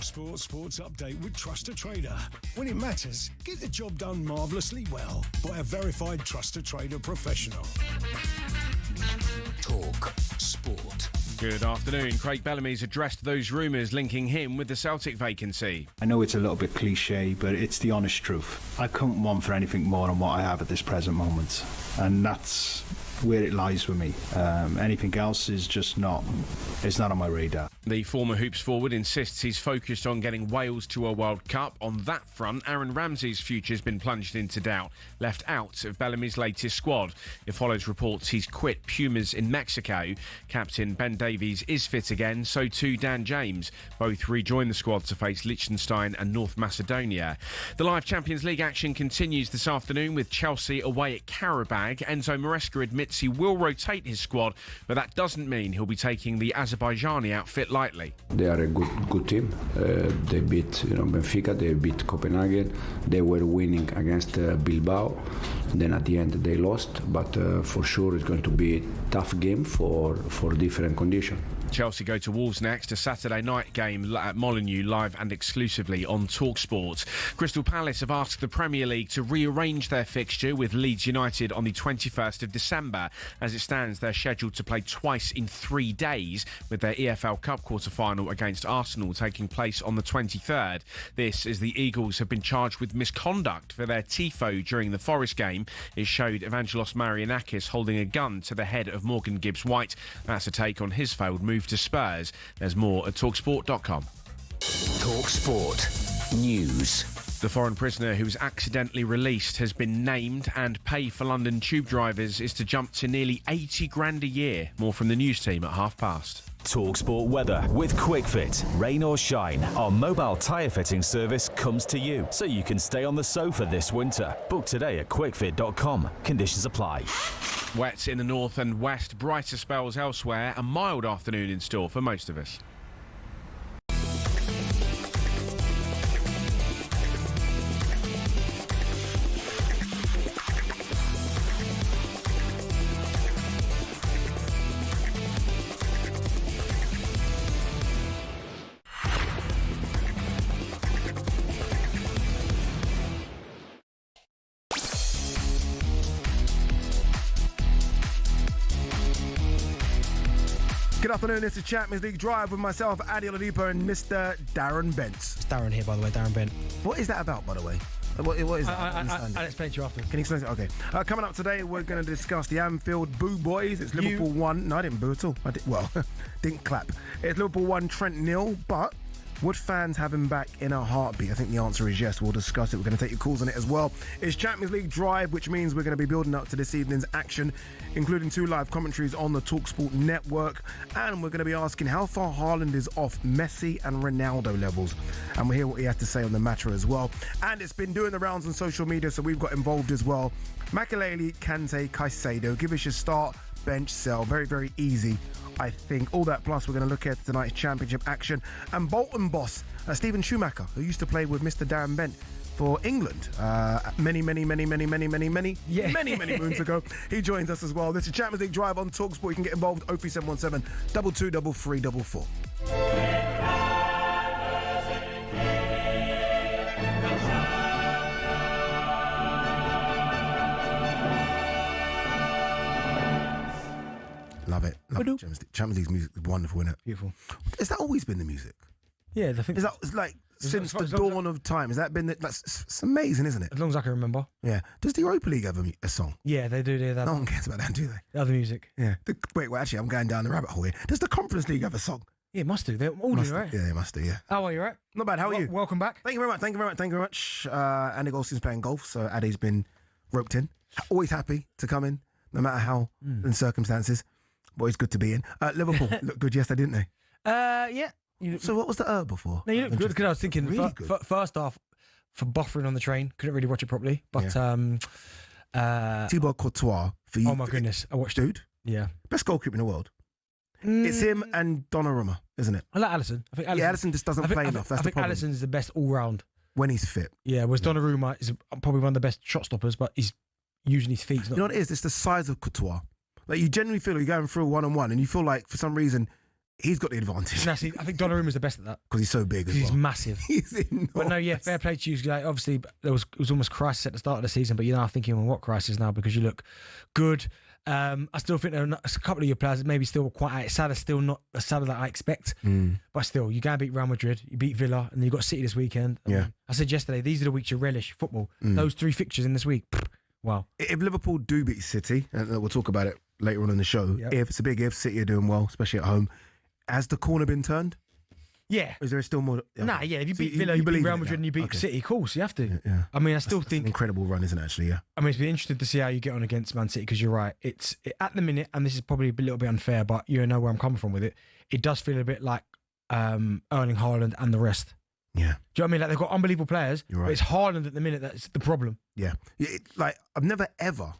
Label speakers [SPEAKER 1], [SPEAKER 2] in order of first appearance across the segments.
[SPEAKER 1] talkSPORT Sports Update with Trust a Trader. When it matters, get the job done marvellously well by a verified Trust a Trader professional. talkSPORT.
[SPEAKER 2] Good afternoon. Craig Bellamy's addressed those rumours linking him with the Celtic vacancy.
[SPEAKER 3] I know it's a little bit cliche, but it's the honest truth. I couldn't want for anything more than what I have at this present moment, and that's where it lies with me. Anything else is just it's not on my radar.
[SPEAKER 2] The former Hoops forward insists he's focused on getting Wales to a World Cup. On that front, Aaron Ramsey's future's been plunged into doubt, left out of Bellamy's latest squad. It follows reports he's quit Pumas in Mexico. Captain Ben Davies is fit again, so too Dan James. Both rejoin the squad to face Liechtenstein and North Macedonia. The live Champions League action continues this afternoon with Chelsea away at Karabag. Enzo Maresca admits he will rotate his squad, but that doesn't mean he'll be taking the Azerbaijani outfit lightly.
[SPEAKER 4] They are a good team. They beat Benfica, they beat Copenhagen. They were winning against Bilbao. Then at the end they lost, but for sure it's going to be a tough game for different conditions.
[SPEAKER 2] Chelsea go to Wolves next, a Saturday night game at Molineux, live and exclusively on talkSPORT. Crystal Palace have asked the Premier League to rearrange their fixture with Leeds United on the 21st of December. As it stands, they're scheduled to play twice in 3 days, with their EFL Cup quarter-final against Arsenal taking place on the 23rd. This as the Eagles have been charged with misconduct for their tifo during the Forest game. It showed Evangelos Marianakis holding a gun to the head of Morgan Gibbs-White. That's a take on his failed move to Spurs. There's more at talksport.com.
[SPEAKER 1] talkSPORT News.
[SPEAKER 2] The foreign prisoner who was accidentally released has been named, and pay for London tube drivers is to jump to nearly 80 grand a year. More from the news team at past.
[SPEAKER 5] talkSPORT weather with QuickFit. Rain or shine, our mobile tyre fitting service comes to you, so you can stay on the sofa this winter. Book today at quickfit.com. Conditions apply.
[SPEAKER 2] Wet in the north and west, brighter spells elsewhere. A mild afternoon in store for most of us.
[SPEAKER 6] Good afternoon, this is Champions League Drive with myself, Ade OIadipo, and Mr. Darren Bent.
[SPEAKER 7] It's Darren here, by the way, Darren Bent.
[SPEAKER 6] What is that about, by the way? What is that?
[SPEAKER 7] I'll explain to you after.
[SPEAKER 6] Can you explain it? Okay. Coming up today, we're going to discuss the Anfield Boo Boys. It's Liverpool 1. No, I didn't boo at all. Didn't clap. It's Liverpool 1, Trent 0, but would fans have him back in a heartbeat? I think the answer is yes. We'll discuss it. We're going to take your calls on it as well. It's Champions League Drive, which means we're going to be building up to this evening's action, including 2 live commentaries on the talkSPORT network. And we're going to be asking how far Haaland is off Messi and Ronaldo levels. And we'll hear what he has to say on the matter as well. And it's been doing the rounds on social media, so we've got involved as well. Makelele, Kante, Caicedo. Give us your start, bench, sell. Very, very easy, I think. All that plus we're going to look at tonight's championship action. And Bolton boss, Stephen Schumacher, who used to play with Mr. Darren Bent for England many moons ago. He joins us as well. This is Champions League Drive on talkSPORT. You can get involved 03717 22 3344. Love it. Champions League's music is wonderful, isn't it?
[SPEAKER 7] Beautiful.
[SPEAKER 6] Has that always been the music?
[SPEAKER 7] Yeah, I think.
[SPEAKER 6] Is that like since the dawn of time? Has that been? It's amazing, isn't it?
[SPEAKER 7] As long as I can remember.
[SPEAKER 6] Yeah. Does the Europa League have a song?
[SPEAKER 7] Yeah, they do. That.
[SPEAKER 6] No one cares about that, do they?
[SPEAKER 7] The other music.
[SPEAKER 6] Yeah. Wait. Actually, I'm going down the rabbit hole here. Does the Conference League have a song?
[SPEAKER 7] Yeah, it must do. They all do, right?
[SPEAKER 6] Yeah, they must do. Yeah.
[SPEAKER 7] How are you, right?
[SPEAKER 6] Not bad. How are you?
[SPEAKER 7] Welcome back.
[SPEAKER 6] Thank you very much. Andy Golson's playing golf, so Ade's been roped in. Always happy to come in, no matter how in circumstances. But it's good to be in. Liverpool looked good yesterday, didn't they?
[SPEAKER 7] Yeah.
[SPEAKER 6] So what was the before?
[SPEAKER 7] No, you looked good because I was thinking
[SPEAKER 6] really good.
[SPEAKER 7] First off, for buffering on the train, couldn't really watch it properly. But
[SPEAKER 6] Thibaut Courtois for you.
[SPEAKER 7] Oh my goodness, I watched
[SPEAKER 6] dude.
[SPEAKER 7] Yeah,
[SPEAKER 6] best goalkeeper in the world. It's him and Donnarumma, isn't it?
[SPEAKER 7] I like Alisson. I think
[SPEAKER 6] Alisson just doesn't play enough. That's the problem.
[SPEAKER 7] I think Alisson's the best all round
[SPEAKER 6] when he's fit.
[SPEAKER 7] Yeah, whereas Donnarumma is probably one of the best shot stoppers, but he's using his feet.
[SPEAKER 6] You know what it is? It's the size of Courtois. Like you generally feel you're going through 1-on-1, and you feel like for some reason he's got the advantage.
[SPEAKER 7] No, see, I think Donnarumma's the best at that.
[SPEAKER 6] Because he's so big as well.
[SPEAKER 7] He's massive.
[SPEAKER 6] He's enormous.
[SPEAKER 7] But no, yeah, fair play to you. Like, obviously, it was almost crisis at the start of the season, but you're now thinking, well, what crisis now? Because you look good. I still think there are a couple of your players maybe still quite out. Salah's still not the Salah that I expect. But still, you go and beat Real Madrid, you beat Villa, and then you've got City this weekend. I said yesterday, these are the weeks you relish football. Those 3 fixtures in this week. Wow.
[SPEAKER 6] If Liverpool do beat City, and we'll talk about it later on in the show, if it's a big if, City are doing well, especially at home, has the corner been turned?
[SPEAKER 7] Yeah.
[SPEAKER 6] Is there still more?
[SPEAKER 7] Nah, yeah. If you beat Villa, you beat Real Madrid, and you beat City, of course, you have to.
[SPEAKER 6] Yeah.
[SPEAKER 7] I mean, I still
[SPEAKER 6] That's
[SPEAKER 7] think
[SPEAKER 6] an incredible run, isn't it? Actually, yeah.
[SPEAKER 7] I mean, it's been interesting to see how you get on against Man City because you're right. It's at the minute, and this is probably a little bit unfair, but you know where I'm coming from with it. It does feel a bit like Erling Haaland and the rest.
[SPEAKER 6] Yeah.
[SPEAKER 7] Do you know what I mean? Like they've got unbelievable players,
[SPEAKER 6] You're right.
[SPEAKER 7] but it's Haaland at the minute that's the problem.
[SPEAKER 6] Yeah. Like I've never ever,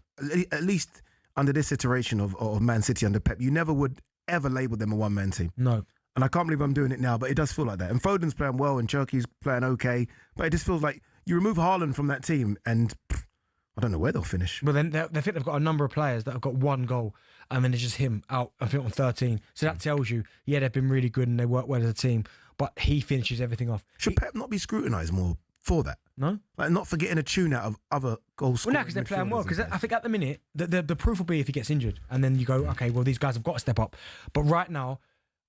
[SPEAKER 6] at least under this iteration of Man City under Pep, you never would ever label them a one-man team.
[SPEAKER 7] No.
[SPEAKER 6] And I can't believe I'm doing it now, but it does feel like that. And Foden's playing well and Cherki's playing okay, but it just feels like you remove Haaland from that team and I don't know where they'll finish.
[SPEAKER 7] Well, then they think they've got a number of players that have got 1 goal and then it's just him out, I think, on 13. So that tells you, yeah, they've been really good and they work well as a team, but he finishes everything off.
[SPEAKER 6] Should Pep not be scrutinised more for that?
[SPEAKER 7] No?
[SPEAKER 6] Like not for getting a tune out of other goals.
[SPEAKER 7] Well, no, because they're playing well. Because I think at the minute, the proof will be if he gets injured. And then you go, okay, well, these guys have got to step up. But right now,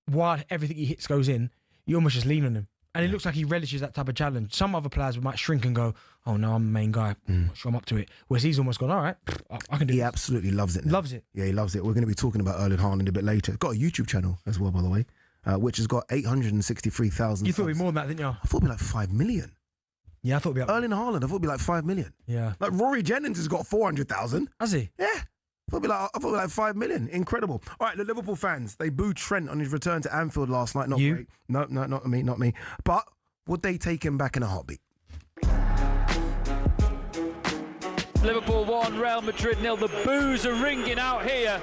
[SPEAKER 7] while everything he hits goes in, you almost just lean on him. And it looks like he relishes that type of challenge. Some other players might shrink and go, oh, no, I'm the main guy. I'm not sure I'm up to it. Whereas he's almost gone, all right, I can do it.
[SPEAKER 6] He absolutely loves it now.
[SPEAKER 7] Loves it.
[SPEAKER 6] Yeah, he loves it. We're going to be talking about Erling Haaland a bit later. It's got a YouTube channel as well, by the way, which has got 863,000
[SPEAKER 7] You thought it'd be
[SPEAKER 6] subs.
[SPEAKER 7] more than that, didn't you?
[SPEAKER 6] I thought it'd be like 5 million.
[SPEAKER 7] Yeah, I thought it'd be up.
[SPEAKER 6] Erling Haaland, I thought it'd be like 5 million.
[SPEAKER 7] Yeah.
[SPEAKER 6] Like Rory Jennings has got 400,000.
[SPEAKER 7] Has he?
[SPEAKER 6] Yeah. I thought it'd be like 5 million. Incredible. All right, the Liverpool fans, they booed Trent on his return to Anfield last night. Not
[SPEAKER 7] You?
[SPEAKER 6] great. No, not me. But would they take him back in a heartbeat?
[SPEAKER 8] Liverpool 1, Real Madrid 0. The boos are ringing out here.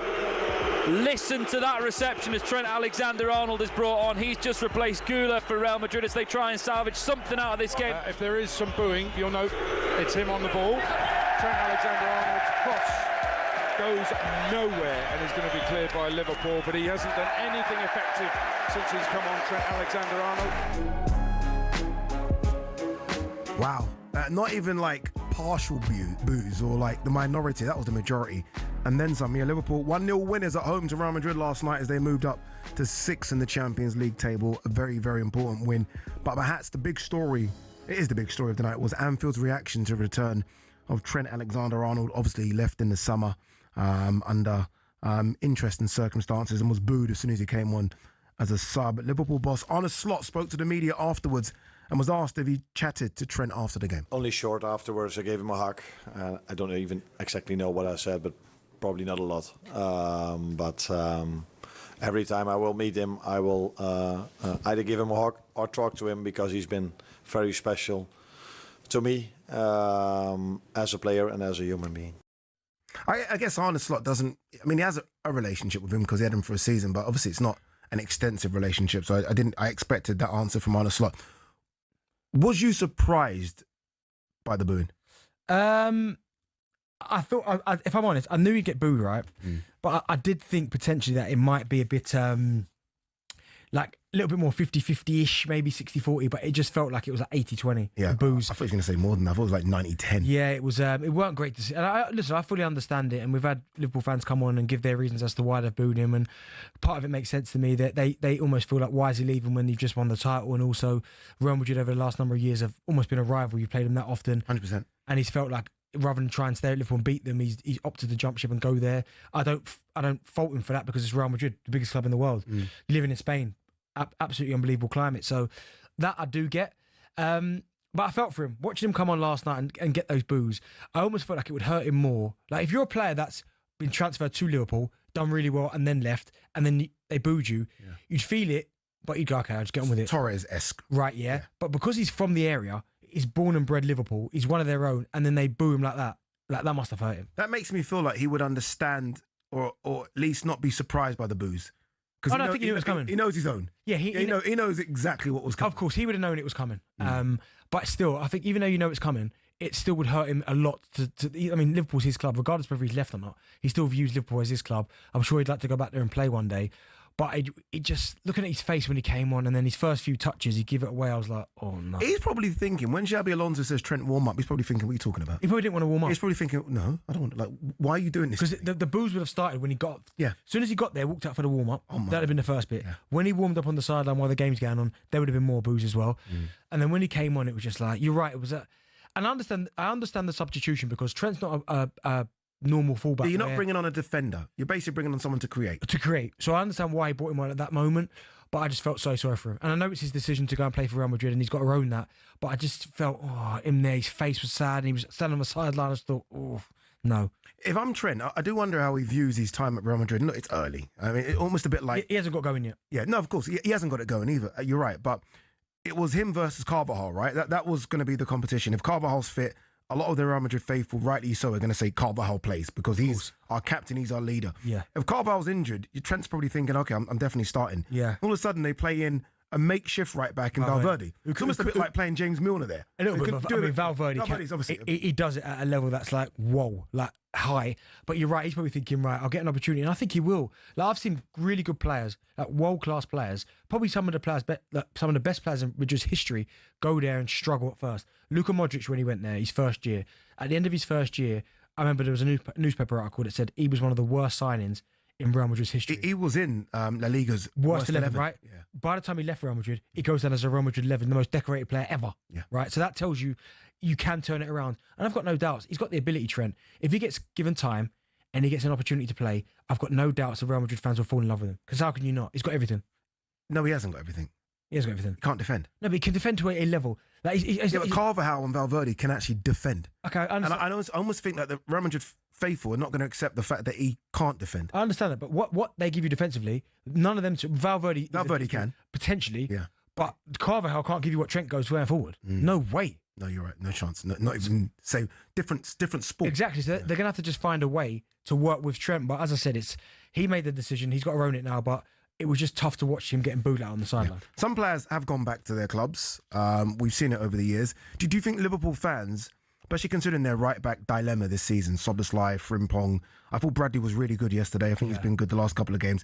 [SPEAKER 8] Listen to that reception as Trent Alexander-Arnold is brought on. He's just replaced Gula for Real Madrid as they try and salvage something out of this game.
[SPEAKER 9] If there is some booing, you'll note it's him on the ball. Trent Alexander-Arnold's cross goes nowhere and is going to be cleared by Liverpool, but he hasn't done anything effective since he's come on, Trent Alexander-Arnold.
[SPEAKER 6] Wow. Not even like partial boos or like the minority. That was the majority. And then some. Yeah, Liverpool 1-0 winners at home to Real Madrid last night as they moved up to 6th in the Champions League table. A very, very important win. But perhaps the big story, it is the big story of the night, was Anfield's reaction to the return of Trent Alexander-Arnold. Obviously, he left in the summer under interesting circumstances and was booed as soon as he came on as a sub. Liverpool boss Arne Slot spoke to the media afterwards and was asked if he chatted to Trent after the game.
[SPEAKER 10] Only short afterwards. I gave him a hug. I don't even exactly know what I said, but probably not a lot. But every time I will meet him, I will either give him a hug or talk to him because he's been very special to me as a player and as a human being.
[SPEAKER 6] I guess Arne Slot doesn't... I mean, he has a relationship with him because he had him for a season, but obviously it's not an extensive relationship, so I expected that answer from Arne Slot. Was you surprised by the booing?
[SPEAKER 7] I thought, if I'm honest, I knew he'd get booed, right? But I did think potentially that it might be a bit, like a little bit more 50-50-ish, maybe 60-40, but it just felt like it was like 80-20.
[SPEAKER 6] Yeah,
[SPEAKER 7] boos.
[SPEAKER 6] I thought he was going to say more than that. I thought it was like 90-10.
[SPEAKER 7] Yeah, it was. It weren't great to see. And listen, I fully understand it, and we've had Liverpool fans come on and give their reasons as to why they've booed him, and part of it makes sense to me that they almost feel like, why is he leaving when you've just won the title? And also, Real Madrid over the last number of years have almost been a rival. You've played them that often.
[SPEAKER 6] 100%.
[SPEAKER 7] And he's felt like, rather than try and stay at Liverpool and beat them, he's opted to jump ship and go there. I don't fault him for that because it's Real Madrid, the biggest club in the world. Living in Spain, absolutely unbelievable climate. So that I do get. But I felt for him. Watching him come on last night and get those boos, I almost felt like it would hurt him more. Like if you're a player that's been transferred to Liverpool, done really well and then left, and then they booed you, you'd feel it, but you'd go, okay, I'll just get on with it.
[SPEAKER 6] Torres-esque.
[SPEAKER 7] Right, yeah. But because he's from the area, he's born and bred Liverpool, he's one of their own, and then they boo him like that. Like, that must have hurt him.
[SPEAKER 6] That makes me feel like he would understand or at least not be surprised by the boos.
[SPEAKER 7] I don't think he knew it was coming.
[SPEAKER 6] He knows his own.
[SPEAKER 7] Yeah, he
[SPEAKER 6] knows exactly what was coming.
[SPEAKER 7] Of course, he would have known it was coming. But still, I think even though you know it's coming, it still would hurt him a lot. I mean, Liverpool's his club, regardless of whether he's left or not. He still views Liverpool as his club. I'm sure he'd like to go back there and play one day. But it just, looking at his face when he came on and then his first few touches, he'd give it away. I was like, oh no.
[SPEAKER 6] He's probably thinking, when Xabi Alonso says Trent warm up, he's probably thinking, what are you talking about?
[SPEAKER 7] He probably didn't want to warm up.
[SPEAKER 6] He's probably thinking, no, I don't want to. Like, why are you doing this?
[SPEAKER 7] Because the boos would have started when he got.
[SPEAKER 6] Yeah.
[SPEAKER 7] As soon as he got there, walked out for the warm up.
[SPEAKER 6] Oh,
[SPEAKER 7] That'd have been the first bit. Yeah. When he warmed up on the sideline while the game's going on, there would have been more boos as well. And then when he came on, it was just like, you're right. It was and I understand the substitution because Trent's not a normal fullback.
[SPEAKER 6] You're not bringing on a defender. You're basically bringing on someone to create. So I understand why he brought him on at that moment, but I just felt so sorry for him. And I know it's his decision to go and play for Real Madrid, and he's got to own that. But I just felt, him there, his face was sad, and he was standing on the sideline. I just thought, no. If I'm Trent, I do wonder how he views his time at Real Madrid. Look, it's early. I mean, it's almost a bit like...
[SPEAKER 7] He hasn't got going yet.
[SPEAKER 6] Yeah, no, of course. He hasn't got it going either. You're right. But it was him versus Carvajal, right? That was going to be the competition. If Carvajal's fit, a lot of the Real Madrid faithful, rightly so, are going to say Carvajal plays because he's our captain, he's our leader.
[SPEAKER 7] Yeah.
[SPEAKER 6] If Carvajal's injured, Trent's probably thinking, okay, I'm definitely starting.
[SPEAKER 7] Yeah.
[SPEAKER 6] All of a sudden, they play in a makeshift right back in Valverde. It's almost a bit like playing James Milner there.
[SPEAKER 7] A little bit. I mean, Valverde's
[SPEAKER 6] obviously
[SPEAKER 7] he does it at a level that's like, whoa, like high. But you're right, he's probably thinking, right, I'll get an opportunity. And I think he will. Like, I've seen really good players, like world-class players, probably some of the players, some of the best players in Madrid's history, go there and struggle at first. Luka Modric, when he went there, his first year, at the end of his first year, I remember there was a newspaper article that said he was one of the worst signings in Real Madrid's history.
[SPEAKER 6] He was in La Liga's
[SPEAKER 7] worst 11, right?
[SPEAKER 6] Yeah.
[SPEAKER 7] By the time he left Real Madrid, he goes down as a Real Madrid 11, the most decorated player ever.
[SPEAKER 6] Yeah.
[SPEAKER 7] Right? So that tells you can turn it around. And I've got no doubts. He's got the ability, Trent. If he gets given time and he gets an opportunity to play, I've got no doubts the Real Madrid fans will fall in love with him. Because how can you not? He's got everything.
[SPEAKER 6] No, he hasn't got everything.
[SPEAKER 7] He hasn't got everything.
[SPEAKER 6] He can't defend.
[SPEAKER 7] No, but he can defend to a level. Like
[SPEAKER 6] but Carvajal and Valverde can actually defend.
[SPEAKER 7] Okay, I understand.
[SPEAKER 6] And I almost think that the Real Madrid faithful are not going to accept the fact that he can't defend.
[SPEAKER 7] I understand that, but what they give you defensively, none of them. Valverde
[SPEAKER 6] can
[SPEAKER 7] potentially,
[SPEAKER 6] yeah,
[SPEAKER 7] but Carvajal can't give you what Trent goes going forward. No way.
[SPEAKER 6] No, you're right. No chance. Not even say different sport.
[SPEAKER 7] Exactly. So they're going to have to just find a way to work with Trent. But as I said, he made the decision. He's got to own it now. But it was just tough to watch him getting booed out on the sideline.
[SPEAKER 6] Yeah. Some players have gone back to their clubs. We've seen it over the years. Do you think Liverpool fans, especially considering their right-back dilemma this season, Szoboszlai, Frimpong, I thought Bradley was really good yesterday. I think he's been good the last couple of games.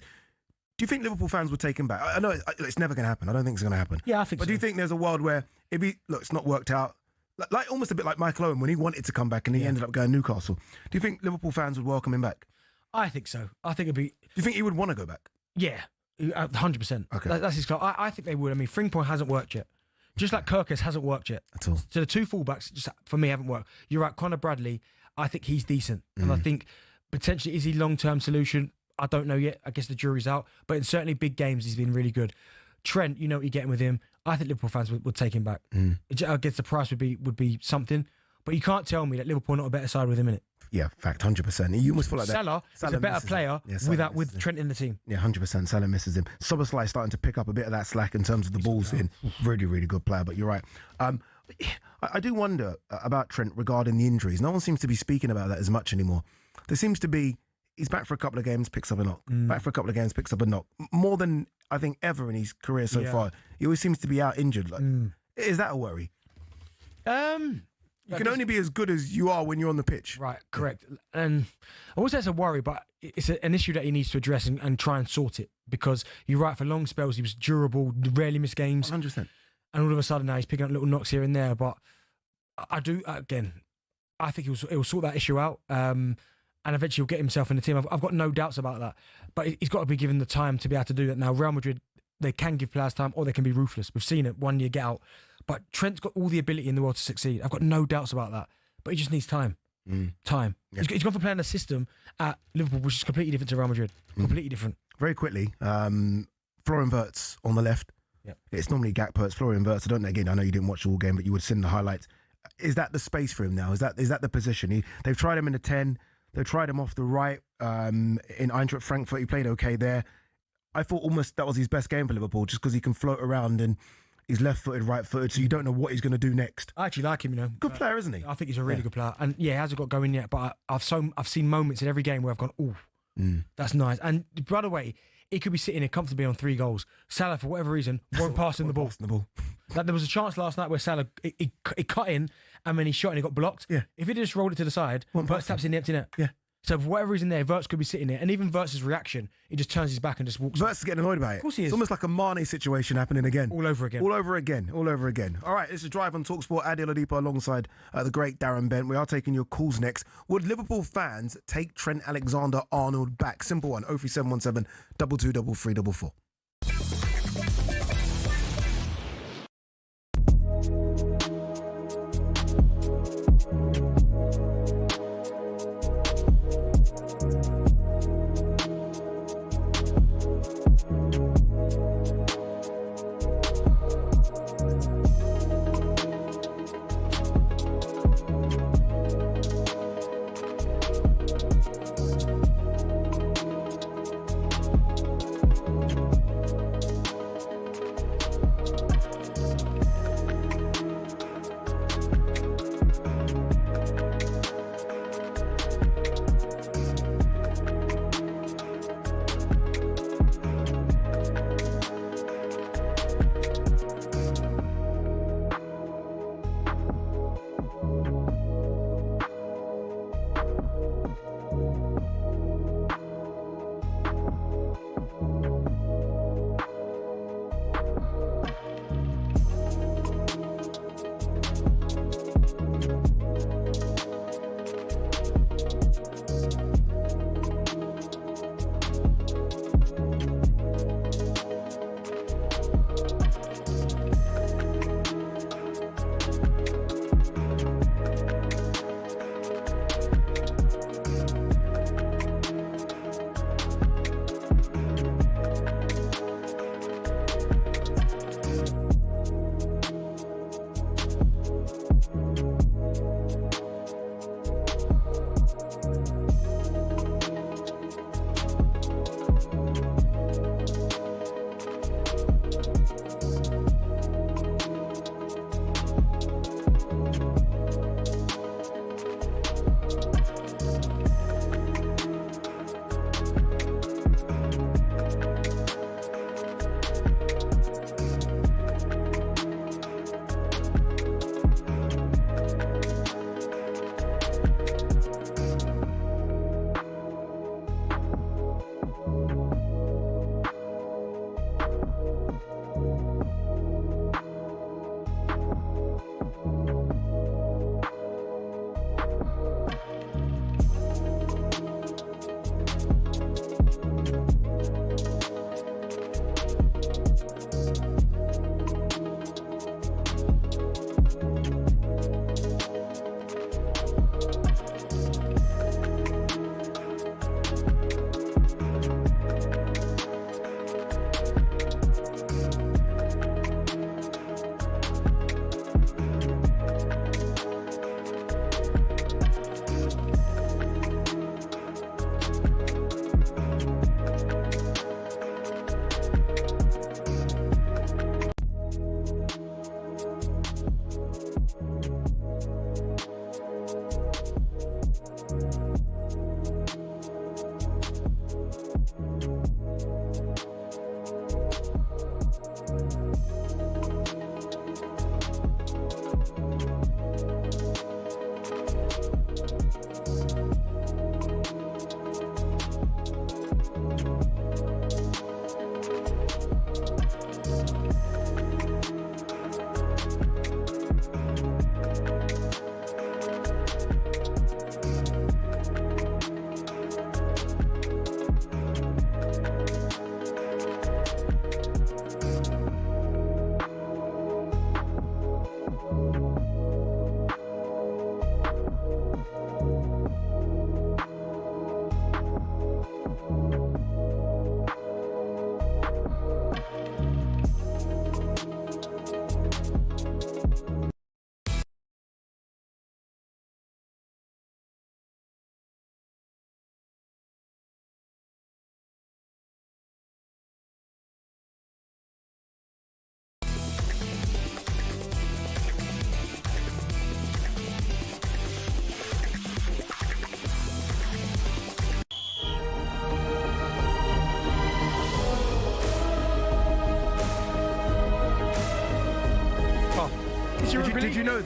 [SPEAKER 6] Do you think Liverpool fans would take him back? I know it's never going to happen. I don't think it's going to happen.
[SPEAKER 7] Yeah, I think so.
[SPEAKER 6] But do you think there's a world where it's not worked out, like almost a bit like Michael Owen when he wanted to come back and he ended up going Newcastle? Do you think Liverpool fans would welcome him back?
[SPEAKER 7] I think so. I think it'd be...
[SPEAKER 6] Do you think he would want to go back?
[SPEAKER 7] Yeah, 100%.
[SPEAKER 6] Okay.
[SPEAKER 7] That's his club. I think they would. I mean, Frimpong hasn't worked yet. Just like Kirkus hasn't worked yet.
[SPEAKER 6] At all.
[SPEAKER 7] So the two fullbacks, just for me, haven't worked. You're right, Conor Bradley, I think he's decent. And I think potentially, is he long-term solution? I don't know yet. I guess the jury's out. But in certainly big games, he's been really good. Trent, you know what you're getting with him. I think Liverpool fans would take him back. I guess the price would be something. But you can't tell me that Liverpool are not a better side with him in it.
[SPEAKER 6] Yeah, fact, 100%. You almost feel like
[SPEAKER 7] Salah is a better player with Trent in the team.
[SPEAKER 6] Yeah, 100%. Salah misses him. Szoboszlai starting to pick up a bit of that slack in terms of the balls in. Really, really good player, but you're right. I do wonder about Trent regarding the injuries. No one seems to be speaking about that as much anymore. There seems to be, he's back for a couple of games, picks up a knock. Back for a couple of games, picks up a knock. More than I think ever in his career so far. He always seems to be out injured. Is that a worry? You can only be as good as you are when you're on the pitch.
[SPEAKER 7] Right, correct. And I would say it's a worry, but it's an issue that he needs to address and try and sort it. Because you're right, for long spells, he was durable, rarely missed games.
[SPEAKER 6] 100%.
[SPEAKER 7] And all of a sudden now he's picking up little knocks here and there. But I think he'll sort that issue out. And eventually he'll get himself in the team. I've got no doubts about that. But he's got to be given the time to be able to do that. Now, Real Madrid, they can give players time or they can be ruthless. We've seen it, 1 year get out. But Trent's got all the ability in the world to succeed. I've got no doubts about that. But he just needs time. Time. Yeah. He's gone for playing a system at Liverpool, which is completely different to Real Madrid. Completely different.
[SPEAKER 6] Very quickly, Florian Wirtz on the left.
[SPEAKER 7] Yep.
[SPEAKER 6] It's normally Gakpo, it's Florian Wirtz. I know you didn't watch the whole game, but you would have seen the highlights. Is that the space for him now? Is that the position? They've tried him in the 10. They've tried him off the right in Eintracht Frankfurt. He played okay there. I thought almost that was his best game for Liverpool, just because he can float around and he's left-footed, right-footed, so you don't know what he's going to do next.
[SPEAKER 7] I actually like him, you know.
[SPEAKER 6] Good player, isn't he?
[SPEAKER 7] I think he's a really good player. And yeah, he hasn't got going yet, but I've seen moments in every game where I've gone, that's nice. And by the way, he could be sitting here comfortably on 3 goals. Salah, for whatever reason, won't pass him the ball. Like, there was a chance last night where Salah, he cut in and then he shot and he got blocked.
[SPEAKER 6] Yeah.
[SPEAKER 7] If he just rolled it to the side, Wirtz taps in the empty net.
[SPEAKER 6] Yeah.
[SPEAKER 7] So for whatever reason there, Wirtz could be sitting there, and even Wirtz's reaction, he just turns his back and just walks.
[SPEAKER 6] Wirtz is getting annoyed about it.
[SPEAKER 7] Of course he is.
[SPEAKER 6] It's almost like a Mane situation happening again.
[SPEAKER 7] All over again.
[SPEAKER 6] All over again. All over again. All right, it's a drive on talkSPORT. Ade OIadipo alongside the great Darren Bent. We are taking your calls next. Would Liverpool fans take Trent Alexander-Arnold back? Simple one. 03717 223344.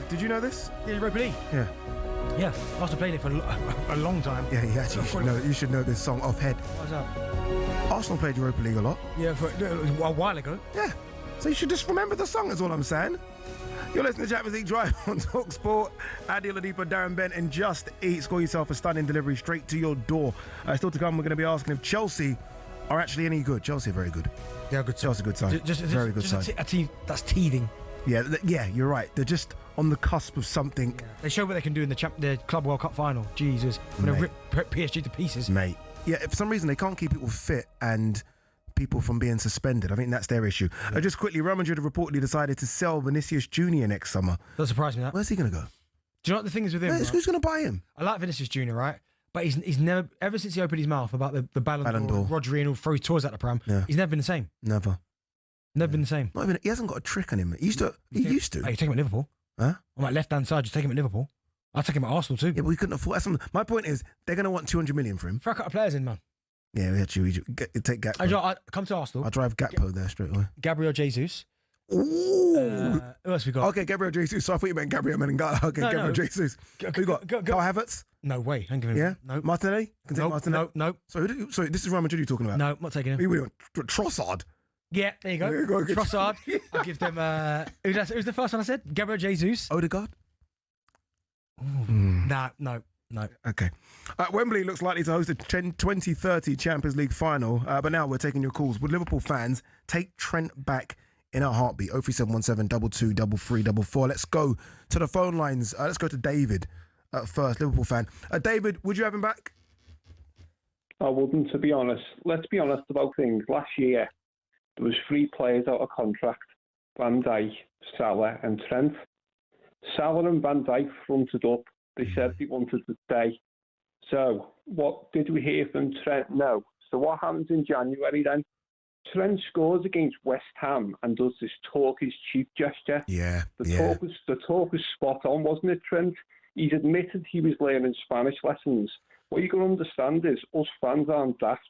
[SPEAKER 6] Did you know this?
[SPEAKER 7] Yeah, Europa League.
[SPEAKER 6] Yeah.
[SPEAKER 7] Yeah, Arsenal played it for a long time.
[SPEAKER 6] Yeah, you actually should know this song off head.
[SPEAKER 7] What's up?
[SPEAKER 6] Arsenal played Europa League a lot.
[SPEAKER 7] Yeah, for a while ago.
[SPEAKER 6] Yeah, so you should just remember the song, is all I'm saying. You're listening to Champions League Drive on talkSPORT. Ade OIadipo Darren Bent and Just Eat. Score yourself a stunning delivery straight to your door. Still to come, we're going to be asking if Chelsea are actually any good. Chelsea are very good.
[SPEAKER 7] They're a good side.
[SPEAKER 6] Chelsea a good side. Very good side.
[SPEAKER 7] A team that's teething.
[SPEAKER 6] Yeah, you're right. They're just on the cusp of something.
[SPEAKER 7] Yeah. They show what they can do in the Club World Cup final. Jesus. When they rip PSG to pieces.
[SPEAKER 6] Mate. Yeah, for some reason they can't keep people fit and people from being suspended. I think that's their issue. Yeah. Just quickly, Real Madrid have reportedly decided to sell Vinicius Jr. next summer.
[SPEAKER 7] Doesn't surprise me that.
[SPEAKER 6] Where's he going to go?
[SPEAKER 7] Do you know what the thing is with him?
[SPEAKER 6] Who's going to buy him?
[SPEAKER 7] I like Vinicius Jr., right? But he's never, ever since he opened his mouth about the Ballon d'Or, Rodri and all throw his toys at the pram, he's never been the same.
[SPEAKER 6] Never
[SPEAKER 7] been the same.
[SPEAKER 6] Not even, he hasn't got a trick on him. He used to.
[SPEAKER 7] Hey, you take him at Liverpool.
[SPEAKER 6] Huh?
[SPEAKER 7] On my left-hand side, just take him at Liverpool. I'll take him at Arsenal too.
[SPEAKER 6] Yeah, but we couldn't afford. My point is, they're going to want 200 million for him.
[SPEAKER 7] Throw a couple of players in, man.
[SPEAKER 6] Yeah, we actually take Gakpo.
[SPEAKER 7] I come to Arsenal.
[SPEAKER 6] I'll drive Gakpo there straight away.
[SPEAKER 7] Gabriel Jesus.
[SPEAKER 6] Ooh.
[SPEAKER 7] Who else we got?
[SPEAKER 6] Okay, Gabriel Jesus. So I thought you meant Gabriel Meningala. Okay, Gabriel Jesus. Who got? Kyle Havertz?
[SPEAKER 7] No way. I'm giving him.
[SPEAKER 6] No. Martinelli? Can take Martinelli?
[SPEAKER 7] No.
[SPEAKER 6] So this is Real Madrid you're talking about?
[SPEAKER 7] No, I'm not taking him.
[SPEAKER 6] We want Trossard.
[SPEAKER 7] Yeah, there you go. Trossard. I'll give them. Who's the first one I said? Gabriel Jesus.
[SPEAKER 6] Odegaard?
[SPEAKER 7] No.
[SPEAKER 6] Okay. Wembley looks likely to host a 2030 Champions League final, but now we're taking your calls. Would Liverpool fans take Trent back in a heartbeat? 03717 22 33 44. Let's go to the phone lines. Let's go to David first, Liverpool fan. David, would you have him back?
[SPEAKER 11] I wouldn't, to be honest. Let's be honest about things. Last year, there was 3 players out of contract. Van Dijk, Salah and Trent. Salah and Van Dijk fronted up. They said they wanted to stay. So, what did we hear from Trent? No. So what happens in January then? Trent scores against West Ham and does this talk is cheap gesture.
[SPEAKER 6] Yeah.
[SPEAKER 11] The talk was spot on, wasn't it, Trent? He's admitted he was learning Spanish lessons. What you can understand is us fans aren't daft.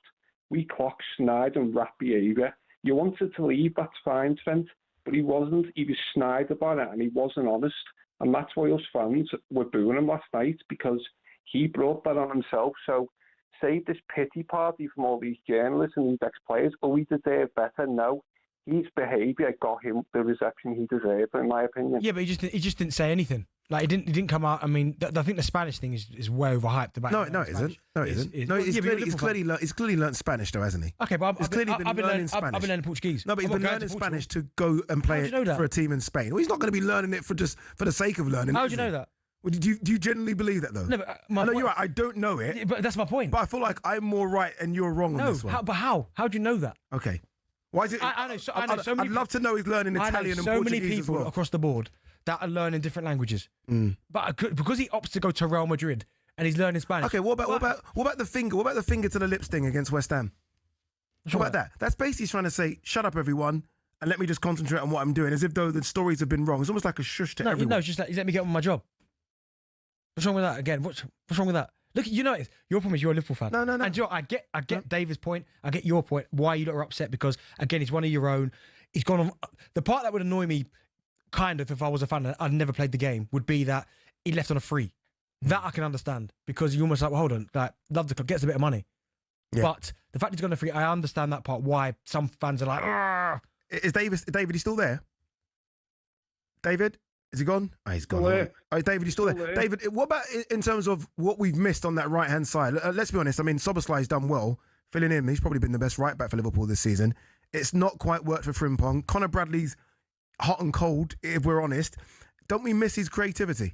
[SPEAKER 11] We clock snide and rap behaviour. You wanted to leave, that's fine, Trent. But he wasn't. He was snide about it and he wasn't honest. And that's why us fans were booing him last night, because he brought that on himself. So save this pity party from all these journalists and these ex-players. Oh, we deserve better. No. His behaviour got him the reception he deserved, in my opinion.
[SPEAKER 7] Yeah, but he just didn't say anything. Like he didn't come out. I mean, I think the Spanish thing is way overhyped.
[SPEAKER 6] No, it isn't. He's clearly learned Spanish though, hasn't he?
[SPEAKER 7] Okay, but
[SPEAKER 6] I've been learning Spanish.
[SPEAKER 7] I've been learning Portuguese.
[SPEAKER 6] No, but he's been learning Spanish to go and play for a team in Spain. Well, he's not going to be learning it for the sake of learning.
[SPEAKER 7] How do you know that?
[SPEAKER 6] Well, do you genuinely believe that though?
[SPEAKER 7] No, but
[SPEAKER 6] you're right. I don't know it.
[SPEAKER 7] But that's my point.
[SPEAKER 6] But I feel like I'm more right and you're wrong on this one.
[SPEAKER 7] But how? How do you know that?
[SPEAKER 6] Okay. Why is it?
[SPEAKER 7] I know so many.
[SPEAKER 6] I'd love to know he's learning Italian and Portuguese as well.
[SPEAKER 7] So many people across the board that are learning different languages. But because he opts to go to Real Madrid and he's learning Spanish.
[SPEAKER 6] Okay, what about the finger? What about the finger to the lips thing against West Ham? What about that? That's basically trying to say, shut up, everyone, and let me just concentrate on what I'm doing, as if though the stories have been wrong. It's almost like a shush to everyone.
[SPEAKER 7] No, it's just like, let me get on with my job. What's wrong with that? Again, what's wrong with that? Look, you know, your problem is you're a Liverpool fan.
[SPEAKER 6] No.
[SPEAKER 7] And I get David's point. I get your point. Why you lot are upset, because again, he's one of your own. He's gone on. The part that would annoy me, kind of, if I was a fan and I'd never played the game, would be that he left on a free. That I can understand, because you almost like, well, hold on, like, love the club, gets a bit of money. Yeah. But the fact he's gone on a free, I understand that part. Why some fans are like, argh.
[SPEAKER 6] Is David? He's still there? David? Is he gone? Oh, he's gone. Oh, David, he's still there. David, what about in terms of what we've missed on that right-hand side? Let's be honest. I mean, Szoboszlai's done well. Filling in, he's probably been the best right-back for Liverpool this season. It's not quite worked for Frimpong. Conor Bradley's hot and cold, if we're honest. Don't we miss his creativity?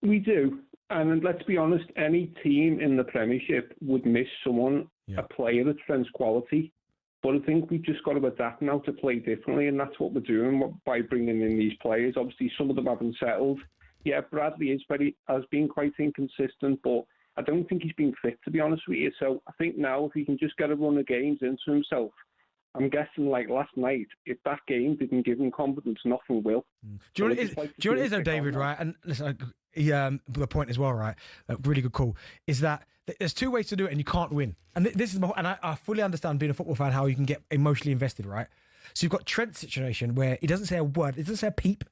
[SPEAKER 11] We do. And let's be honest, any team in the Premiership would miss someone, a player of Trent's quality. But I think we've just got to adapt now to play differently, and that's what we're doing by bringing in these players. Obviously, some of them haven't settled. Yeah, Bradley has been quite inconsistent, but I don't think he's been fit, to be honest with you. So I think now if he can just get a run of games into himself, I'm guessing like last night, if that game didn't give him confidence, nothing will.
[SPEAKER 7] Do you know what it is, though, David, right? And listen, the point as well, right? A really good call is that there's two ways to do it, and you can't win. And this is, and I fully understand being a football fan how you can get emotionally invested, right? So you've got Trent's situation where he doesn't say a word, he doesn't say a peep,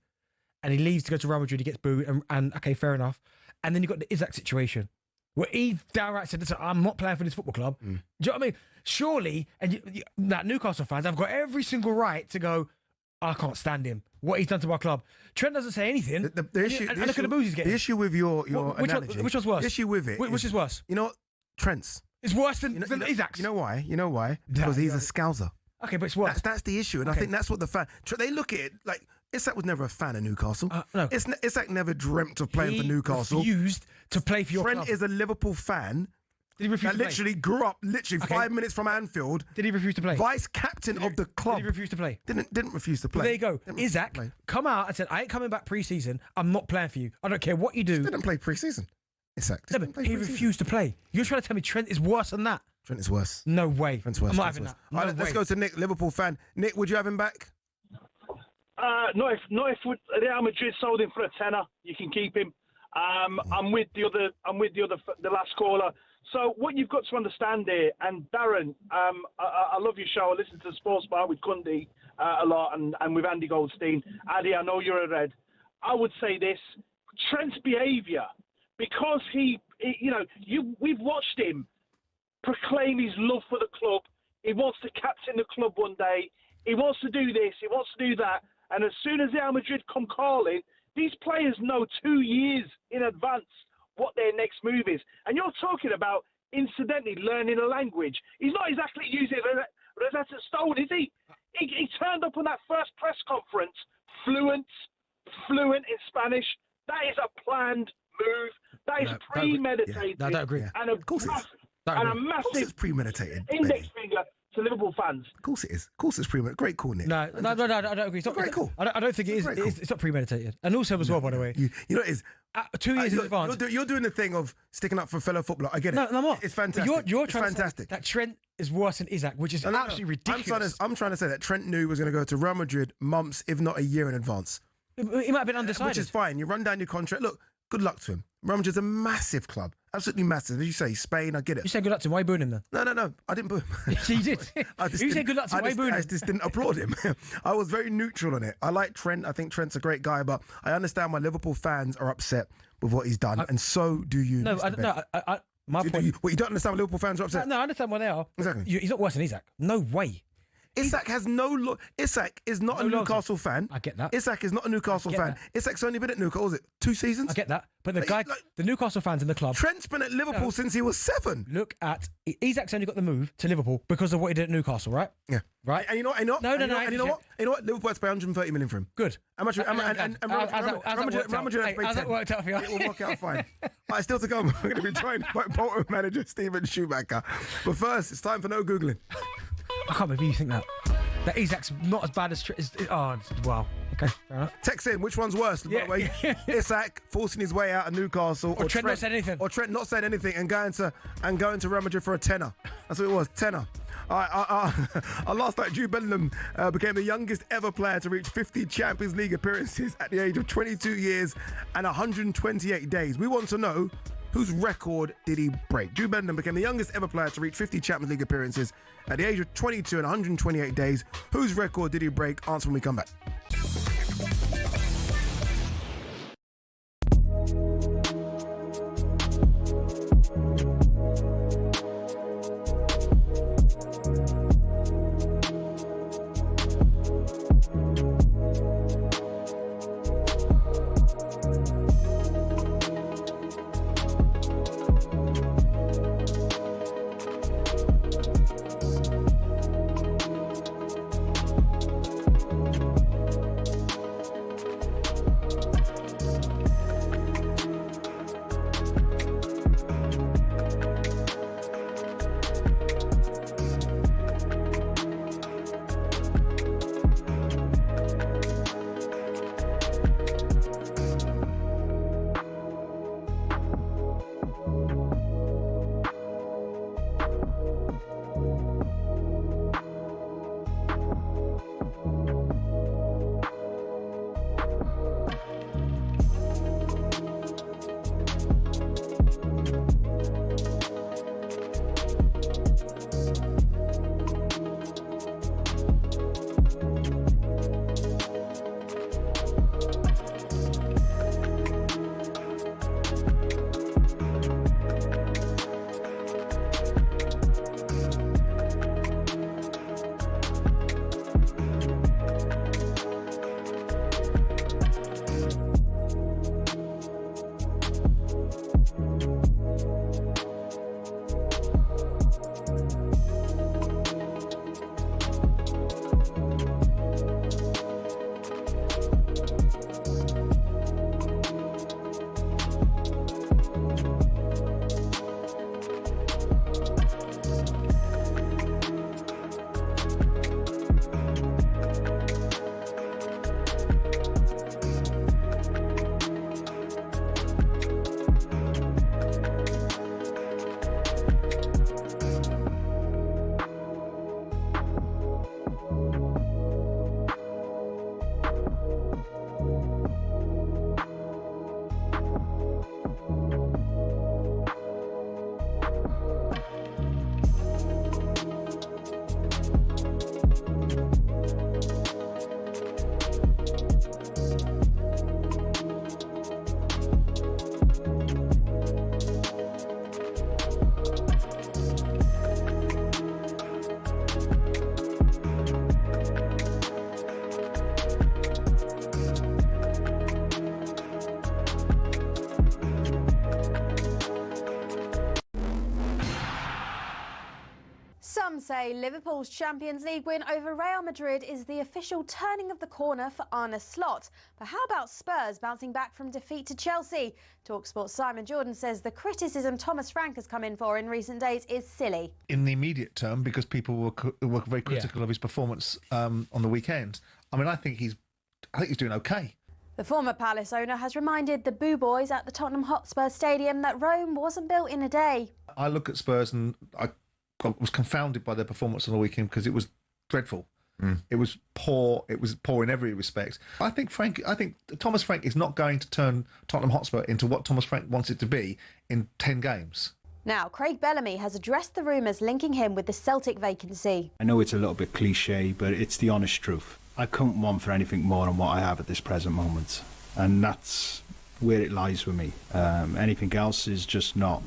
[SPEAKER 7] and he leaves to go to Real Madrid, he gets booed, and okay, fair enough. And then you've got the Isak situation, where he downright said, "Listen, I'm not playing for this football club." Do you know what I mean? Surely, and that Newcastle fans have got every single right to go, I can't stand him. What he's done to our club. Trent doesn't say anything.
[SPEAKER 6] The issue,
[SPEAKER 7] and look at the booze he's getting.
[SPEAKER 6] The issue with your analogy.
[SPEAKER 7] Which one's worse?
[SPEAKER 6] The issue with it.
[SPEAKER 7] Which is worse?
[SPEAKER 6] You know, Trent's.
[SPEAKER 7] It's worse than Isak's.
[SPEAKER 6] You know why? You know why? Because he's a scouser.
[SPEAKER 7] Okay, but it's worse.
[SPEAKER 6] That's the issue, and I think that's what the fan. They look at it like Isak was never a fan of Newcastle.
[SPEAKER 7] No,
[SPEAKER 6] Isak never dreamt of playing for Newcastle.
[SPEAKER 7] He refused to play for your club.
[SPEAKER 6] Trent is a Liverpool fan.
[SPEAKER 7] Did he refuse
[SPEAKER 6] that
[SPEAKER 7] to
[SPEAKER 6] literally grew up 5 minutes from Anfield.
[SPEAKER 7] Did he refuse to play?
[SPEAKER 6] Vice captain of the club.
[SPEAKER 7] Did he refuse to play?
[SPEAKER 6] Didn't refuse to play.
[SPEAKER 7] Well, there you go. Isak come out and said, I ain't coming back pre-season. I'm not playing for you. I don't care what you do.
[SPEAKER 6] Didn't play pre-season. Isak.
[SPEAKER 7] No, but he refused to play. You're trying to tell me Trent is worse than that?
[SPEAKER 6] Trent is worse.
[SPEAKER 7] No way.
[SPEAKER 6] Trent's worse.
[SPEAKER 7] I'm not having that.
[SPEAKER 6] All right, let's go to Nick, Liverpool fan. Nick, would you have him back?
[SPEAKER 12] Not if Real Madrid sold him for a tenner, you can keep him. I'm with the last caller. So what you've got to understand here, and Darren, I love your show. I listen to Sports Bar with Cundy a lot, and with Andy Goldstein. Ade, I know you're a Red. I would say this: Trent's behaviour, because we've watched him proclaim his love for the club. He wants to captain the club one day. He wants to do this. He wants to do that. And as soon as Real Madrid come calling, these players know 2 years in advance what their next move is. And you're talking about, incidentally, learning a language. He's not exactly using Rosetta Stone, is he? He turned up on that first press conference fluent in Spanish. That is a planned move. That is premeditated.
[SPEAKER 7] I don't agree.
[SPEAKER 12] And a massive
[SPEAKER 6] premeditated
[SPEAKER 12] index finger to Liverpool fans.
[SPEAKER 6] Of course it is. Of course it's premeditated. Great call, Nick.
[SPEAKER 7] No, I don't agree. It's not
[SPEAKER 6] great call.
[SPEAKER 7] I don't think it is. It's not premeditated. And also as well, by the way.
[SPEAKER 6] You know it is.
[SPEAKER 7] 2 years in advance.
[SPEAKER 6] You're doing the thing of sticking up for fellow footballer. I get it.
[SPEAKER 7] No, I'm not.
[SPEAKER 6] It's fantastic.
[SPEAKER 7] You're trying
[SPEAKER 6] fantastic.
[SPEAKER 7] to say that Trent is worse than Isak, which is absolutely ridiculous.
[SPEAKER 6] I'm trying to say that Trent knew he was going to go to Real Madrid months, if not a year in advance.
[SPEAKER 7] He might have been undecided.
[SPEAKER 6] Which is fine. You run down your contract. Look, good luck to him. Real Madrid's a massive club. Absolutely massive. As you say, Spain, I get it.
[SPEAKER 7] You said good luck to him. Why are you booing him then?
[SPEAKER 6] No. I didn't boo him.
[SPEAKER 7] You did. You said good luck to him. Why are you booing him?
[SPEAKER 6] I just didn't applaud him. I was very neutral on it. I like Trent. I think Trent's a great guy, but I understand why Liverpool fans are upset with what he's done, and so do you.
[SPEAKER 7] No, my point.
[SPEAKER 6] You don't understand why Liverpool fans are upset?
[SPEAKER 7] No, I understand why they are.
[SPEAKER 6] Exactly.
[SPEAKER 7] He's not worse than Isak. No way.
[SPEAKER 6] Isak is not a Newcastle fan.
[SPEAKER 7] I get that.
[SPEAKER 6] Isak is not a Newcastle fan. Isak's only been at Newcastle, was it 2 seasons?
[SPEAKER 7] I get that. But the Newcastle fans in the club.
[SPEAKER 6] Trent's been at Liverpool since he was 7.
[SPEAKER 7] Look at Isak's only got the move to Liverpool because of what he did at Newcastle, right?
[SPEAKER 6] Yeah.
[SPEAKER 7] Right.
[SPEAKER 6] And you know what?
[SPEAKER 7] No.
[SPEAKER 6] And you know what? Liverpool had to pay 130 million for him.
[SPEAKER 7] Good.
[SPEAKER 6] How much? Real Madrid had to pay 10.
[SPEAKER 7] How's that worked out for you?
[SPEAKER 6] It will work out fine. Right, still to come. We're going to be joined by Bolton manager Steven Schumacher. But first, it's time for no Googling.
[SPEAKER 7] I can't believe you think that. That Isak's not as bad as... wow. Okay, fair enough.
[SPEAKER 6] Text in, which one's worse? By the way, Isak forcing his way out of Newcastle,
[SPEAKER 7] or Trent not saying anything,
[SPEAKER 6] or Trent not saying anything and going to Real Madrid for a tenner. That's what it was, tenner. Last night, Jude Bellingham became the youngest ever player to reach 50 Champions League appearances at the age of 22 years and 128 days. We want to know, whose record did he break? Jude Bellingham became the youngest ever player to reach 50 Champions League appearances at the age of 22 and 128 days. Whose record did he break? Answer when we come back.
[SPEAKER 13] Some say Liverpool's Champions League win over Real Madrid is the official turning of the corner for Arne Slot. But how about Spurs bouncing back from defeat to Chelsea? talkSPORT's Simon Jordan says the criticism Thomas Frank has come in for in recent days is silly.
[SPEAKER 14] In the immediate term, because people were very critical of his performance on the weekend. I mean, I think he's doing okay.
[SPEAKER 13] The former Palace owner has reminded the Boo Boys at the Tottenham Hotspur Stadium that Rome wasn't built in a day.
[SPEAKER 14] I look at Spurs and I was confounded by their performance on the weekend because it was dreadful. It was poor. It was poor in every respect. I think Thomas Frank is not going to turn Tottenham Hotspur into what Thomas Frank wants it to be in 10 games.
[SPEAKER 13] Now, Craig Bellamy has addressed the rumours linking him with the Celtic vacancy.
[SPEAKER 3] I know it's a little bit cliche, but it's the honest truth. I couldn't want for anything more than what I have at this present moment. And that's where it lies with me. Anything else is just not...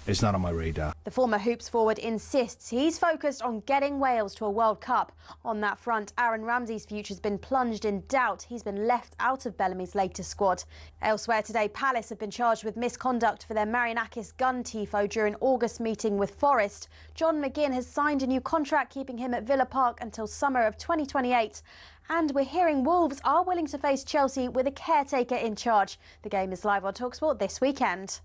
[SPEAKER 3] It's not on my radar.
[SPEAKER 13] The former Hoops forward insists he's focused on getting Wales to a World Cup. On that front, Aaron Ramsey's future's been plunged in doubt. He's been left out of Bellamy's latest squad. Elsewhere today, Palace have been charged with misconduct for their Marianakis gun tifo during August meeting with Forest. John McGinn has signed a new contract keeping him at Villa Park until summer of 2028. And we're hearing Wolves are willing to face Chelsea with a caretaker in charge. The game is live on talkSPORT this weekend.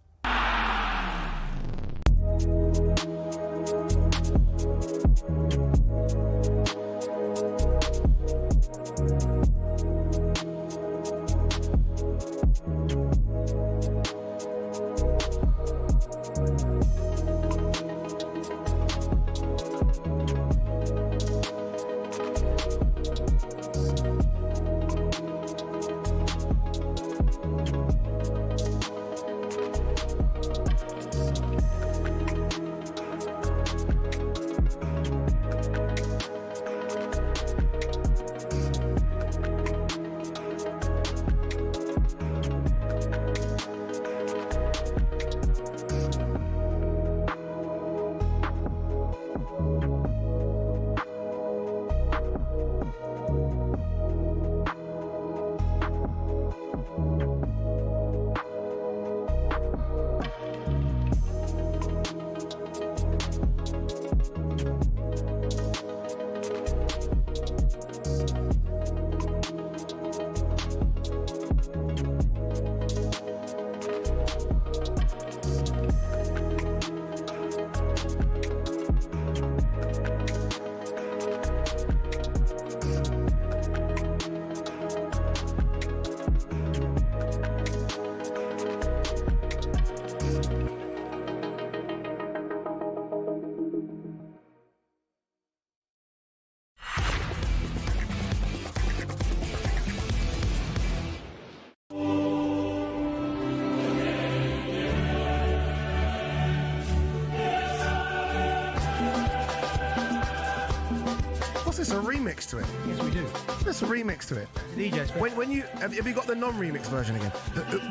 [SPEAKER 6] There's a remix to it.
[SPEAKER 7] Yes, we do.
[SPEAKER 6] There's a remix to it.
[SPEAKER 7] DJ.
[SPEAKER 6] When you have you got the non-remix version again?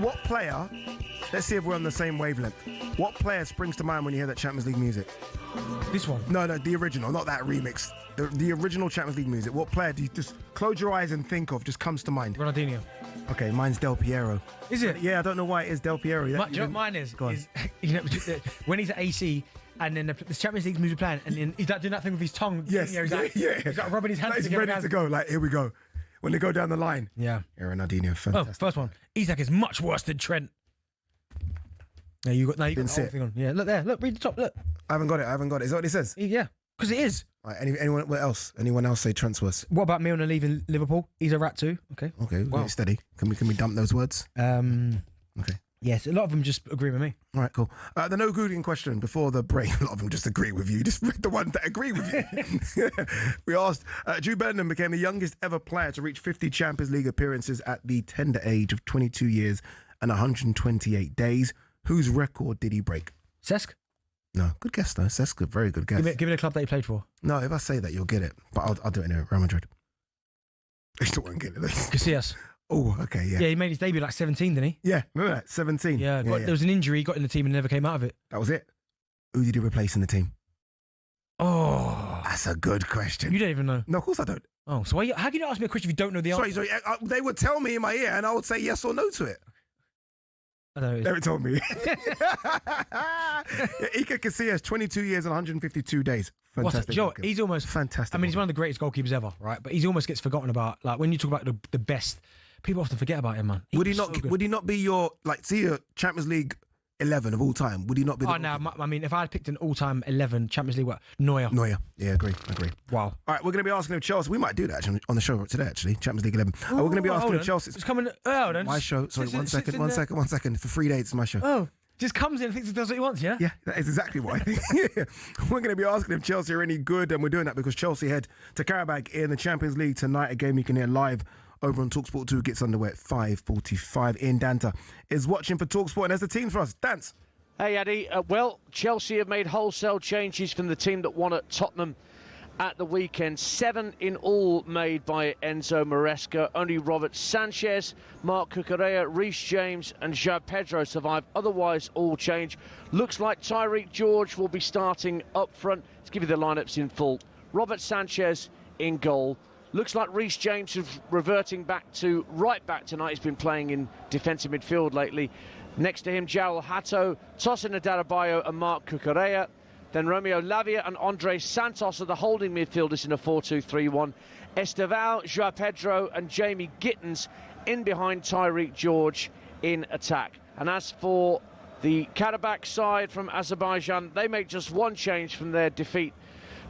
[SPEAKER 6] What player? Let's see if we're on the same wavelength. What player springs to mind when you hear that Champions League music?
[SPEAKER 7] This one?
[SPEAKER 6] No, the original, not that remix. The original Champions League music. What player do you just close your eyes and think of? Just comes to mind.
[SPEAKER 7] Ronaldinho.
[SPEAKER 6] Okay, mine's Del Piero.
[SPEAKER 7] Is it?
[SPEAKER 6] Yeah, I don't know why it is Del Piero.
[SPEAKER 7] Do you know what mine is? You know, when he's at AC. And then the Champions League music playing, and then he's like doing that thing with his tongue.
[SPEAKER 6] Yes,
[SPEAKER 7] he's like rubbing his hands
[SPEAKER 6] he's
[SPEAKER 7] together.
[SPEAKER 6] ready to go. Like, here we go. When they go down the line.
[SPEAKER 7] Yeah.
[SPEAKER 6] Ronaldinho, fantastic.
[SPEAKER 7] Oh, first one. Isak is much worse than Trent. No, you got the whole thing on. Yeah, look there. Look, read the top. Look.
[SPEAKER 6] I haven't got it. Is that what it says?
[SPEAKER 7] Yeah, because it is.
[SPEAKER 6] Right, anyone else? Anyone else say Trent's worse?
[SPEAKER 7] What about Milner leaving Liverpool? He's a rat too. Okay.
[SPEAKER 6] Wow. Steady. Can we dump those words? Okay.
[SPEAKER 7] Yes, a lot of them just agree with me.
[SPEAKER 6] All right, cool. The no Googling question before the break. A lot of them just agree with you. Just read the ones that agree with you. We asked, Jude Bellingham became the youngest ever player to reach 50 Champions League appearances at the tender age of 22 years and 128 days. Whose record did he break?
[SPEAKER 7] Cesc?
[SPEAKER 6] No, good guess though. Cesc, a very good guess.
[SPEAKER 7] Give me a club that he played for.
[SPEAKER 6] No, if I say that, you'll get it. But I'll do it anyway. Real Madrid. I still won't get it.
[SPEAKER 7] Casillas.
[SPEAKER 6] Oh, okay, yeah.
[SPEAKER 7] Yeah, he made his debut like 17, didn't he?
[SPEAKER 6] Yeah, remember that? 17.
[SPEAKER 7] Yeah, there was an injury, he got in the team and never came out of it.
[SPEAKER 6] That was it. Who did he replace in the team?
[SPEAKER 7] Oh.
[SPEAKER 6] That's a good question.
[SPEAKER 7] You don't even know?
[SPEAKER 6] No, of course I don't.
[SPEAKER 7] Oh, so how can you ask me a question if you don't know the answer?
[SPEAKER 6] Sorry, they would tell me in my ear and I would say yes or no to it.
[SPEAKER 7] I know.
[SPEAKER 6] Derek told me. Iker Casillas, 22 years and 152 days. Fantastic.
[SPEAKER 7] He's almost
[SPEAKER 6] fantastic.
[SPEAKER 7] I mean, he's one of the greatest goalkeepers ever, right? But he almost gets forgotten about. Like when you talk about the best, people often forget about him, man.
[SPEAKER 6] Would he not be your your Champions League 11 of all time? Would he not be?
[SPEAKER 7] I mean, if I had picked an all-time 11 Champions League, Neuer.
[SPEAKER 6] Yeah, agree.
[SPEAKER 7] Wow.
[SPEAKER 6] All right, we're going to be asking him Chelsea. We might do that actually on the show today. Actually, Champions League 11. We're going to be asking him Chelsea.
[SPEAKER 7] It's coming. Hold on.
[SPEAKER 6] My show. Sorry, one second. For 3 days, it's my show.
[SPEAKER 7] Oh. Just comes in and thinks he does what he wants, yeah?
[SPEAKER 6] Yeah, that is exactly what I think. We're going to be asking if Chelsea are any good, and we're doing that because Chelsea head to Karabakh in the Champions League tonight, a game you can hear live over on talkSPORT 2. It gets underway at 5:45. Ian Danta is watching for talkSPORT, and there's the team for us. Dance.
[SPEAKER 15] Hey, Ade. Well, Chelsea have made wholesale changes from the team that won at Tottenham at the weekend. 7 in all made by Enzo Maresca. Only Robert Sanchez, Marc Cucurella, Reece James and João Pedro survive. Otherwise, all change. Looks like Tyreek George will be starting up front. Let's give you the lineups in full. Robert Sanchez in goal. Looks like Reece James is reverting back to right back tonight. He's been playing in defensive midfield lately. Next to him, João Hato, Tosin Adarabioyo and Marc Cucurella. Then Romeo Lavia and Andre Santos are the holding midfielders in a 4-2-3-1. Esteval, João Pedro and Jamie Gittins in behind Tyreek George in attack. And as for the Karabakh side from Azerbaijan, they make just one change from their defeat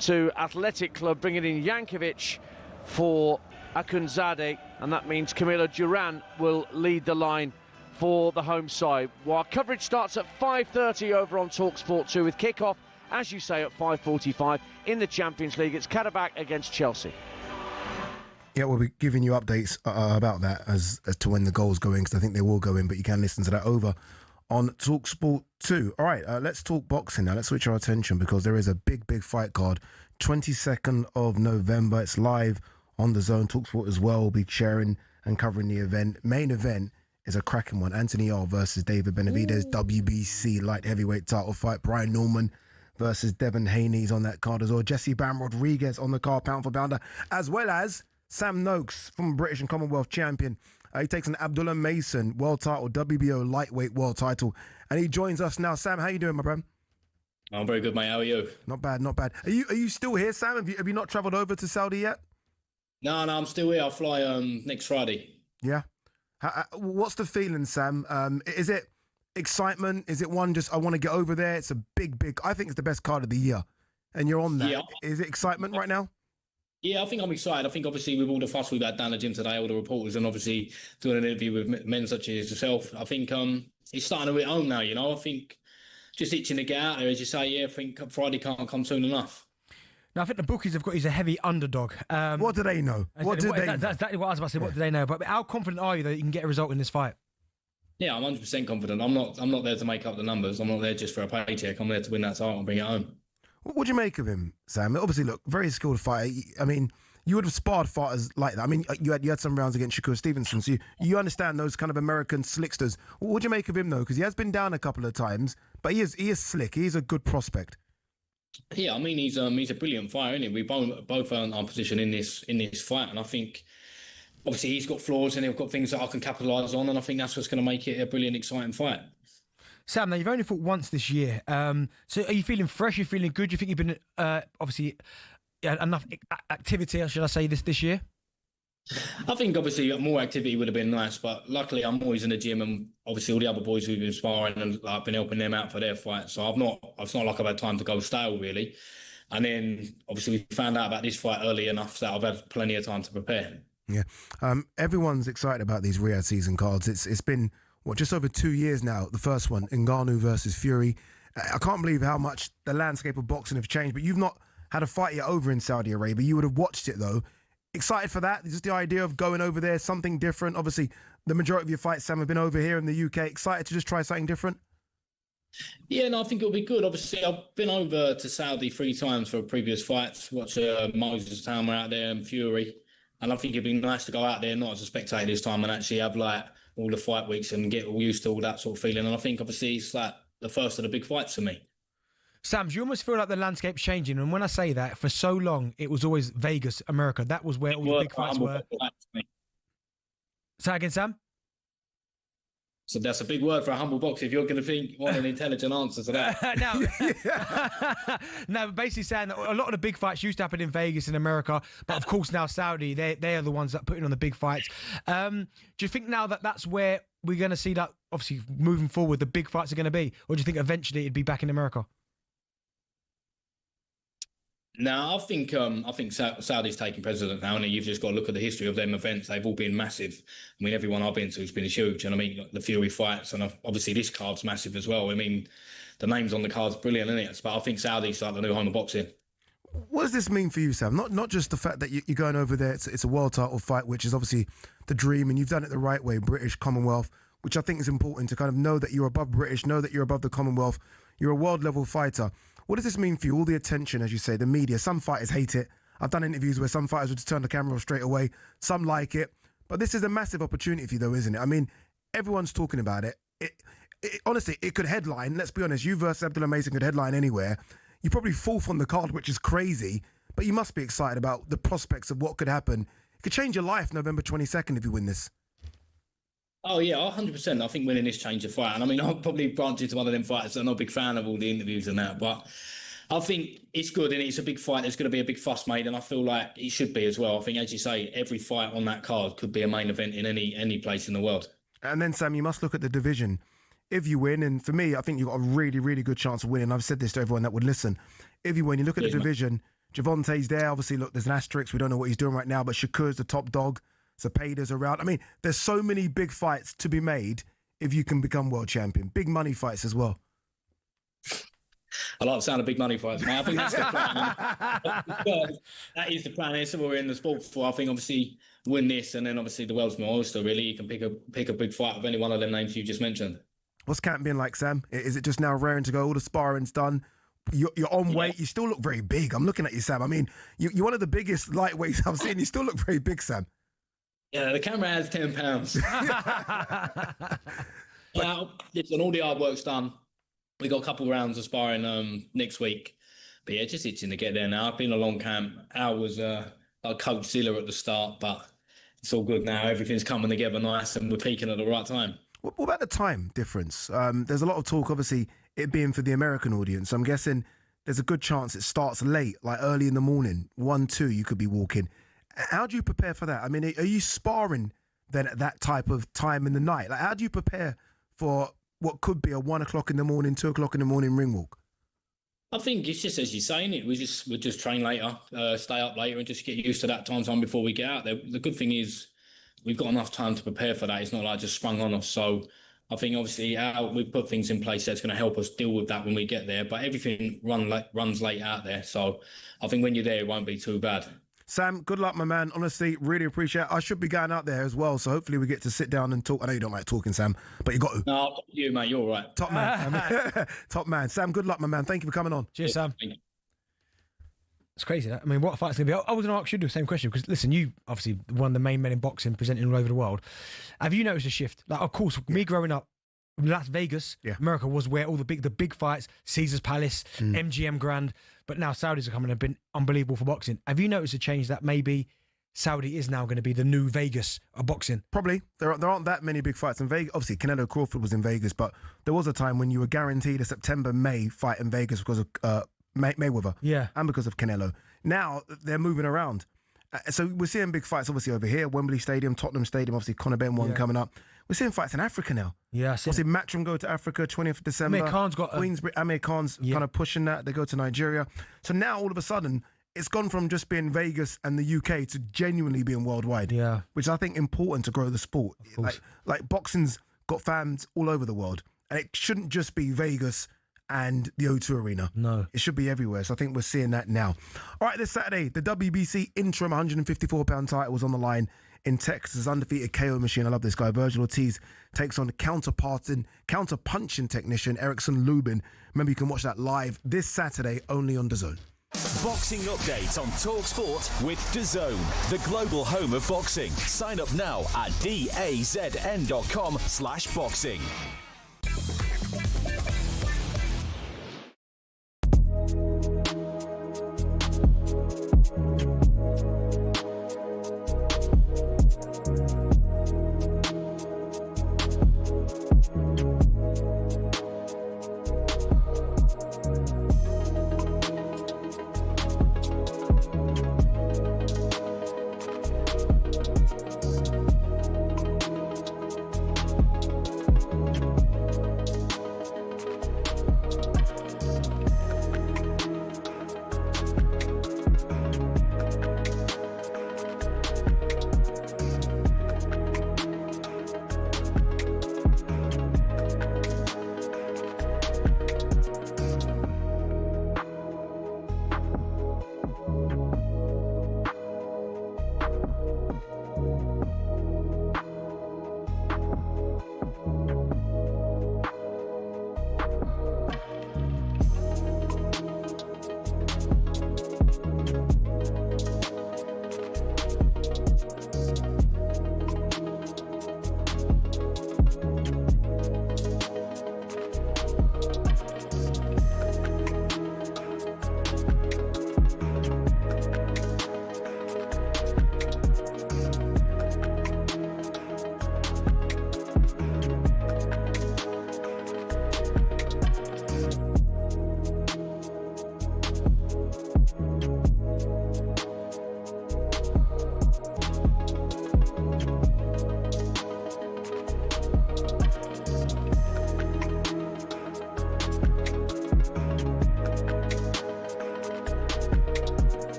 [SPEAKER 15] to Athletic Club, bringing in Yankovic for Akunzadeh, and that means Camilo Duran will lead the line for the home side. While coverage starts at 5:30 over on talkSPORT 2 with kickoff, as you say, at 5:45 in the Champions League. It's Karabakh against Chelsea.
[SPEAKER 6] Yeah, we'll be giving you updates about that as to when the goals go in, because I think they will go in, but you can listen to that over on talkSPORT 2. All right, let's talk boxing now. Let's switch our attention because there is a big fight card. 22nd of November. It's live on the Zone. talkSPORT as well will be sharing and covering the event. Main event is a cracking one. Anthony R versus David Benavidez, WBC light heavyweight title fight. Brian Norman versus Devin Haney's on that card as well. Jesse Bam Rodriguez on the card, pound for pounder, as well as Sam Noakes, from British and Commonwealth champion. He takes an Abdullah Mason world title, WBO lightweight world title, and he joins us now. Sam, how you doing, my friend?
[SPEAKER 16] I'm very good, mate. How are you?
[SPEAKER 6] Not bad. Are you still here, Sam? Have you not travelled over to Saudi yet?
[SPEAKER 16] No, I'm still here. I'll fly next Friday.
[SPEAKER 6] Yeah. What's the feeling, Sam? Is it excitement? Is it one just, I want to get over there? It's a big, I think it's the best card of the year. And you're on that. Yeah. Is it excitement right now?
[SPEAKER 16] Yeah, I think I'm excited. I think obviously with all the fuss we've had down the gym today, all the reporters, and obviously doing an interview with men such as yourself, I think it's starting to hit home now, you know. I think just itching to get out there, as you say, yeah, I think Friday can't come soon enough.
[SPEAKER 7] Now, I think the bookies have got he's a heavy underdog.
[SPEAKER 6] What do they know?
[SPEAKER 7] That's exactly what I was about to say. What do they know? But how confident are you that you can get a result in this fight?
[SPEAKER 16] Yeah, I'm 100% confident. I'm not there to make up the numbers. I'm not there just for a paycheck. I'm there to win that title and bring it home.
[SPEAKER 6] What do you make of him, Sam? Obviously, look, very skilled fighter. I mean, you would have sparred fighters like that. I mean, you had some rounds against Shakur Stevenson, so you understand those kind of American slicksters. What do you make of him, though? Because he has been down a couple of times, but he is slick. He's a good prospect.
[SPEAKER 16] Yeah, I mean, he's a brilliant fighter, isn't he? We both earned our position in this fight, and I think obviously he's got flaws and he's got things that I can capitalise on, and I think that's what's going to make it a brilliant, exciting fight.
[SPEAKER 7] Sam, now you've only fought once this year, so are you feeling fresh? Are you feeling good? Do you think you've been obviously enough activity, should I say, this year?
[SPEAKER 16] I think obviously more activity would have been nice, but luckily I'm always in the gym, and obviously all the other boys who've been sparring and I've been helping them out for their fights. So it's not like I've had time to go stale really. And then obviously we found out about this fight early enough that I've had plenty of time to prepare.
[SPEAKER 6] Yeah, everyone's excited about these Riyadh season cards. It's been just over 2 years now. The first one, Ngannou versus Fury. I can't believe how much the landscape of boxing have changed. But you've not had a fight yet over in Saudi Arabia. You would have watched it though. Excited for that? Just the idea of going over there, something different. Obviously, the majority of your fights, Sam, have been over here in the UK. Excited to just try something different?
[SPEAKER 16] Yeah, no, I think it'll be good. Obviously, I've been over to Saudi 3 times for previous fights. Watch Moses Tamer out there and Fury. And I think it'd be nice to go out there, not as a spectator this time, and actually have like all the fight weeks and get all used to all that sort of feeling. And I think obviously it's like the first of the big fights for me.
[SPEAKER 7] Sam, do you almost feel like the landscape's changing? And when I say that, for so long, it was always Vegas, America. That was where all the big fights were. Say again, Sam?
[SPEAKER 16] So that's a big word for a humble boxer if you're going to want an intelligent answer to that.
[SPEAKER 7] No, but basically saying that a lot of the big fights used to happen in Vegas in America, but of course now Saudi, they are the ones that are putting on the big fights. Do you think now that that's where we're going to see that, obviously, moving forward, the big fights are going to be? Or do you think eventually it'd be back in America?
[SPEAKER 16] No, I think Saudi's taking precedent now, and you've just got to look at the history of them events. They've all been massive. I mean, everyone I've been to has been huge, and I mean, the Fury fights, and obviously this card's massive as well. I mean, the names on the card's brilliant, isn't it? But I think Saudi's like the new home of boxing.
[SPEAKER 6] What does this mean for you, Sam? Not just the fact that you're going over there, it's a world title fight, which is obviously the dream, and you've done it the right way, British, Commonwealth, which I think is important to kind of know that you're above British, know that you're above the Commonwealth, you're a world-level fighter. What does this mean for you? All the attention, as you say, the media. Some fighters hate it. I've done interviews where some fighters would just turn the camera off straight away. Some like it. But this is a massive opportunity for you, though, isn't it? I mean, everyone's talking about it. Honestly, it could headline. Let's be honest. You versus Abdullah Mason could headline anywhere. You're probably fourth on the card, which is crazy. But you must be excited about the prospects of what could happen. It could change your life November 22nd if you win this.
[SPEAKER 16] Oh, yeah, 100%. I think winning this changed the fight. And I mean, I'll probably branch into one of them fighters. I'm not a big fan of all the interviews and that, but I think it's good, and it's a big fight. There's going to be a big fuss made, and I feel like it should be as well. I think, as you say, every fight on that card could be a main event in any place in the world. And
[SPEAKER 6] then, Sam, you must look at the division. If you win, and for me, I think you've got a really, really good chance of winning. I've said this to everyone that would listen. If you win, you look at the division. Javante's there. Obviously, look, there's an asterisk. We don't know what he's doing right now, but Shakur's the top dog. Zepeda's around. I mean, there's so many big fights to be made if you can become world champion. Big money fights as well.
[SPEAKER 16] I like the sound of big money fights, man. I think that's the plan. That is the plan. That's what we're in the sport for. I think, obviously, win this, and then, obviously, the world's my oyster, really. You can pick a big fight of any one of them names you just mentioned.
[SPEAKER 6] What's camp been like, Sam? Is it just now raring to go? All the sparring's done? You're on weight. You still look very big. I'm looking at you, Sam. I mean, you're one of the biggest lightweights I've seen. You still look very big, Sam.
[SPEAKER 16] Yeah, the camera has 10 pounds. Listen, all the hard work's done. We got a couple of rounds of sparring next week. But yeah, just itching to get there now. I've been a long camp. Al was a coach Zilla at the start, but it's all good now. Everything's coming together nice, and we're peaking at the right time.
[SPEAKER 6] What about the time difference? There's a lot of talk, obviously, it being for the American audience. I'm guessing there's a good chance it starts late, like early in the morning. 1, 2, you could be walking. How do you prepare for that? I mean, are you sparring then at that type of time in the night? Like, how do you prepare for what could be a 1 o'clock in the morning, 2 o'clock in the morning ring walk?
[SPEAKER 16] I think it's just as you're saying it. We just train later, stay up later, and just get used to that time before we get out there. The good thing is we've got enough time to prepare for that. It's not like just sprung on us. So I think, obviously, we've put things in place that's going to help us deal with that when we get there. But everything runs late out there. So I think when you're there, it won't be too bad.
[SPEAKER 6] Sam, good luck, my man. Honestly, really appreciate it. I should be going out there as well, so hopefully we get to sit down and talk. I know you don't like talking, Sam, but you got to.
[SPEAKER 16] No, you, mate. You're all right.
[SPEAKER 6] Top man. Top man. Sam, good luck, my man. Thank you for coming on.
[SPEAKER 7] Cheers, Sam. It's crazy, that. I mean, what a fight's going to be. I was going to ask you the same question, because, listen, you obviously one of the main men in boxing, presenting all over the world. Have you noticed a shift? Like, of course, me growing up, Las Vegas, America was where all the big fights, Caesar's Palace, MGM Grand, but now Saudis are coming and have been unbelievable for boxing. Have you noticed a change that maybe Saudi is now going to be the new Vegas of boxing?
[SPEAKER 6] Probably. There aren't that many big fights in Vegas. Obviously, Canelo Crawford was in Vegas, but there was a time when you were guaranteed a September-May fight in Vegas because of Mayweather, and because of Canelo. Now they're moving around. So we're seeing big fights, obviously, over here, Wembley Stadium, Tottenham Stadium, obviously Conor Benn one coming up. We're seeing fights in Africa now.
[SPEAKER 7] Yeah,
[SPEAKER 6] obviously Matchroom go to Africa, 20th of December.
[SPEAKER 7] Amir Khan's got
[SPEAKER 6] Amir Khan's kind of pushing that. They go to Nigeria. So now, all of a sudden, it's gone from just being Vegas and the UK to genuinely being worldwide.
[SPEAKER 7] Yeah.
[SPEAKER 6] Which I think important to grow the sport. Like boxing's got fans all over the world. And it shouldn't just be Vegas and the O2 Arena.
[SPEAKER 7] No.
[SPEAKER 6] It should be everywhere. So I think we're seeing that now. All right, this Saturday, the WBC interim 154-pound title was on the line in Texas. Undefeated KO machine. I love this guy. Virgil Ortiz takes on counter-punching technician Erickson Lubin. Remember, you can watch that live this Saturday only on DAZN.
[SPEAKER 5] Boxing update on talkSPORT with DAZN, the global home of boxing. Sign up now at dazn.com/boxing.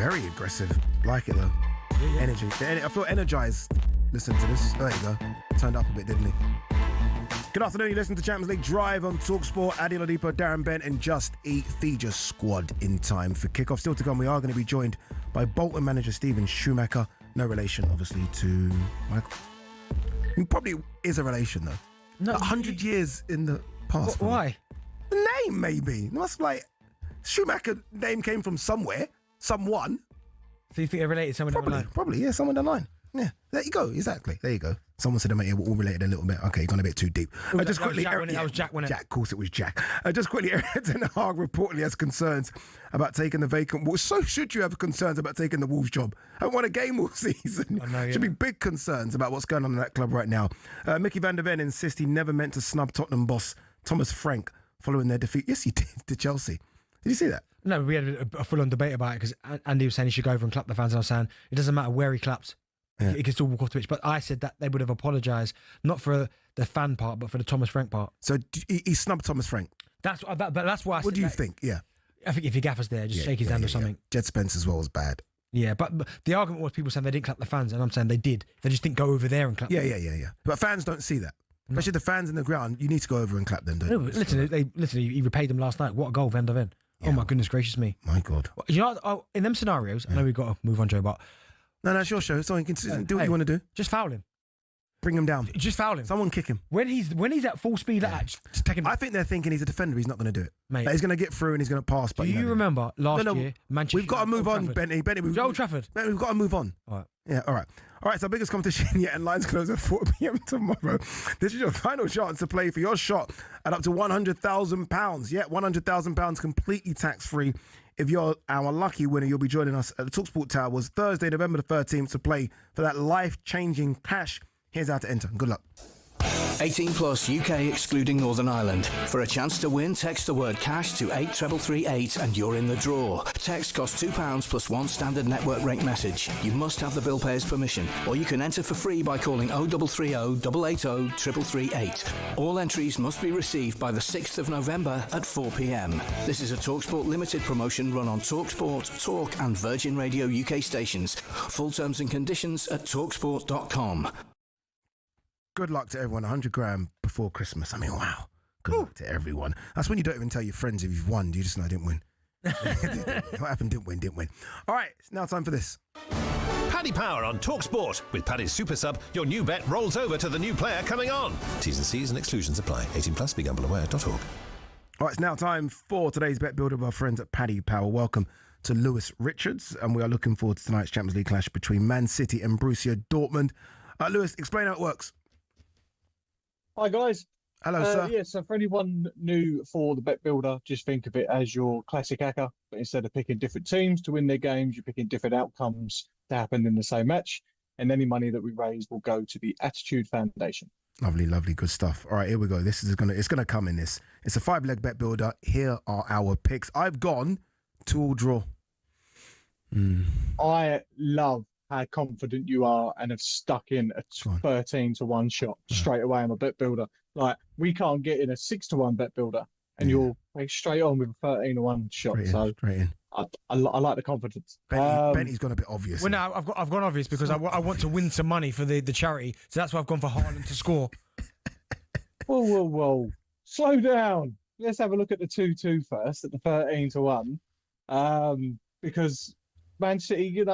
[SPEAKER 6] Very aggressive. Like it though.
[SPEAKER 7] Yeah.
[SPEAKER 6] Energy. I feel energized listening to this. There you go. Turned up a bit, didn't he? Good afternoon. You listen to Champions League Drive on talkSPORT. Ade OIadipo Darren Bent and Just Eat Feed Your squad in time for kickoff. Still to come, we are going to be joined by Bolton manager Steven Schumacher. No relation, obviously, to Michael. He probably is a relation, though.
[SPEAKER 7] No,
[SPEAKER 6] 100 years in the past.
[SPEAKER 7] Why?
[SPEAKER 6] The name, maybe. It must like Schumacher name came from somewhere. Someone.
[SPEAKER 7] So you think they're related to someone down the line?
[SPEAKER 6] Probably, yeah, someone down the line. Yeah, there you go. Exactly. There you go. Someone said, mate, we're all related a little bit. Okay, gone a bit too deep. Just quickly,
[SPEAKER 7] that was Jack, wasn't it?
[SPEAKER 6] Jack, of course it was Jack. Just quickly, Erik ten Hag reportedly has concerns about taking the vacant Wolves. So should you have concerns about taking the Wolves job? Haven't won a game all season.
[SPEAKER 7] I know, yeah.
[SPEAKER 6] Should be big concerns about what's going on in that club right now. Mickey van der Ven insists he never meant to snub Tottenham boss Thomas Frank following their defeat. Yes, he did, to Chelsea. Did you see that?
[SPEAKER 7] No, we had a full-on debate about it because Andy was saying he should go over and clap the fans, and I was saying it doesn't matter where he claps. Yeah. He can still walk off the pitch. But I said that they would have apologised, not for the fan part, but for the Thomas Frank part.
[SPEAKER 6] So he snubbed Thomas Frank?
[SPEAKER 7] That's why I said.
[SPEAKER 6] What do you think? Yeah.
[SPEAKER 7] I think if your gaffer's there, just shake his hand or something.
[SPEAKER 6] Jed Spence as well was bad.
[SPEAKER 7] Yeah, but the argument was people saying they didn't clap the fans, and I'm saying they did. They just didn't go over there and clap them.
[SPEAKER 6] Yeah. But fans don't see that. Especially the fans in the ground, you need to go over and clap them, don't you?
[SPEAKER 7] Literally, he repaid them last night. What a goal, Van der Ven. Yeah. Oh my goodness gracious me.
[SPEAKER 6] My God.
[SPEAKER 7] You know, in them scenarios, I know we've got to move on, Joe, but...
[SPEAKER 6] No, it's your show. So you can do what you want to do.
[SPEAKER 7] Just foul him.
[SPEAKER 6] Bring him down.
[SPEAKER 7] Just foul him.
[SPEAKER 6] Someone kick him.
[SPEAKER 7] When he's at full speed like that, just take him.
[SPEAKER 6] I think they're thinking he's a defender. He's not going to do it.
[SPEAKER 7] Mate.
[SPEAKER 6] Like, he's going to get through and he's going to pass.
[SPEAKER 7] Do you remember last year, Manchester
[SPEAKER 6] We've got to move on, Benny.
[SPEAKER 7] Old Trafford.
[SPEAKER 6] Benny, we've got to move on.
[SPEAKER 7] All right.
[SPEAKER 6] Yeah, all right. All right, so biggest competition yet, and lines close at 4 p.m. tomorrow. This is your final chance to play for your shot at up to £100,000. Yeah, £100,000 completely tax-free. If you're our lucky winner, you'll be joining us at the talkSPORT Towers Thursday, November the 13th to play for that life-changing cash. Here's how to enter. Good luck.
[SPEAKER 17] 18 plus UK excluding Northern Ireland. For a chance to win, text the word cash to 83338 and you're in the draw. Text costs £2 plus one standard network rate message. You must have the bill payer's permission, or you can enter for free by calling 0330 880 3338. All entries must be received by the 6th of November at 4 p.m. This is a TalkSPORT limited promotion run on TalkSPORT, Talk and Virgin Radio UK stations. Full terms and conditions at talksport.com.
[SPEAKER 6] Good luck to everyone. 100 grand before Christmas. I mean, wow. Good luck to everyone. That's when you don't even tell your friends if you've won. You just know I didn't win. What happened? Didn't win. All right, it's now time for this.
[SPEAKER 18] Paddy Power on talkSPORT. With Paddy's Super Sub, your new bet rolls over to the new player coming on. T's and C's and exclusions apply. 18 plus, begambleaware.org.
[SPEAKER 6] All right, it's now time for today's bet builder of our friends at Paddy Power. Welcome to Lewis Richards, and we are looking forward to tonight's Champions League clash between Man City and Borussia Dortmund. Lewis, explain how it works.
[SPEAKER 19] Hi guys.
[SPEAKER 6] Hello, sir.
[SPEAKER 19] Yeah, so for anyone new for the bet builder, just think of it as your classic hacker, but instead of picking different teams to win their games, you're picking different outcomes to happen in the same match, and any money that we raise will go to the Attitude Foundation.
[SPEAKER 6] Lovely, good stuff. All right, here we go. It's gonna come in this. It's a 5-leg bet builder. Here are our picks. I've gone 2-all draw.
[SPEAKER 19] I love how confident you are and have stuck in a 13-1 shot straight away on a bet builder. Like, we can't get in a 6-1 bet builder, and you're straight on with a 13-1 shot.
[SPEAKER 6] Straight in.
[SPEAKER 19] I like the confidence.
[SPEAKER 6] Benny's gone a bit obvious.
[SPEAKER 7] Well, no, I've gone obvious because I want to win some money for the charity, so that's why I've gone for Haaland to score.
[SPEAKER 19] Whoa. Slow down. Let's have a look at the 2-2 first, at the 13-1. Because Man City,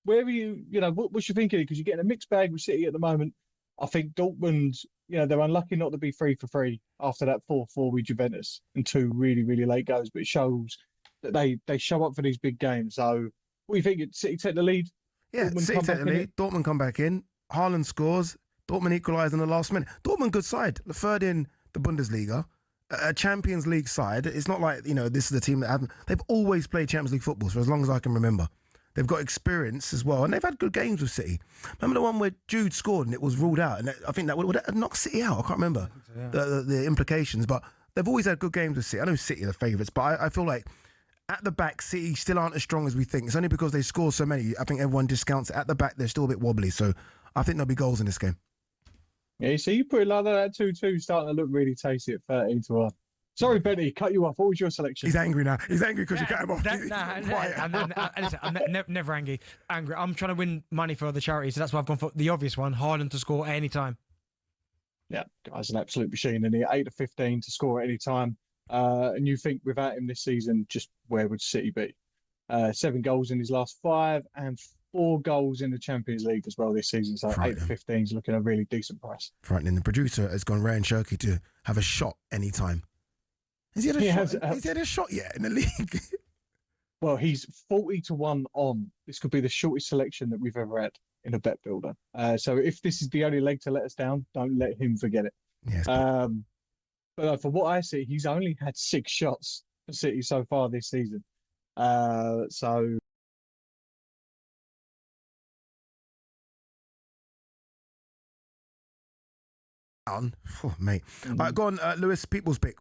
[SPEAKER 19] where are you, what's your thinking? Because you're getting a mixed bag with City at the moment. I think Dortmund, they're unlucky not to be 3-for-3 after that 4-4 with Juventus and 2 really, really late goals. But it shows that they show up for these big games. So what do you think? City take the lead?
[SPEAKER 6] Yeah,
[SPEAKER 19] Dortmund
[SPEAKER 6] City take the lead. Dortmund come back in. Haaland scores. Dortmund equalise in the last minute. Dortmund, good side. The third in the Bundesliga. A Champions League side. It's not like, this is the team that haven't. They've always played Champions League football for as long as I can remember. They've got experience as well, and they've had good games with City. Remember the one where Jude scored and it was ruled out, and I think that would have knocked City out. I can't remember the implications, but they've always had good games with City. I know City are the favourites, but I feel like at the back, City still aren't as strong as we think. It's only because they score so many. I think everyone discounts it. At the back, they're still a bit wobbly, so I think there'll be goals in this game.
[SPEAKER 19] Yeah, you see, you put it like that 2-2 starting to look really tasty at 13-1. Sorry, Benny, cut you off. What was your selection?
[SPEAKER 6] He's angry now. He's angry because you cut him off.
[SPEAKER 7] Listen, I'm never angry. I'm trying to win money for other charities, so that's why I've gone for the obvious one, Haaland to score at any time.
[SPEAKER 19] Yeah, guy's an absolute machine, and he 8 of 15 to score at any time. And you think without him this season, just where would City be? 7 goals in his last 5 and 4 goals in the Champions League as well this season. So 8 of 15 is looking a really decent price.
[SPEAKER 6] Frightening. The producer has gone Ryan Shirky to have a shot anytime. Has he had a shot yet in the league?
[SPEAKER 19] Well, he's 40 to 1 on. This could be the shortest selection that we've ever had in a bet builder. So if this is the only leg to let us down, don't let him forget it.
[SPEAKER 6] Yes.
[SPEAKER 19] But for what I see, he's only had 6 shots for City so far this season. So
[SPEAKER 6] mate. All right, go on, Lewis, people's pick.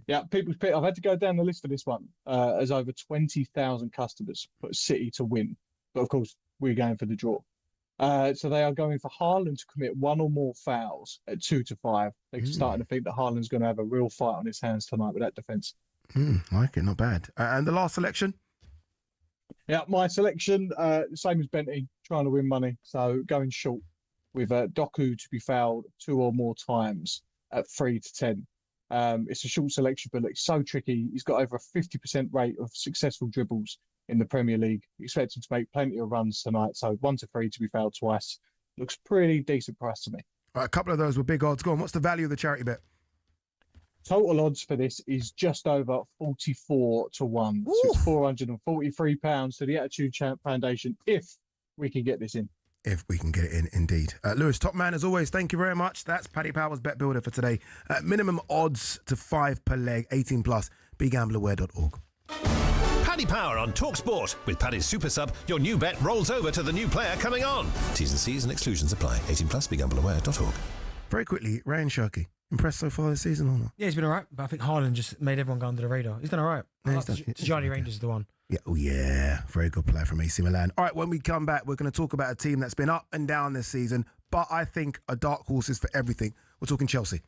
[SPEAKER 19] Yeah, people's pick. I've had to go down the list for this one, as over 20,000 customers put City to win. But of course, we're going for the draw. So they are going for Haaland to commit 1 or more fouls at 2 to 5. They're starting to think that Haaland's going to have a real fight on his hands tonight with that defence.
[SPEAKER 6] Like it, not bad. And the last selection?
[SPEAKER 19] Yeah, my selection, same as Benty, trying to win money. So going short with Doku to be fouled 2 or more times at 3 to 10. It's a short selection, but it's so tricky. He's got over a 50% rate of successful dribbles in the Premier League. Expect him to make plenty of runs tonight. So 1 to 3 to be fouled twice. Looks pretty decent price to me.
[SPEAKER 6] All right, a couple of those were big odds. Go on, what's the value of the charity bet?
[SPEAKER 19] Total odds for this is just over 44 to 1. So it's £443 to the Attitude Foundation if we can get this in.
[SPEAKER 6] If we can get it in, indeed. Lewis, top man, as always, thank you very much. That's Paddy Power's Bet Builder for today. Minimum odds to 5 per leg, 18 plus, begambleaware.org.
[SPEAKER 18] Paddy Power on talkSPORT. With Paddy's Super Sub, your new bet rolls over to the new player coming on. T's and C's and exclusions apply. 18 plus, begambleaware.org.
[SPEAKER 6] Very quickly, Ryan Shirky, impressed so far this season or not?
[SPEAKER 7] Yeah, he's been all right, but I think Haaland just made everyone go under the radar. He's done all right. Tijani Rangers is the one.
[SPEAKER 6] Yeah, oh yeah, very good player from AC Milan. All right, when we come back, we're going to talk about a team that's been up and down this season, but I think a dark horse is for everything. We're talking Chelsea.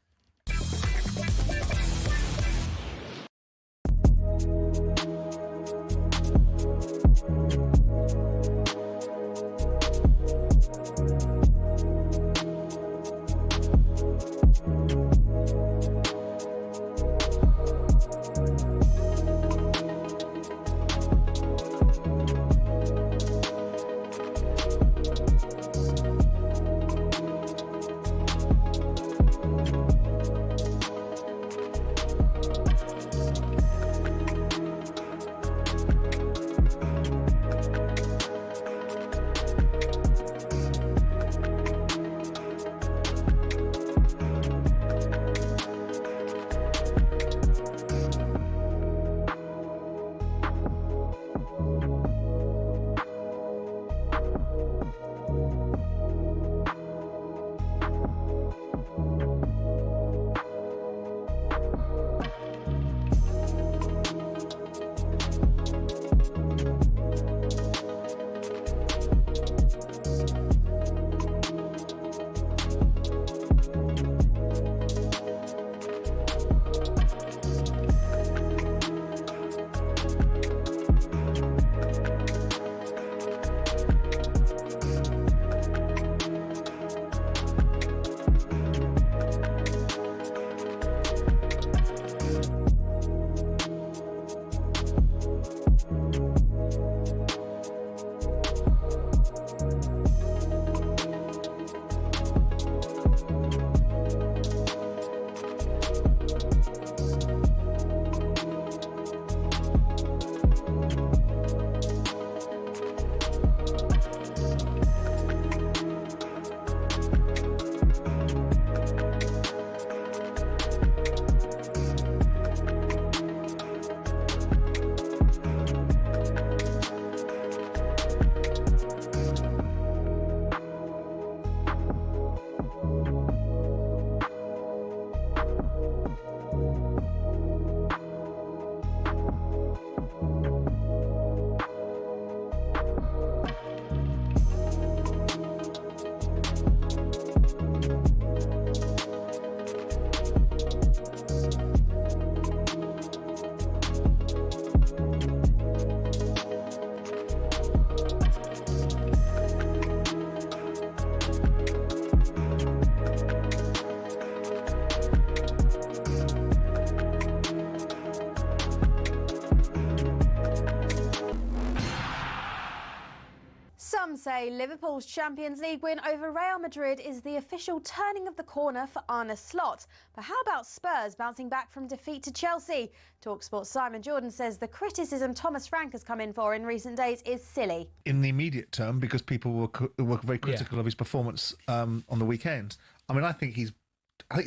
[SPEAKER 13] Some say Liverpool's Champions League win over Real Madrid is the official turning of the corner for Arne Slot. But how about Spurs bouncing back from defeat to Chelsea? talkSPORT's Simon Jordan says the criticism Thomas Frank has come in for in recent days is silly.
[SPEAKER 14] In the immediate term, because people were very critical of his performance on the weekend. I mean, I think he's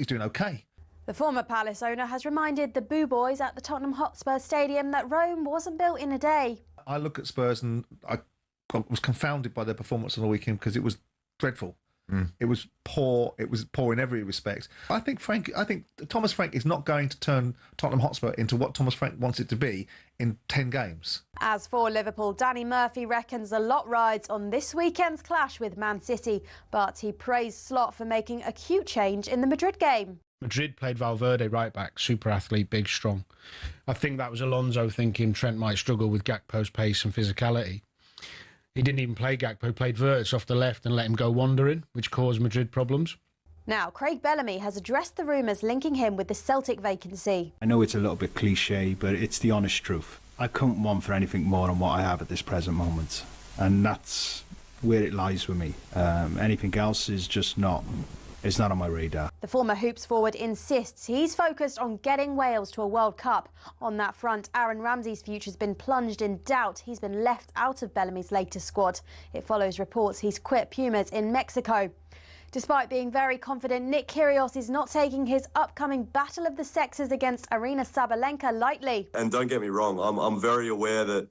[SPEAKER 14] doing okay.
[SPEAKER 13] The former Palace owner has reminded the Boo Boys at the Tottenham Hotspur Stadium that Rome wasn't built in a day.
[SPEAKER 14] I look at Spurs and I was confounded by their performance on the weekend because it was dreadful. It was poor. It was poor in every respect. I think Thomas Frank is not going to turn Tottenham Hotspur into what Thomas Frank wants it to be in 10 games.
[SPEAKER 13] As for Liverpool, Danny Murphy reckons a lot rides on this weekend's clash with Man City, but he praised Slot for making a cute change in the Madrid game.
[SPEAKER 20] Madrid played Valverde right back, super athlete, big, strong. I think that was Alonso thinking Trent might struggle with Gakpo's pace and physicality. He didn't even play Gakpo, played Verts off the left and let him go wandering, which caused Madrid problems.
[SPEAKER 13] Now, Craig Bellamy has addressed the rumours linking him with the Celtic vacancy.
[SPEAKER 3] I know it's a little bit cliche, but it's the honest truth. I couldn't want for anything more than what I have at this present moment. And that's where it lies with me. Anything else is just not... It's not on my radar.
[SPEAKER 13] The former Hoops forward insists he's focused on getting Wales to a World Cup. On that front, Aaron Ramsey's future's been plunged in doubt. He's been left out of Bellamy's latest squad. It follows reports he's quit Pumas in Mexico. Despite being very confident, Nick Kyrgios is not taking his upcoming battle of the sexes against Aryna Sabalenka lightly.
[SPEAKER 21] And don't get me wrong, I'm very aware that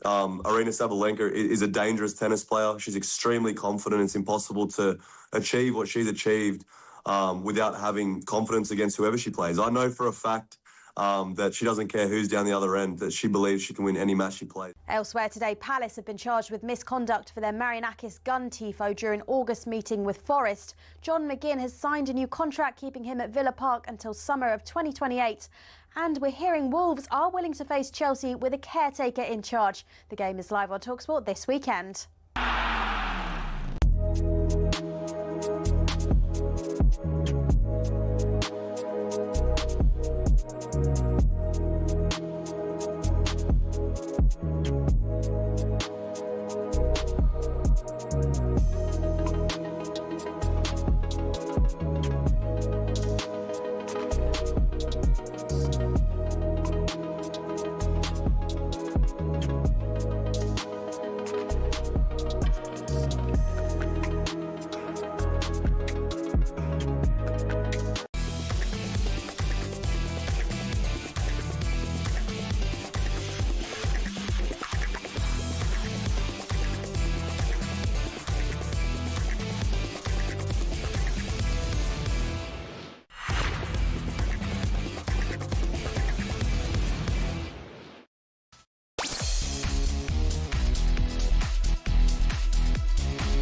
[SPEAKER 21] Aryna Sabalenka is a dangerous tennis player. She's extremely confident. It's impossible to achieve what she's achieved without having confidence against whoever she plays. I know for a fact that she doesn't care who's down the other end, that she believes she can win any match she plays.
[SPEAKER 13] Elsewhere today, Palace have been charged with misconduct for their Marianakis gun tifo during August meeting with Forest. John McGinn has signed a new contract keeping him at Villa Park until summer of 2028. And we're hearing Wolves are willing to face Chelsea with a caretaker in charge. The game is live on talkSPORT this weekend.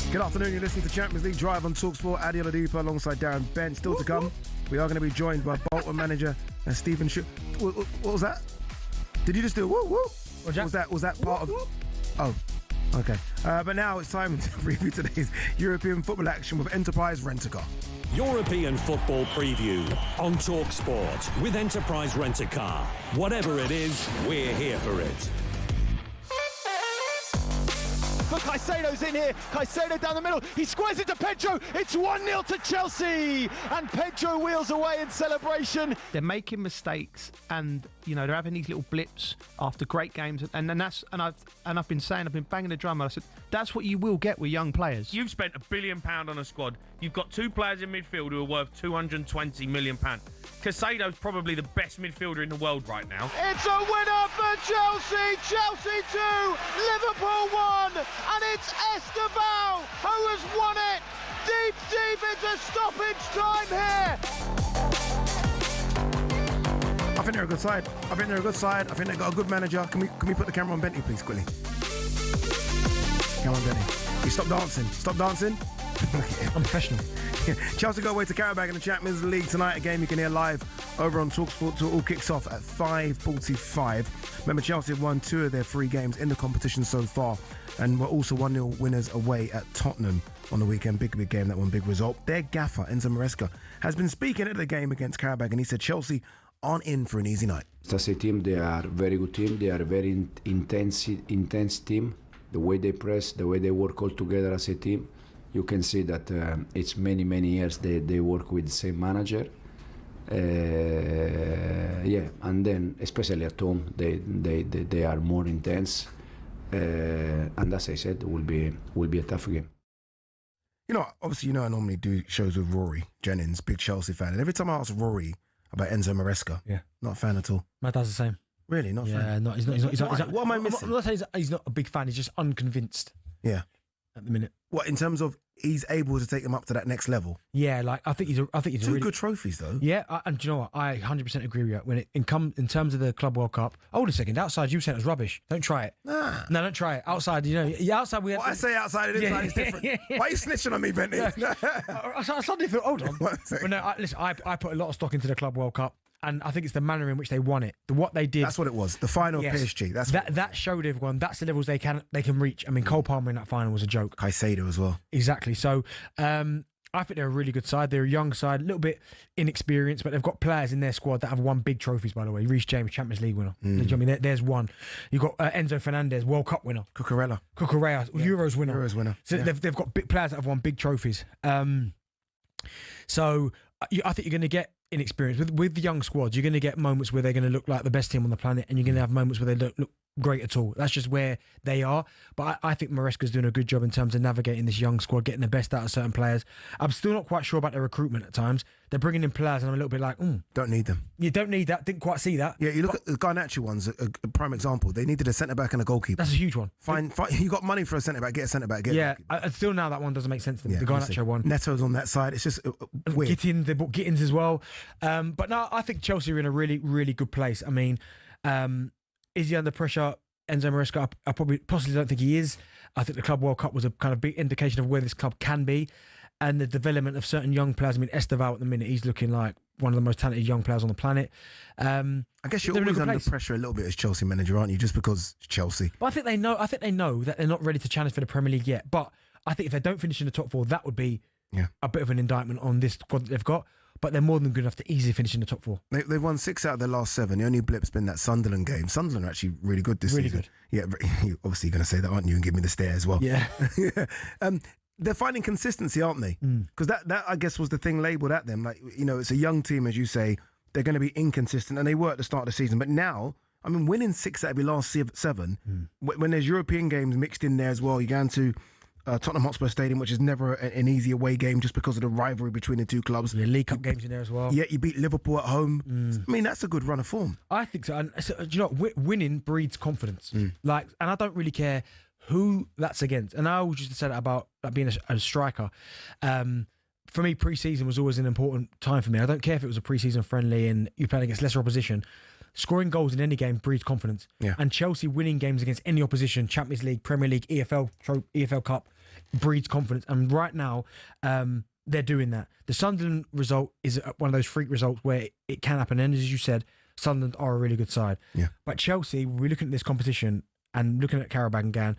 [SPEAKER 6] Good afternoon, you're listening to Champions League Drive on talkSPORT. Ade OIadipo alongside Darren Bent. Still to come, we are going to be joined by Bolton manager Stephen What was that? Did you just do a woo woo? Was that part of... Oh, okay. But now it's time to preview today's European football action with Enterprise Rent-A-Car.
[SPEAKER 22] European football preview on talkSPORT with Enterprise Rent-A-Car. Whatever it is, we're here for it.
[SPEAKER 23] But Caicedo's in here. Caicedo down the middle. He squares it to Pedro. It's 1-0 to Chelsea. And Pedro wheels away in celebration.
[SPEAKER 24] They're making mistakes and, you know, they're having these little blips after great games. And I've been banging the drum. I said, that's what you will get with young players.
[SPEAKER 25] You've spent £1 billion on a squad. You've got two players in midfield who are worth £220 million. Caicedo's probably the best midfielder in the world right now.
[SPEAKER 23] It's a winner for Chelsea. Chelsea 2, Liverpool 1. And it's Esteban who has won it. Deep into stoppage time here.
[SPEAKER 6] I think they're a good side. I think they've got a good manager. Can we put the camera on Bentley, please, quickly? Come on, Benny. You stop dancing.
[SPEAKER 7] I'm professional.
[SPEAKER 6] Chelsea go away to Karabakh in the Champions League tonight. A game you can hear live over on talkSPORT. It all kicks off at 5:45. Remember, Chelsea have won 2 of their 3 games in the competition so far, and were also 1-0 winners away at Tottenham on the weekend. Big game, that one, big result. Their gaffer, Enzo Maresca, has been speaking at the game against Karabakh, and he said Chelsea aren't in for an easy night.
[SPEAKER 4] As a team, they are a very good team. They are a very intense team. the way they press, the way they work all together as a team. You can see that it's many years they work with the same manager. And then especially at home they are more intense, and as I said, will be a tough game.
[SPEAKER 6] Obviously, I normally do shows with Rory Jennings, big Chelsea fan, and every time I ask Rory about Enzo Maresca, not a fan at all.
[SPEAKER 7] My dad's the same.
[SPEAKER 6] Really, not a fan.
[SPEAKER 7] No, he's not.
[SPEAKER 6] What am I missing?
[SPEAKER 7] I'm not saying he's not a big fan. He's just unconvinced.
[SPEAKER 6] Yeah,
[SPEAKER 7] at the minute.
[SPEAKER 6] What, in terms of he's able to take them up to that next level?
[SPEAKER 7] Yeah, I think he's
[SPEAKER 6] two
[SPEAKER 7] really
[SPEAKER 6] good trophies though.
[SPEAKER 7] Yeah, and do you know what? I 100% agree with you. When in terms of the Club World Cup, hold a second. Outside, you said it was rubbish. Don't try it.
[SPEAKER 6] Nah.
[SPEAKER 7] No, don't try it. Outside, outside we.
[SPEAKER 6] What I say outside and inside is different. Why are you snitching on me, Bentley?
[SPEAKER 7] I suddenly feel. Hold on. Well, no, listen. I put a lot of stock into the Club World Cup. And I think it's the manner in which they won it. What they did.
[SPEAKER 6] That's what it was. The final PSG.
[SPEAKER 7] That showed everyone that's the levels they can reach. I mean, Cole Palmer in that final was a joke.
[SPEAKER 6] Caicedo as well.
[SPEAKER 7] Exactly. So I think they're a really good side. They're a young side, a little bit inexperienced, but they've got players in their squad that have won big trophies, by the way. Reece James, Champions League winner. Do you know what I mean? There's one. You've got Enzo Fernandez, World Cup winner.
[SPEAKER 6] Cucurella,
[SPEAKER 7] Euros winner. So
[SPEAKER 6] yeah.
[SPEAKER 7] they've got big players that have won big trophies. So I think you're going to get inexperience with the young squads. You're going to get moments where they're going to look like the best team on the planet, and you're going to have moments where they don't look great at all. That's just where they are. But I think Maresca's doing a good job in terms of navigating this young squad, getting the best out of certain players. I'm still not quite sure about their recruitment at times. They're bringing in players and I'm a little bit like,
[SPEAKER 6] don't need them.
[SPEAKER 7] You don't need that. Didn't quite see that.
[SPEAKER 6] Yeah, you look at the Garnacho one's a prime example. They needed a centre-back and a goalkeeper.
[SPEAKER 7] That's a huge one.
[SPEAKER 6] Fine. You got money for a centre-back, get a centre-back.
[SPEAKER 7] Still now that one doesn't make sense to me. The Garnacho one.
[SPEAKER 6] Neto's on that side. It's just weird.
[SPEAKER 7] They bought Gittins as well. But no, I think Chelsea are in a really, really good place. I mean, is he under pressure? Enzo Maresca, I possibly don't think he is. I think the Club World Cup was a kind of big indication of where this club can be, and the development of certain young players. I mean, Esteval at the minute, he's looking like one of the most talented young players on the planet.
[SPEAKER 6] I guess you're always under pressure a little bit as Chelsea manager, aren't you? Just because it's Chelsea.
[SPEAKER 7] But I think they know that they're not ready to challenge for the Premier League yet. But I think if they don't finish in the top four, that would be a bit of an indictment on this squad that they've got. But they're more than good enough to easily finish in the top four.
[SPEAKER 6] They've won 6 out of their last 7. The only blip's been that Sunderland game. Sunderland are actually really good this season. Yeah, you're obviously going to say that, aren't you? And give me the stare as well.
[SPEAKER 7] Yeah.
[SPEAKER 6] They're finding consistency, aren't they? Because that I guess was the thing labelled at them. Like, it's a young team, as you say. They're going to be inconsistent, and they were at the start of the season. But now, I mean, winning 6 out of your last 7, when there's European games mixed in there as well, you're going to Tottenham Hotspur Stadium, which is never an easy away game just because of the rivalry between the two clubs.
[SPEAKER 7] Yeah, League Cup games in there as well.
[SPEAKER 6] Yeah, you beat Liverpool at home. I mean, that's a good run of form.
[SPEAKER 7] I think so. And so, do you know what? Winning breeds confidence. And I don't really care who that's against. And I always used to say that about being a striker. For me, pre-season was always an important time for me. I don't care if it was a pre-season friendly and you played against lesser opposition. Scoring goals in any game breeds confidence.
[SPEAKER 6] Yeah.
[SPEAKER 7] And Chelsea winning games against any opposition, Champions League, Premier League, EFL Cup, breeds confidence. And right now, they're doing that. The Sunderland result is one of those freak results where it can happen. And as you said, Sunderland are a really good side.
[SPEAKER 6] Yeah.
[SPEAKER 7] But Chelsea, we're looking at this competition and looking at Karabakh,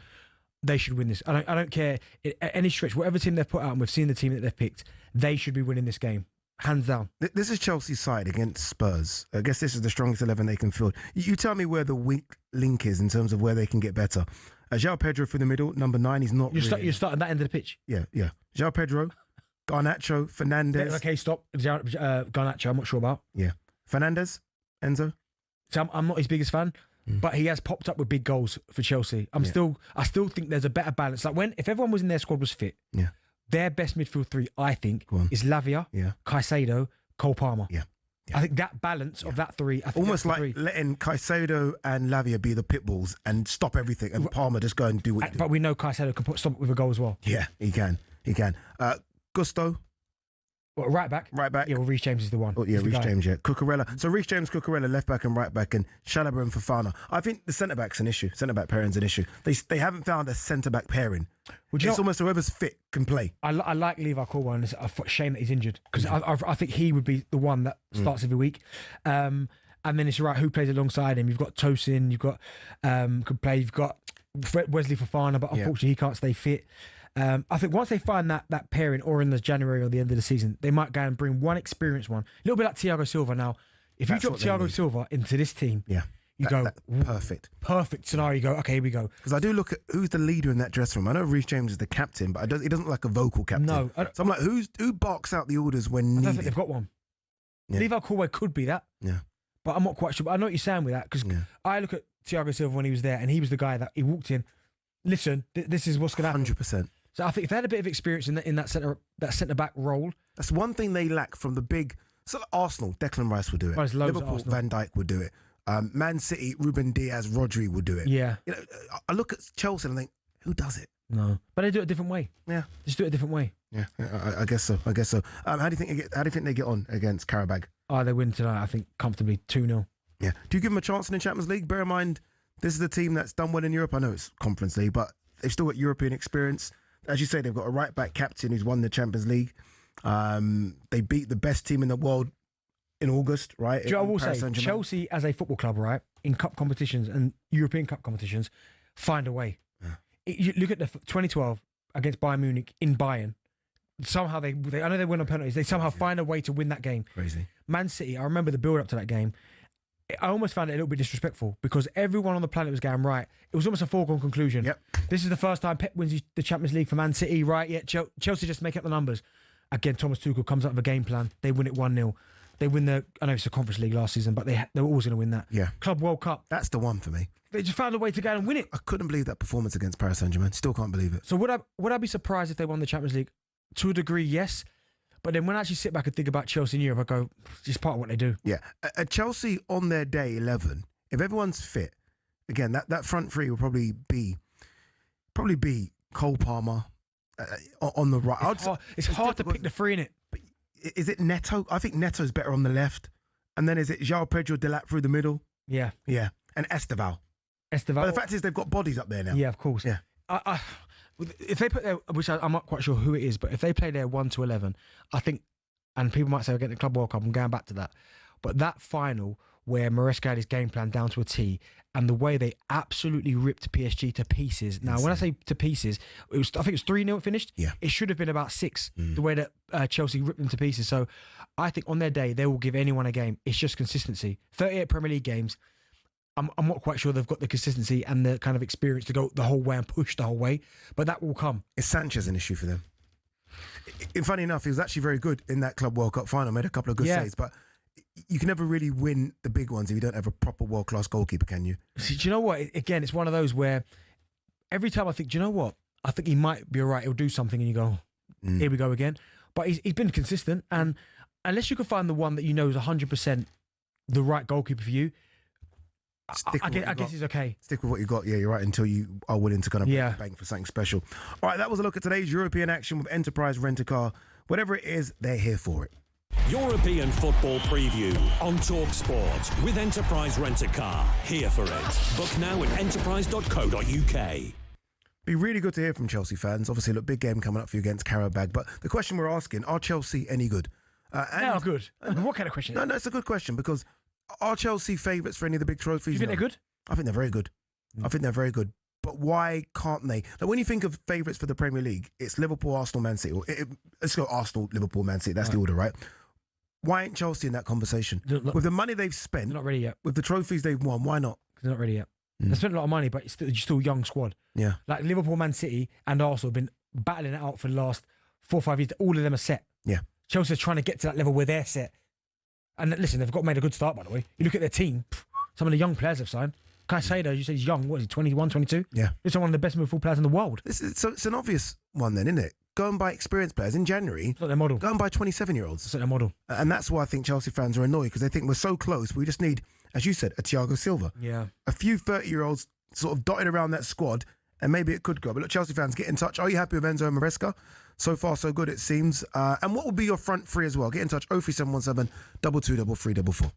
[SPEAKER 7] they should win this. I don't care at any stretch, whatever team they've put out, and we've seen the team that they've picked, they should be winning this game. Hands down.
[SPEAKER 6] This is Chelsea's side against Spurs. I guess this is the strongest 11 they can field. You tell me where the weak link is in terms of where they can get better. João Pedro for the middle, number 9. He's not.
[SPEAKER 7] You're starting that end of the pitch.
[SPEAKER 6] Yeah. João Pedro, Garnacho, Fernandez.
[SPEAKER 7] Okay, stop. Garnacho, I'm not sure about.
[SPEAKER 6] Yeah. Fernandez, Enzo.
[SPEAKER 7] So I'm not his biggest fan, but he has popped up with big goals for Chelsea. I still think there's a better balance. Like if everyone was in their squad was fit.
[SPEAKER 6] Yeah.
[SPEAKER 7] Their best midfield 3, I think, is Lavia, Caicedo, Cole Palmer.
[SPEAKER 6] Yeah.
[SPEAKER 7] I think that balance of that 3...
[SPEAKER 6] Almost like letting Caicedo and Lavia be the pit bulls and stop everything, and Palmer just go and do what you do.
[SPEAKER 7] But we know Caicedo can stop it with a goal as well.
[SPEAKER 6] Yeah, he can. Gusto.
[SPEAKER 7] What, right back?
[SPEAKER 6] Right back.
[SPEAKER 7] Yeah, well, Reece James is the one.
[SPEAKER 6] Oh, yeah, Reece James, Cucurella. So Reece James, Cucurella, left back and right back, and Chalobah and Fofana. I think the centre-back's an issue. Centre-back pairing's an issue. They haven't found a centre-back pairing. It's almost whoever's fit can play.
[SPEAKER 7] I like Levi Colwill, and it's a shame that he's injured, because I think he would be the one that starts every week. And then it's right, who plays alongside him? You've got Tosin, you've got you've got Wesley Fofana, but unfortunately he can't stay fit. I think once they find that pairing, or in the January or the end of the season, they might go and bring one experienced one. A little bit like Thiago Silva now. If you drop Thiago Silva into this team,
[SPEAKER 6] Perfect
[SPEAKER 7] scenario. You go, okay, here we go.
[SPEAKER 6] Because I do look at who's the leader in that dressing room. I know Reece James is the captain, but he doesn't look like a vocal captain.
[SPEAKER 7] No.
[SPEAKER 6] So I'm like, who barks out the orders when needed?
[SPEAKER 7] I don't think they've got one.
[SPEAKER 6] Yeah.
[SPEAKER 7] Levi Corway could be that.
[SPEAKER 6] Yeah.
[SPEAKER 7] But I'm not quite sure. But I know what you're saying with that, because I look at Thiago Silva when he was there, and he was the guy that he walked in. Listen, this is what's going to happen.
[SPEAKER 6] 100%.
[SPEAKER 7] So I think if they had a bit of experience in that centre back role,
[SPEAKER 6] that's one thing they lack from the big. So like Arsenal, Declan Rice would do it.
[SPEAKER 7] Well,
[SPEAKER 6] Liverpool, Van Dijk would do it. Man City, Ruben Diaz, Rodri would do it.
[SPEAKER 7] Yeah.
[SPEAKER 6] You know, I look at Chelsea and I think, who does it?
[SPEAKER 7] No, but they do it a different way.
[SPEAKER 6] Yeah,
[SPEAKER 7] just do it a different way.
[SPEAKER 6] Yeah, I guess so. How do you think they get on against Karabag?
[SPEAKER 7] Oh, they win tonight. I think comfortably 2-0.
[SPEAKER 6] Yeah. Do you give them a chance in the Champions League? Bear in mind, this is a team that's done well in Europe. I know it's Conference League, but they've still got European experience. As you say, they've got a right back captain who's won the Champions League. They beat the best team in the world in August, right?
[SPEAKER 7] Do you know what I will say? Chelsea as a football club, right, in cup competitions and European cup competitions, find a way. Yeah. You look at the 2012 against Bayern Munich in Bayern. Somehow they I know they win on penalties. They somehow find a way to win that game.
[SPEAKER 6] Crazy.
[SPEAKER 7] Man City, I remember the build up to that game. I almost found it a little bit disrespectful because everyone on the planet was going, right, it was almost a foregone conclusion.
[SPEAKER 6] Yep.
[SPEAKER 7] This is the first time Pep wins the Champions League for Man City, right? Yeah, Chelsea just make up the numbers. Again, Thomas Tuchel comes up with a game plan. They win it 1-0. They win I know it's the Conference League last season, but they were always going to win that.
[SPEAKER 6] Yeah.
[SPEAKER 7] Club World Cup.
[SPEAKER 6] That's the one for me.
[SPEAKER 7] They just found a way to go and win it.
[SPEAKER 6] I couldn't believe that performance against Paris Saint-Germain. Still can't believe it.
[SPEAKER 7] So would I be surprised if they won the Champions League? To a degree, yes. But then when I actually sit back and think about Chelsea in Europe, I go, it's part of what they do.
[SPEAKER 6] Yeah. At Chelsea on their day 11, if everyone's fit, again, that front three will probably be Cole Palmer on the right.
[SPEAKER 7] It's hard to pick the three in it.
[SPEAKER 6] Is it Neto? I think Neto's better on the left. And then is it João Pedro Delat through the middle?
[SPEAKER 7] Yeah.
[SPEAKER 6] Yeah. And Esteval. But the fact is they've got bodies up there now.
[SPEAKER 7] Yeah, of course.
[SPEAKER 6] Yeah.
[SPEAKER 7] If they put their, which I'm not quite sure who it is, but if they play their 1 to 11, I think, and people might say we're getting the Club World Cup, I'm going back to that. But that final where Maresca had his game plan down to a T, and the way they absolutely ripped PSG to pieces. Now, when I say to pieces, I think it was 3-0 it finished.
[SPEAKER 6] Yeah.
[SPEAKER 7] It should have been about 6, the way that Chelsea ripped them to pieces. So I think on their day, they will give anyone a game. It's just consistency. 38 Premier League games. I'm not quite sure they've got the consistency and the kind of experience to go the whole way and push the whole way, but that will come.
[SPEAKER 6] Is Sanchez an issue for them? Funny enough, he was actually very good in that Club World Cup final, made a couple of good saves, but you can never really win the big ones if you don't have a proper world-class goalkeeper, can you?
[SPEAKER 7] See, do you know what? Again, it's one of those where every time I think, do you know what? I think he might be all right. He'll do something and you go, here we go again. But he's been consistent, and unless you can find the one that you know is 100% the right goalkeeper for you, I guess he's okay.
[SPEAKER 6] Stick with what you got. Yeah, you're right. Until you are willing to kind of break the bank for something special. All right, that was a look at today's European action with Enterprise Rent-A-Car. Whatever it is, they're here for it.
[SPEAKER 22] European football preview on talkSPORT with Enterprise Rent-A-Car. Here for it. Book now at enterprise.co.uk.
[SPEAKER 6] Be really good to hear from Chelsea fans. Obviously, look, big game coming up for you against Karabag. But the question we're asking, are Chelsea any good?
[SPEAKER 7] They are good. What kind of question?
[SPEAKER 6] No, it's a good question because are Chelsea favourites for any of the big trophies?
[SPEAKER 7] You think they're good?
[SPEAKER 6] I think they're very good. I think they're very good. But why can't they? Like when you think of favourites for the Premier League, it's Liverpool, Arsenal, Man City. Let's go Arsenal, Liverpool, Man City. That's the order, right? Why ain't Chelsea in that conversation? With the money they've spent,
[SPEAKER 7] they're not ready yet.
[SPEAKER 6] With the trophies they've won, why not?
[SPEAKER 7] They're not ready yet. They spent a lot of money, but it's still a young squad.
[SPEAKER 6] Yeah.
[SPEAKER 7] Like Liverpool, Man City, and Arsenal have been battling it out for the last 4 or 5 years. All of them are set.
[SPEAKER 6] Yeah.
[SPEAKER 7] Chelsea are trying to get to that level where they're set. And listen, they've made a good start, by the way. You look at their team, some of the young players have signed. Caicedo, you say he's young, what is he, 21, 22?
[SPEAKER 6] Yeah.
[SPEAKER 7] He's one of the best midfield players in the world.
[SPEAKER 6] So it's an obvious one then, isn't it? Go and buy experienced players in January.
[SPEAKER 7] It's not their model.
[SPEAKER 6] Go and buy 27-year-olds.
[SPEAKER 7] It's not their model.
[SPEAKER 6] And that's why I think Chelsea fans are annoyed, because they think we're so close. We just need, as you said, a Thiago Silva.
[SPEAKER 7] Yeah.
[SPEAKER 6] A few 30-year-olds sort of dotted around that squad, and maybe it could go. But look, Chelsea fans, get in touch. Are you happy with Enzo Maresca? So far, so good, it seems. And what will be your front three as well? Get in touch, 03717 22 3344.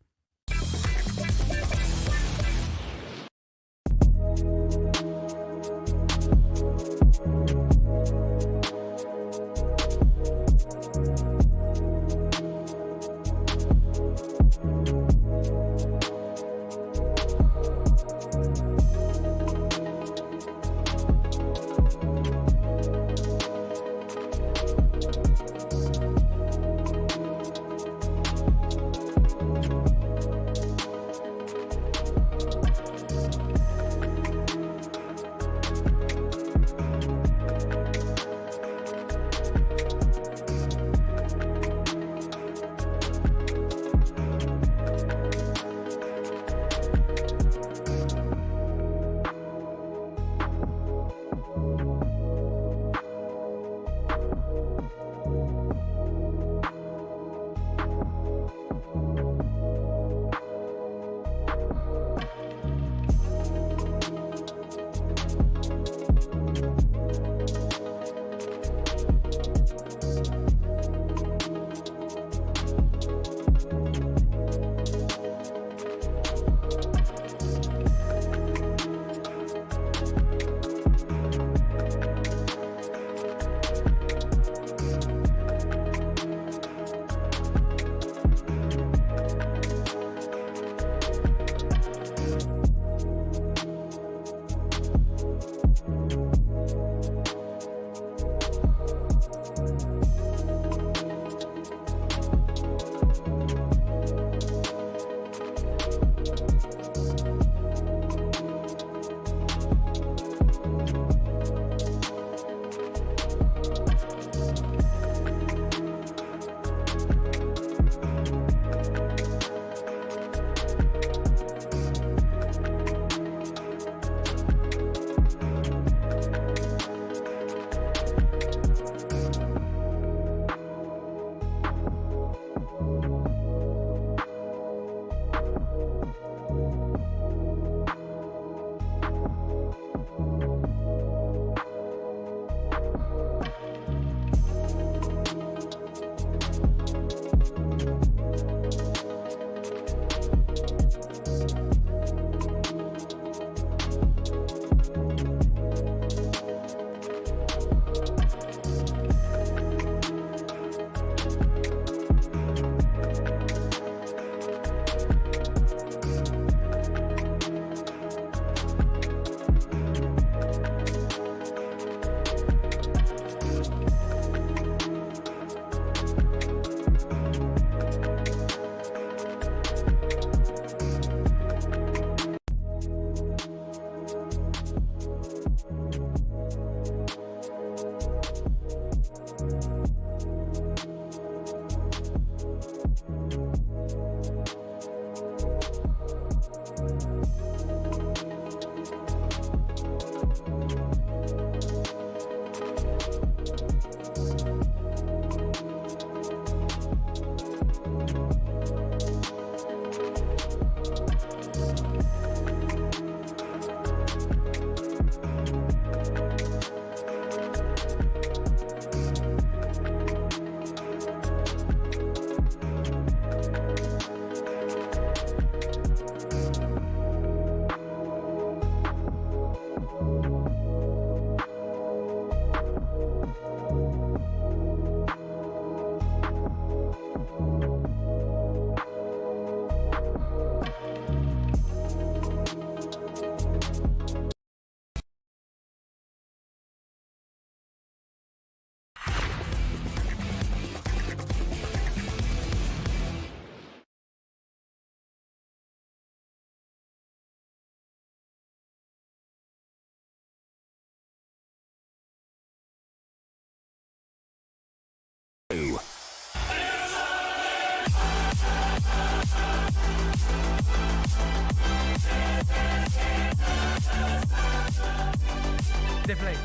[SPEAKER 6] Definitely.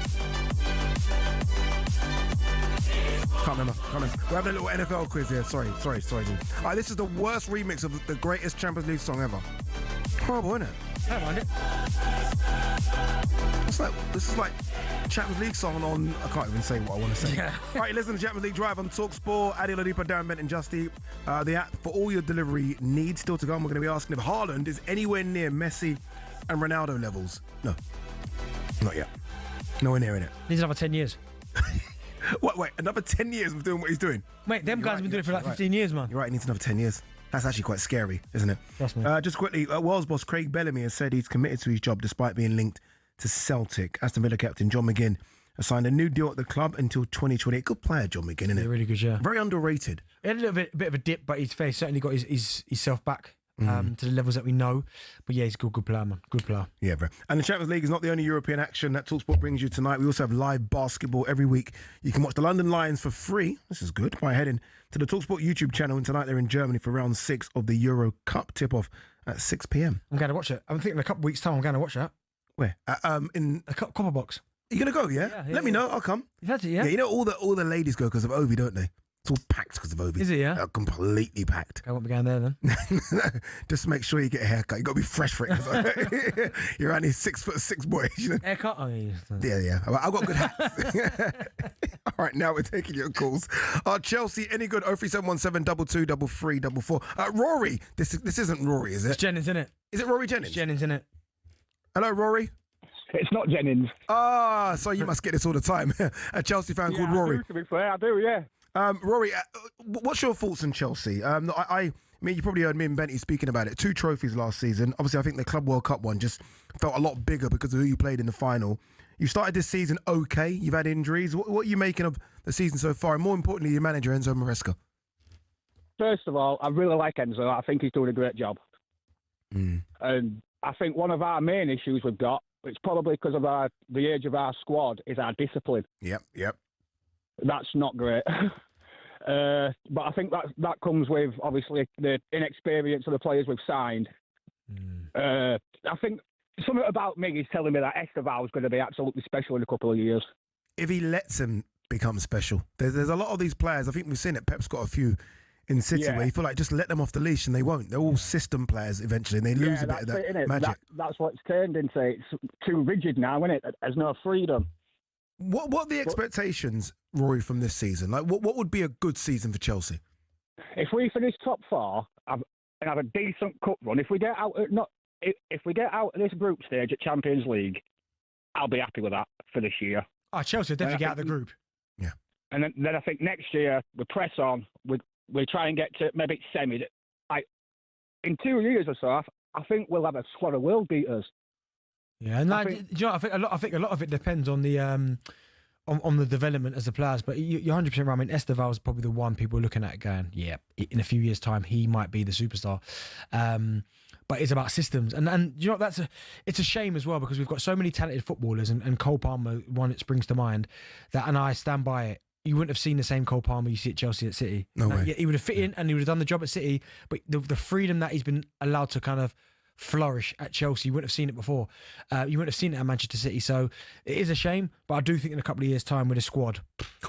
[SPEAKER 6] Can't remember. We're having a little NFL quiz here. Sorry, dude. All right, this is the worst remix of the greatest Champions League song ever. Horrible, isn't it?
[SPEAKER 7] I don't mind it.
[SPEAKER 6] This is like Champions League song on. I can't even say what I want to say.
[SPEAKER 7] Yeah.
[SPEAKER 6] All right, listen to Champions League Drive on talkSPORT. Ade OIadipo Darren Bent and Justy. The app for all your delivery needs still to come. We're going to be asking if Haaland is anywhere near Messi and Ronaldo levels. No, not yet. Nowhere near in it.
[SPEAKER 7] Needs another 10 years.
[SPEAKER 6] Wait, another 10 years of doing what he's doing?
[SPEAKER 7] Mate, them guys have been doing it for like 15 years, man.
[SPEAKER 6] You're right, he needs another 10 years. That's actually quite scary, isn't it?
[SPEAKER 7] Trust me.
[SPEAKER 6] Just quickly, Wales boss Craig Bellamy has said he's committed to his job despite being linked to Celtic. Aston Villa captain John McGinn has signed a new deal at the club until 2028. Good player, John McGinn, isn't it?
[SPEAKER 7] Yeah, really good, yeah.
[SPEAKER 6] Very underrated.
[SPEAKER 7] He had a little bit of a dip, but he's certainly got his self back. To the levels that we know. But yeah, he's a good player, man. Good player.
[SPEAKER 6] Yeah, bro. And the Champions League is not the only European action that talkSPORT brings you tonight. We also have live basketball every week. You can watch the London Lions for free. This is good. By heading to the talkSPORT YouTube channel. And tonight they're in Germany for round 6 of the Euro Cup tip-off at 6 p.m.
[SPEAKER 7] I'm going to watch it. I'm thinking in a couple of weeks' time I'm going to watch that.
[SPEAKER 6] Where? In
[SPEAKER 7] a copper box.
[SPEAKER 6] Are you going to go, yeah? Let me know. I'll come.
[SPEAKER 7] You've had it, yeah?
[SPEAKER 6] Yeah, you know all the ladies go because of Ovi, don't they? It's all packed because of Ovi.
[SPEAKER 7] Is it, yeah?
[SPEAKER 6] They're completely packed.
[SPEAKER 7] I won't be going there then.
[SPEAKER 6] Just make sure you get a haircut. You got to be fresh for it. You're only 6'6" boy. You know?
[SPEAKER 7] Haircut? Oh,
[SPEAKER 6] yeah. I've got good hats. All right, now we're taking your calls. Chelsea, any good? 03717 22 33 Rory. This isn't Rory, is it?
[SPEAKER 7] It's Jennings, isn't it?
[SPEAKER 6] Is it Rory Jennings?
[SPEAKER 7] It's Jennings, isn't it?
[SPEAKER 6] Hello, Rory.
[SPEAKER 1] It's not Jennings.
[SPEAKER 6] So you must get this all the time. A Chelsea fan called Rory.
[SPEAKER 1] To be fair, I do, yeah.
[SPEAKER 6] Rory, what's your thoughts on Chelsea? I mean, you probably heard me and Benty speaking about it. 2 trophies last season. Obviously, I think the Club World Cup one just felt a lot bigger because of who you played in the final. You started this season okay. You've had injuries. What are you making of the season so far? And more importantly, your manager, Enzo Maresca.
[SPEAKER 1] First of all, I really like Enzo. I think he's doing a great job. And I think one of our main issues we've got, it's probably because of the age of our squad, is our discipline.
[SPEAKER 6] Yep.
[SPEAKER 1] That's not great. But I think that comes with, obviously, the inexperience of the players we've signed. I think something about me is telling me that Esteval is going to be absolutely special in a couple of years.
[SPEAKER 6] If he lets him become special. There's a lot of these players, I think we've seen it, Pep's got a few in City where you feel like just let them off the leash and they won't. They're all system players eventually and they lose a bit of that magic.
[SPEAKER 1] That's what it's turned into. It's too rigid now, isn't it? There's no freedom.
[SPEAKER 6] What are the expectations, Rory, from this season? Like, what would be a good season for Chelsea?
[SPEAKER 1] If we finish top 4 and have a decent cup run, if we get out of this group stage at Champions League, I'll be happy with that for this year.
[SPEAKER 7] Chelsea will definitely get out of the group.
[SPEAKER 6] Yeah.
[SPEAKER 1] And then I think next year we press on. We try and get to maybe semi. In 2 years or so, I think we'll have a squad of world beaters.
[SPEAKER 7] Yeah, and I think a lot of it depends on the on the development as the players. But you're 100% right. I mean, Esteval is probably the one people are looking at going, yeah, in a few years' time he might be the superstar. But it's about systems, and you know it's a shame as well because we've got so many talented footballers, and Cole Palmer, one that springs to mind, and I stand by it. you wouldn't have seen the same Cole Palmer you see at Chelsea at City.
[SPEAKER 6] No way.
[SPEAKER 7] Yeah, he would have fit in and he would have done the job at City, but the freedom that he's been allowed to kind of flourish at Chelsea, you wouldn't have seen it before. You wouldn't have seen it at Manchester City. So it is a shame, but I do think in a couple of years' time with a squad.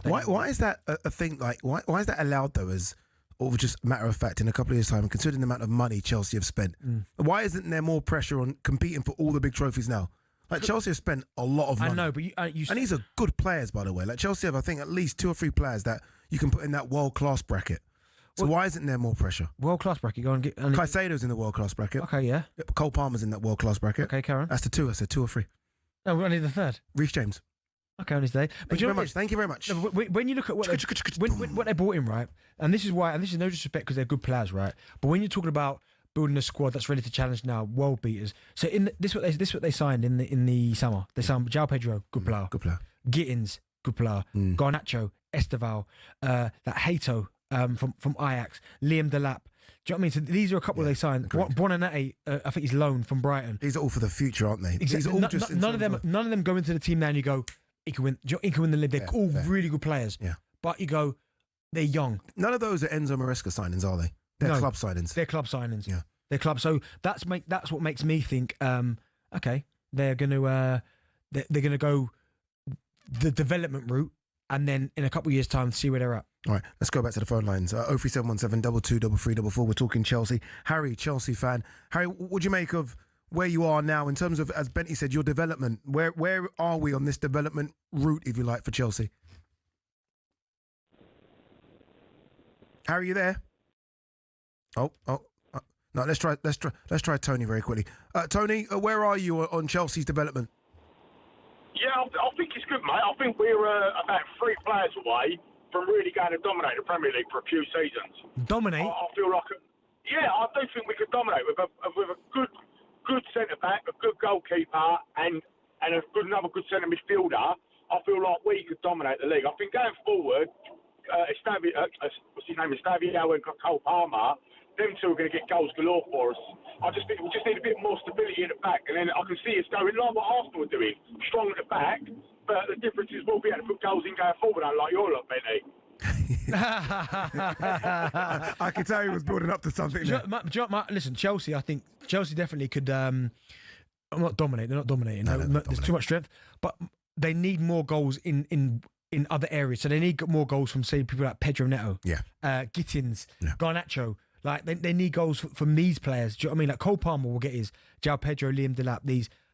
[SPEAKER 6] Why is that a thing? Like, why is that allowed though? As or just matter of fact, in a couple of years' time, considering the amount of money Chelsea have spent, why isn't there more pressure on competing for all the big trophies now? Like Chelsea have spent a lot of money.
[SPEAKER 7] I know, but and
[SPEAKER 6] these are good players, by the way. Like Chelsea have, I think, at least 2 or 3 players that you can put in that world-class bracket. So why isn't there more pressure?
[SPEAKER 7] World-class bracket? Go and get...
[SPEAKER 6] Caicedo's in the world-class bracket.
[SPEAKER 7] Okay, yeah.
[SPEAKER 6] Cole Palmer's in that world-class bracket.
[SPEAKER 7] Okay, Karen.
[SPEAKER 6] That's the 2. I said 2 or 3.
[SPEAKER 7] No, we only the 3rd.
[SPEAKER 6] Reece James.
[SPEAKER 7] Okay, on his day.
[SPEAKER 6] Thank you very much. Thank you very much.
[SPEAKER 7] No, when you look at what they brought in, right, and this is no disrespect because they're good players, right, but when you're talking about building a squad that's ready to challenge now world beaters, so this what they signed in the summer. They signed João Pedro, good player, Gittins, good player, Garnacho, Esteval, that Hato from Ajax, Liam Delap. Do you know what I mean? So these are a couple they signed. Buonanati, I think he's loaned from Brighton.
[SPEAKER 6] These are all for the future, aren't they?
[SPEAKER 7] Exactly.
[SPEAKER 6] These are all just
[SPEAKER 7] none of them go into the team now and you go, he can win the league. They're all really good players.
[SPEAKER 6] Yeah.
[SPEAKER 7] But you go, they're young.
[SPEAKER 6] None of those are Enzo Maresca signings, are they? They're club signings.
[SPEAKER 7] They're club signings.
[SPEAKER 6] Yeah.
[SPEAKER 7] They're club. So that's what makes me think, okay, they're gonna go the development route, and then in a couple of years' time see where they're at.
[SPEAKER 6] All right, let's go back to the phone lines. 03717 223344. We're talking Chelsea. Harry, Chelsea fan. Harry, what do you make of where you are now in terms of, as Benty said, your development? Where are we on this development route, if you like, for Chelsea? Harry, you there? No, let's try Tony very quickly. Tony, where are you on Chelsea's development?
[SPEAKER 2] Yeah, I think it's good, mate. I think we're about 3 players away from really going to dominate the Premier League for a few seasons.
[SPEAKER 7] Dominate?
[SPEAKER 2] I feel like, I do think we could dominate with a good centre back, a good goalkeeper, and another good centre midfielder. I feel like we could dominate the league. I think going forward, Estavio and Cole Palmer, them 2 are going to get goals galore for us. I just think we just need a bit more stability in the back, and then I can see us going like what Arsenal are doing, strong at the back. But the difference is we'll be able to put goals in going forward, unlike your lot, Benny.
[SPEAKER 6] I could tell he was building up to something.
[SPEAKER 7] Listen, Chelsea. I think Chelsea definitely could. Not dominate. They're not dominating. There's too much strength, but they need more goals in other areas. So they need more goals from, say, people like Pedro Neto, Gittins, Garnacho. Like they need goals from these players. Do you know what I mean? Like Cole Palmer will get his, João Pedro, Liam Delap.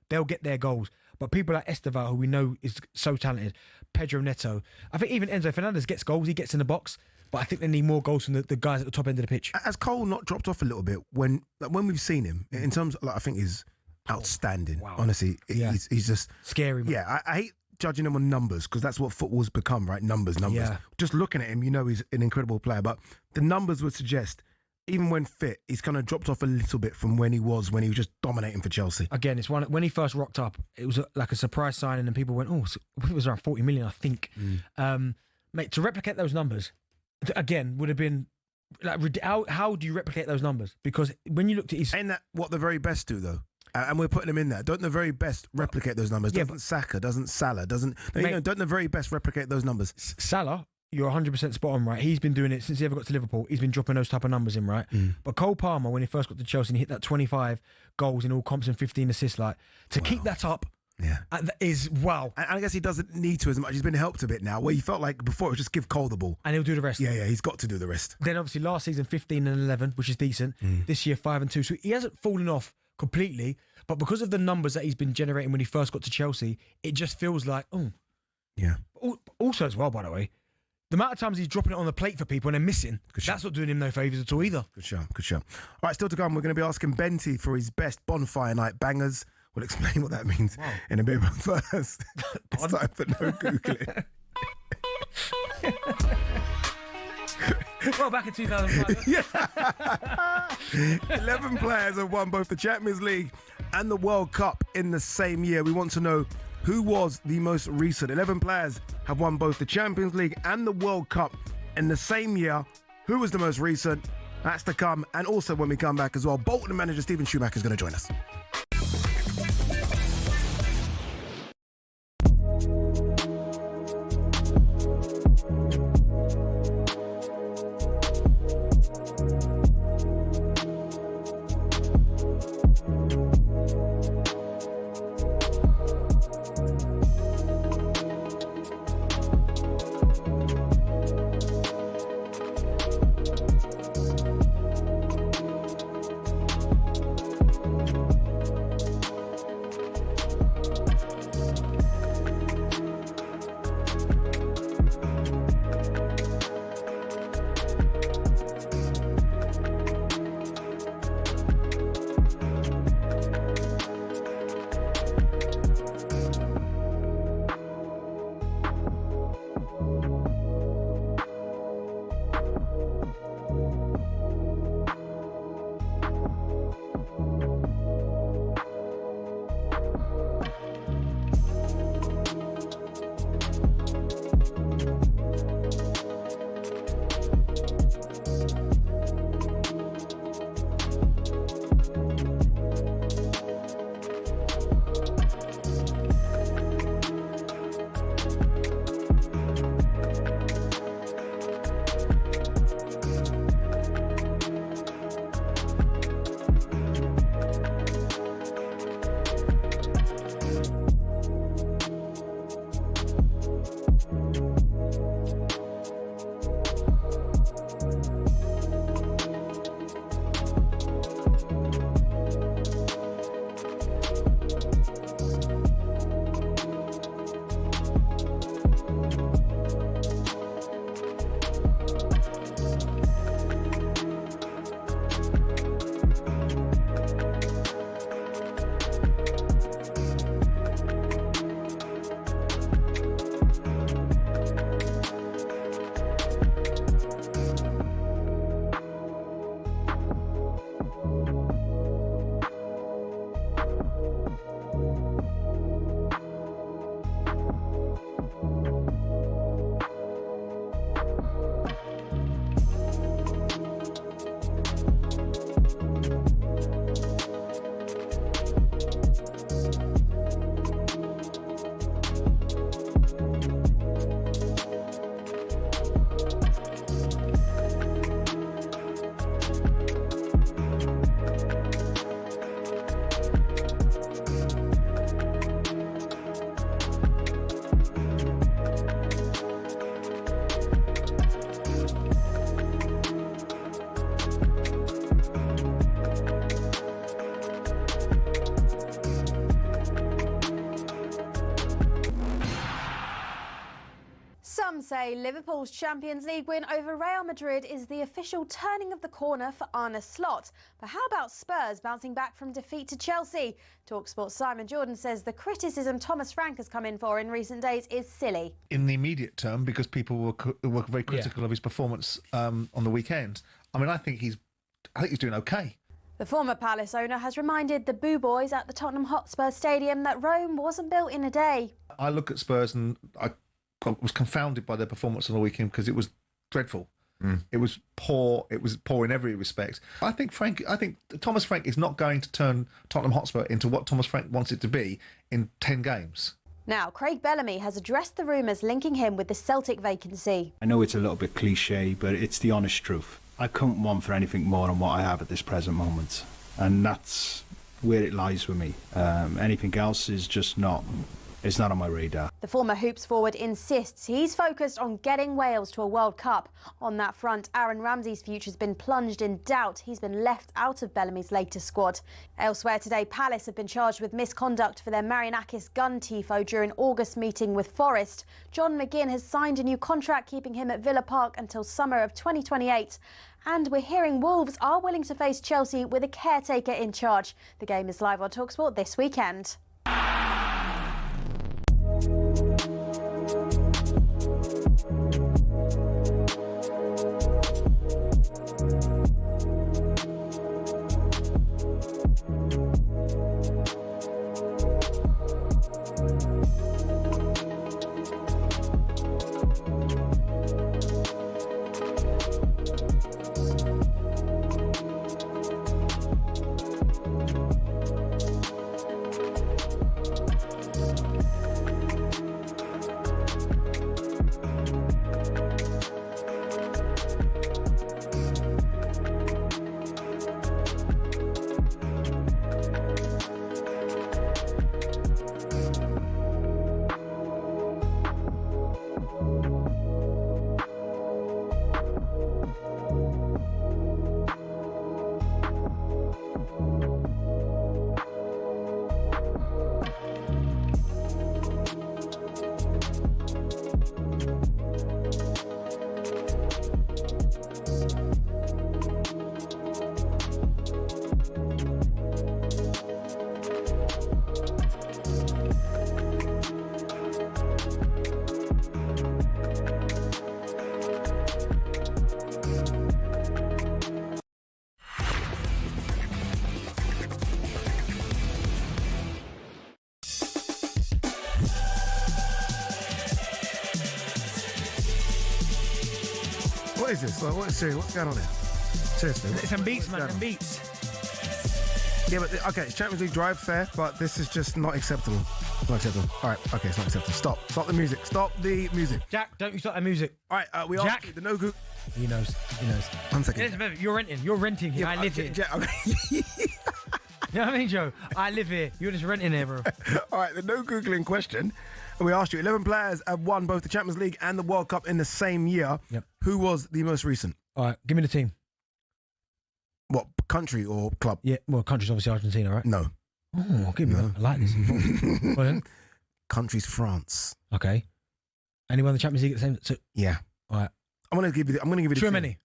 [SPEAKER 7] They'll get their goals. But people like Esteval, who we know is so talented, Pedro Neto. I think even Enzo Fernandez gets goals. He gets in the box. But I think they need more goals from the guys at the top end of the pitch.
[SPEAKER 6] Has Cole not dropped off a little bit when we've seen him in terms of, like, I think he's outstanding. Wow. Honestly, he's just
[SPEAKER 7] scary. Man.
[SPEAKER 6] Yeah, I hate judging him on numbers because that's what football's become, right? Numbers. Yeah. Just looking at him, you know he's an incredible player. But the numbers would suggest, even when fit, he's kind of dropped off a little bit from when he was just dominating for Chelsea.
[SPEAKER 7] Again, it's when he first rocked up, it was like a surprise signing, and people went, "Oh, it was around 40 million, I think." Mate, to replicate those numbers, again, would have been like, how do you replicate those numbers? Because when you looked at his,
[SPEAKER 6] ain't that what the very best do though? And we're putting them in there. Don't the very best replicate those numbers? Doesn't Saka? Doesn't Salah? Don't the very best replicate those numbers?
[SPEAKER 7] Salah. You're 100% spot on, right? He's been doing it since he ever got to Liverpool. He's been dropping those type of numbers in, right? But Cole Palmer, when he first got to Chelsea and he hit that 25 goals in all comps and 15 assists, keep that up, is wow.
[SPEAKER 6] And I guess he doesn't need to as much. He's been helped a bit now, where he felt like before it was just give Cole the ball.
[SPEAKER 7] And he'll do the rest.
[SPEAKER 6] Yeah, he's got to do the rest.
[SPEAKER 7] Then obviously last season, 15 and 11, which is decent. This year, 5 and 2. So he hasn't fallen off completely, but because of the numbers that he's been generating when he first got to Chelsea, it just feels like,
[SPEAKER 6] Yeah.
[SPEAKER 7] Also as well, by the way, the amount of times he's dropping it on the plate for people and they're missing, that's not doing him no favours at all either.
[SPEAKER 6] Good show. All right, still to come, we're going to be asking Benty for his best bonfire night bangers. We'll explain what that means in a bit, but first, it's time for no Googling.
[SPEAKER 7] Well, back in 2005.
[SPEAKER 6] 11 players have won both the Champions League and the World Cup in the same year. We want to know who was the most recent. 11 players have won both the Champions League and the World Cup in the same year. Who was the most recent? That's to come. And also when we come back as well, Bolton manager Steven Schumacher is going to join us.
[SPEAKER 13] away, Liverpool's Champions League win over Real Madrid is the official turning of the corner for Arne Slot. But how about Spurs bouncing back from defeat to Chelsea? talkSPORT's Simon Jordan says the criticism Thomas Frank has come in for in recent days is silly.
[SPEAKER 14] In the immediate term, because people were very critical of his performance on the weekend. I mean, I think he's doing okay.
[SPEAKER 13] The former Palace owner has reminded the Boo Boys at the Tottenham Hotspur Stadium that Rome wasn't built in a day.
[SPEAKER 14] I look at Spurs and I was confounded by their performance on the weekend because it was dreadful. It was poor. It was poor in every respect. I think Thomas Frank is not going to turn Tottenham Hotspur into what Thomas Frank wants it to be in 10 games.
[SPEAKER 13] Now, Craig Bellamy has addressed the rumours linking him with the Celtic vacancy.
[SPEAKER 3] I know it's a little bit cliche, but it's the honest truth. I couldn't want for anything more than what I have at this present moment. And that's where it lies with me. Anything else is just not... It's not on my radar.
[SPEAKER 13] The former Hoops forward insists he's focused on getting Wales to a World Cup. On that front, Aaron Ramsey's future's been plunged in doubt. He's been left out of Bellamy's latest squad. Elsewhere today, Palace have been charged with misconduct for their Marianakis gun tifo during August meeting with Forest. John McGinn has signed a new contract, keeping him at Villa Park until summer of 2028. And we're hearing Wolves are willing to face Chelsea with a caretaker in charge. The game is live on talkSPORT this weekend.
[SPEAKER 6] What is this? What's going on here? Seriously.
[SPEAKER 7] It's some beats, man. Some beats.
[SPEAKER 6] Yeah, but okay, it's Champions League drive, fair, but this is just not acceptable. Not acceptable. All right, okay, it's not acceptable. Stop the music. Stop the music.
[SPEAKER 7] Jack, don't you stop the music.
[SPEAKER 6] All right, we
[SPEAKER 7] Jack.
[SPEAKER 6] asked the no good.
[SPEAKER 7] He knows.
[SPEAKER 6] 1 second.
[SPEAKER 7] Listen, you're renting here.
[SPEAKER 6] Yeah,
[SPEAKER 7] I live here.
[SPEAKER 6] Jack, okay.
[SPEAKER 7] You know what I mean, Joe? I live here. You're just renting here, bro.
[SPEAKER 6] All right, the no Googling question. We asked you, 11 players have won both the Champions League and the World Cup in the same year.
[SPEAKER 7] Yep.
[SPEAKER 6] Who was the most recent?
[SPEAKER 7] All right, give me the team.
[SPEAKER 6] What, country or club?
[SPEAKER 7] Yeah, well, country's obviously Argentina, right?
[SPEAKER 6] No.
[SPEAKER 7] Oh, give me that. I like this. Well, then.
[SPEAKER 6] Country's France.
[SPEAKER 7] Okay. And he won the Champions League at the same... So,
[SPEAKER 6] yeah.
[SPEAKER 7] All right.
[SPEAKER 6] I'm going to give you the
[SPEAKER 7] Germany.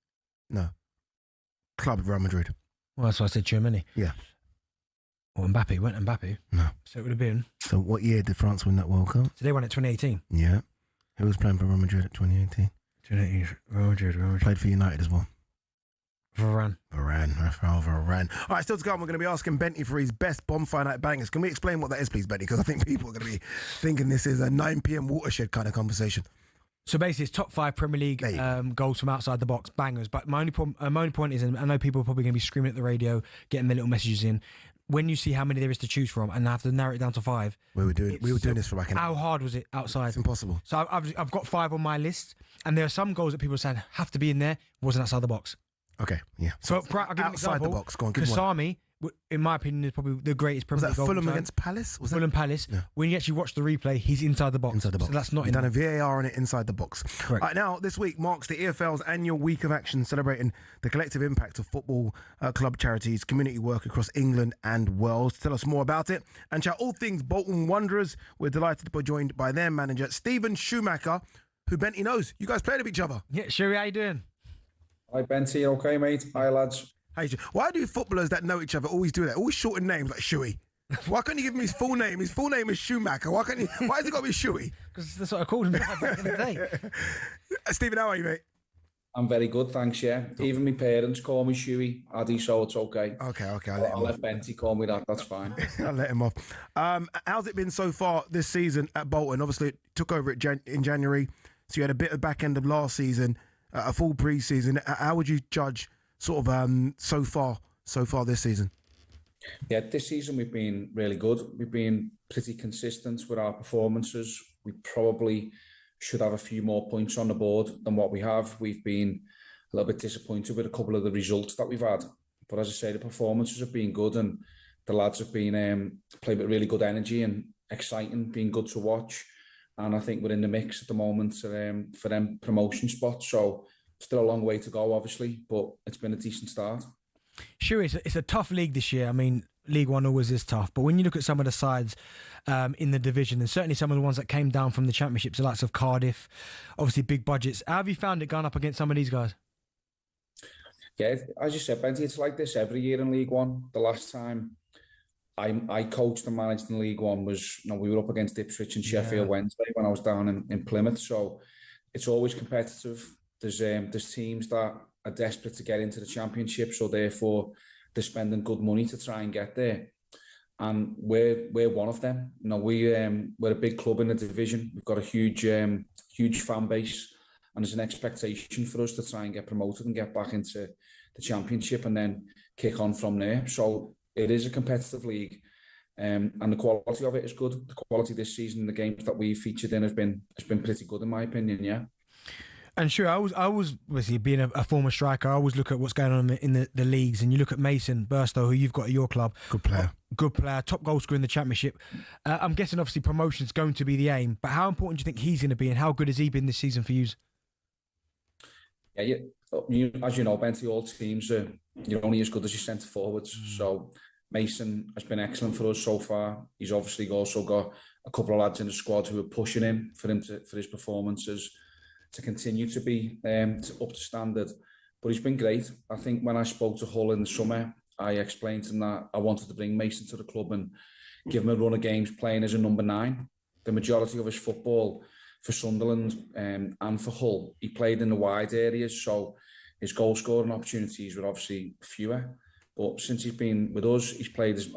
[SPEAKER 6] No. Club Real Madrid.
[SPEAKER 7] Well, that's why I said Germany.
[SPEAKER 6] Yeah.
[SPEAKER 7] Well, Mbappe. Went Mbappe.
[SPEAKER 6] No.
[SPEAKER 7] So it would have been...
[SPEAKER 6] So what year did France win that World Cup?
[SPEAKER 7] So they won it 2018.
[SPEAKER 6] Yeah. Who was playing for Real Madrid at 2018?
[SPEAKER 7] 2018. Real Madrid.
[SPEAKER 6] Played for United as well.
[SPEAKER 7] Varane.
[SPEAKER 6] Rafael Varane. All right, still to come, we're going to be asking Benty for his best bonfire night bangers. Can we explain what that is, please, Benty? Because I think people are going to be thinking this is a 9 p.m. watershed kind of conversation.
[SPEAKER 7] So basically, it's top 5 Premier League goals from outside the box, bangers. But my only point is, and I know people are probably going to be screaming at the radio, getting their little messages in. When you see how many there is to choose from, and I have to narrow it down to 5.
[SPEAKER 6] We were doing this for like an hour.
[SPEAKER 7] How hard was it outside?
[SPEAKER 6] It's impossible.
[SPEAKER 7] So I've got 5 on my list, and there are some goals that people are saying have to be in there. Wasn't outside the box.
[SPEAKER 6] Okay, yeah.
[SPEAKER 7] So I'll give you an
[SPEAKER 6] outside
[SPEAKER 7] example.
[SPEAKER 6] the box. Go on, give me one.
[SPEAKER 7] Kasami, in my opinion, is probably the greatest Premier League goal.
[SPEAKER 6] Was that Fulham
[SPEAKER 7] of all time.
[SPEAKER 6] against Palace?
[SPEAKER 7] Fulham Palace.
[SPEAKER 6] Yeah.
[SPEAKER 7] When you actually watch the replay, he's inside the box.
[SPEAKER 6] Inside the box.
[SPEAKER 7] So that's not
[SPEAKER 6] You've
[SPEAKER 7] in
[SPEAKER 6] done a VAR on it inside the box.
[SPEAKER 7] Correct.
[SPEAKER 6] All right, now, this week marks the EFL's annual week of action celebrating the collective impact of football club charities, community work across England and Wales. To tell us more about it and chat all things Bolton Wanderers, we're delighted to be joined by their manager, Stephen Schumacher, who Benty knows. You guys played with each other.
[SPEAKER 7] Yeah, Shuey, how you doing?
[SPEAKER 8] Hi, Benty. Okay, mate. Hi, lads.
[SPEAKER 6] Why do footballers that know each other always do that? Always shorten names like Shuey. Why can't you give him his full name? His full name is Schumacher. Why has he got to be Shuey?
[SPEAKER 7] Because that's what I called him back in the day.
[SPEAKER 6] Stephen, how are you, mate?
[SPEAKER 8] I'm very good, thanks, yeah. Even my parents call me Shuey, Ade, so it's okay.
[SPEAKER 6] Okay.
[SPEAKER 8] I'll let Benty call me that, that's fine.
[SPEAKER 6] I'll let him off. How's it been so far this season at Bolton? Obviously, it took over in January, so you had a bit of back end of last season, a full pre-season. How would you judge sort of so far this season?
[SPEAKER 8] Yeah, this season we've been really good. We've been pretty consistent with our performances. We probably should have a few more points on the board than what we have. We've been a little bit disappointed with a couple of the results that we've had. But as I say, the performances have been good and the lads have been played with really good energy and exciting, been good to watch. And I think we're in the mix at the moment for them promotion spots. So still a long way to go, obviously, but it's been a decent start.
[SPEAKER 7] Sure, it's a tough league this year. I mean, League One always is tough. But when you look at some of the sides in the division, and certainly some of the ones that came down from the championships, the likes of Cardiff, obviously big budgets, how have you found it going up against some of these guys?
[SPEAKER 8] Yeah, as you said, Benty, it's like this every year in League One. The last time I coached and managed in League One was, we were up against Ipswich and Sheffield Wednesday when I was down in Plymouth. So it's always competitive. There's teams that are desperate to get into the Championship, so therefore they're spending good money to try and get there. And we're one of them. We're a big club in the division. We've got a huge fan base, and there's an expectation for us to try and get promoted and get back into the Championship and then kick on from there. So it is a competitive league, and the quality of it is good. The quality this season, the games that we've featured in has been pretty good in my opinion. Yeah.
[SPEAKER 7] And sure, I was obviously being a former striker, I always look at what's going on in the leagues, and you look at Mason Burstow, who you've got at your club.
[SPEAKER 6] Good player, top goal scorer in the Championship. I'm guessing obviously promotion's going to be the aim, but how important do you think he's going to be, and how good has he been this season for you?
[SPEAKER 8] Yeah, as you know, Benty, all teams you're only as good as your centre forwards. So Mason has been excellent for us so far. He's obviously also got a couple of lads in the squad who are pushing him for his performances to continue to be up to standard. But he's been great. I think when I spoke to Hull in the summer, I explained to him that I wanted to bring Mason to the club and give him a run of games playing as a number 9. The majority of his football for Sunderland and for Hull, he played in the wide areas, so his goal scoring opportunities were obviously fewer. But since he's been with us, he's played as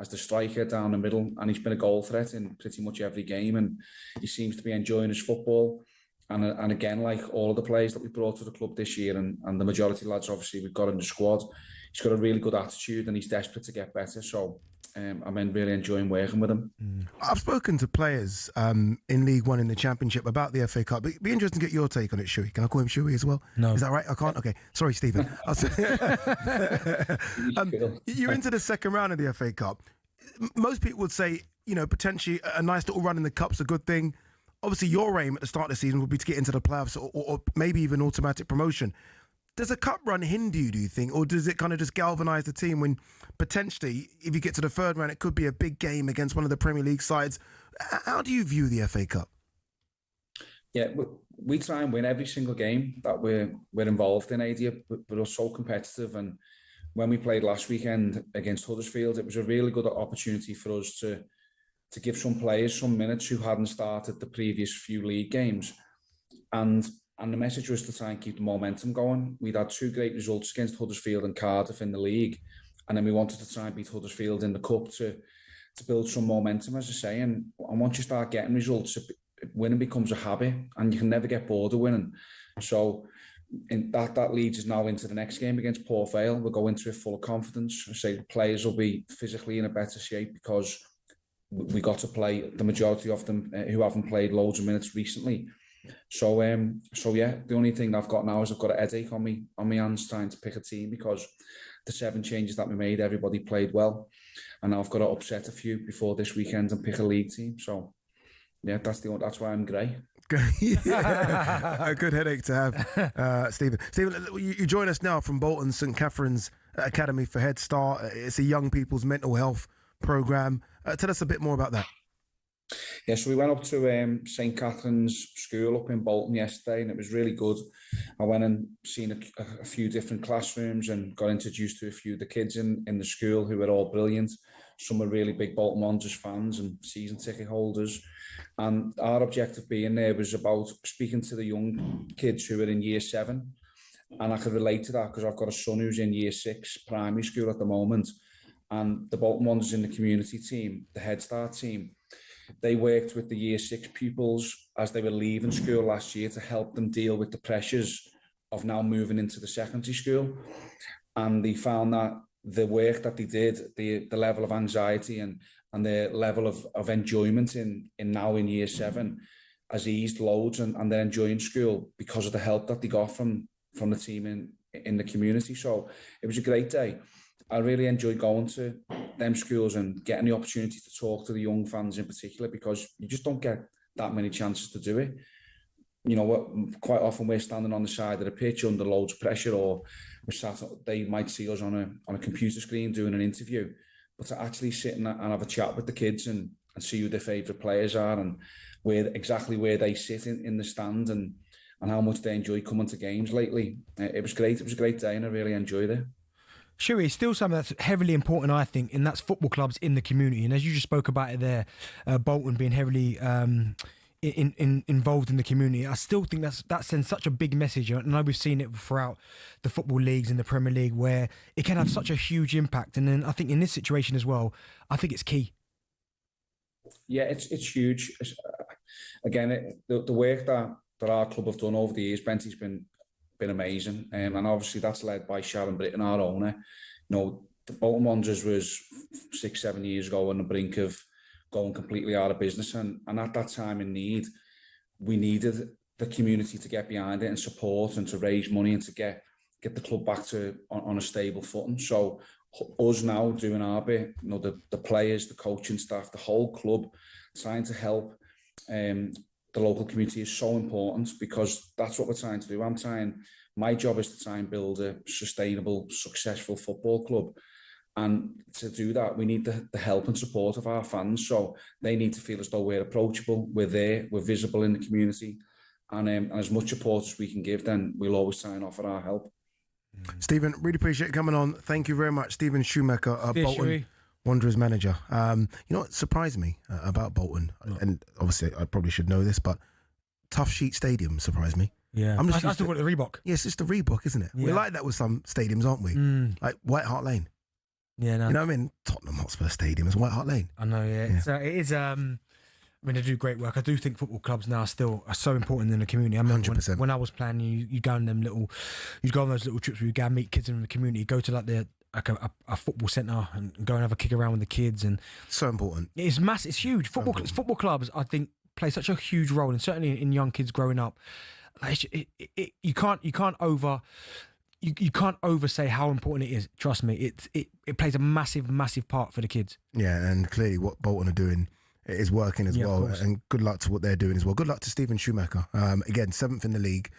[SPEAKER 8] the striker down the middle, and he's been a goal threat in pretty much every game, and he seems to be enjoying his football. And again, like all of the players that we brought to the club this year, and the majority of lads obviously we've got in the squad, he's got a really good attitude and he's desperate to get better. So I'm really enjoying working with him.
[SPEAKER 6] I've spoken to players in League One in the Championship about the FA Cup. It'd be interesting to get your take on it, Shuey. Can I call him Shuey as well?
[SPEAKER 7] No.
[SPEAKER 6] Is that right? I can't? Okay. Sorry, Stephen. You're into the second round of the FA Cup. Most people would say, potentially a nice little run in the Cup's a good thing. Obviously, your aim at the start of the season would be to get into the playoffs or maybe even automatic promotion. Does a cup run hinder you, do you think? Or does it kind of just galvanise the team when potentially, if you get to the third round, it could be a big game against one of the Premier League sides? How do you view the FA Cup?
[SPEAKER 8] Yeah, we try and win every single game that we're involved in, Ade, but we're so competitive. And when we played last weekend against Huddersfield, it was a really good opportunity for us to give some players some minutes who hadn't started the previous few league games. And the message was to try and keep the momentum going. We'd had 2 great results against Huddersfield and Cardiff in the league. And then we wanted to try and beat Huddersfield in the Cup to build some momentum, as I say. And once you start getting results, winning becomes a habit and you can never get bored of winning. So that leads us now into the next game against Port Vale. We'll go into it full of confidence. I say the players will be physically in a better shape because we got to play the majority of them who haven't played loads of minutes recently. So yeah, the only thing I've got now is I've got a headache on me hands trying to pick a team because the 7 changes that we made, everybody played well, and now I've got to upset a few before this weekend and pick a league team. So yeah, that's why I'm grey.
[SPEAKER 6] A good headache to have, Stephen. Stephen, you join us now from Bolton St Catherine's Academy for Head Start. It's a young people's mental health program. Tell us a bit more about that.
[SPEAKER 8] Yeah, so we went up to St Catherine's School up in Bolton yesterday, and it was really good. I went and seen a few different classrooms and got introduced to a few of the kids in the school who were all brilliant. Some were really big Bolton Wanderers fans and season ticket holders. And our objective being there was about speaking to the young kids who are in year 7. And I could relate to that because I've got a son who's in year 6 primary school at the moment. And the Bolton Wanderers in the community team, the Head Start team, they worked with the year 6 pupils as they were leaving school last year to help them deal with the pressures of now moving into the secondary school. And they found that the work that they did, the level of anxiety and the level of enjoyment in now in year 7 has eased loads, and they're enjoying school because of the help that they got from the team in the community. So it was a great day. I really enjoyed going to them schools and getting the opportunity to talk to the young fans in particular, because you just don't get that many chances to do it. You know, quite often we're standing on the side of the pitch under loads of pressure, or they might see us on a computer screen doing an interview. But to actually sit and have a chat with the kids and see who their favourite players are and exactly where they sit in the stand and how much they enjoy coming to games lately, it was great. It was a great day and I really enjoyed it.
[SPEAKER 7] Sure, it's still something that's heavily important, I think, and that's football clubs in the community. And as you just spoke about it there, Bolton being heavily involved in the community, I still think that sends such a big message. I know we've seen it throughout the football leagues and the Premier League where it can have such a huge impact. And then I think in this situation as well, I think it's key.
[SPEAKER 8] Yeah, it's huge. Again, the work that our club have done over the years, Benty's been amazing, and obviously that's led by Sharon Britton, our owner. You know, the Bolton Wanderers was 6-7 years ago on the brink of going completely out of business, and at that time in need, we needed the community to get behind it and support and to raise money and to get the club back on a stable footing. So us now doing our bit, you know, the players, the coaching staff, the whole club trying to help the local community is so important, because that's what we're trying to do. My job is to try and build a sustainable, successful football club. And to do that, we need the help and support of our fans. So they need to feel as though we're approachable, we're there, we're visible in the community. And as much support as we can give, then we'll always try and offer our help.
[SPEAKER 6] Stephen, really appreciate coming on. Thank you very much. Stephen Schumacher, Bolton Wanderers manager. You know what surprised me about Bolton, and obviously I probably should know this, but Tough Sheet Stadium surprised me.
[SPEAKER 7] Yeah, I still got the Reebok.
[SPEAKER 6] Yes, it's the Reebok, isn't it? Yeah. We're like that with some stadiums, aren't we? Like White Hart Lane.
[SPEAKER 7] Yeah, no.
[SPEAKER 6] You know what I mean? Tottenham Hotspur Stadium is White Hart Lane.
[SPEAKER 7] I know, yeah. It is. I mean, they do great work. I do think football clubs now are so important in the community. I remember
[SPEAKER 6] 100%.
[SPEAKER 7] When I was playing, you go on those little trips where you go and meet kids in the community. Go to like a football centre and go and have a kick around with the kids, and
[SPEAKER 6] so important.
[SPEAKER 7] It's massive. It's huge. Football clubs, I think, play such a huge role, and certainly in young kids growing up. You can't oversay how important it is. Trust me, it plays a massive part for the kids.
[SPEAKER 6] Yeah, and clearly what Bolton are doing is working as well. And good luck to what they're doing as well. Good luck to Stephen Schumacher. Again, 7th in the league,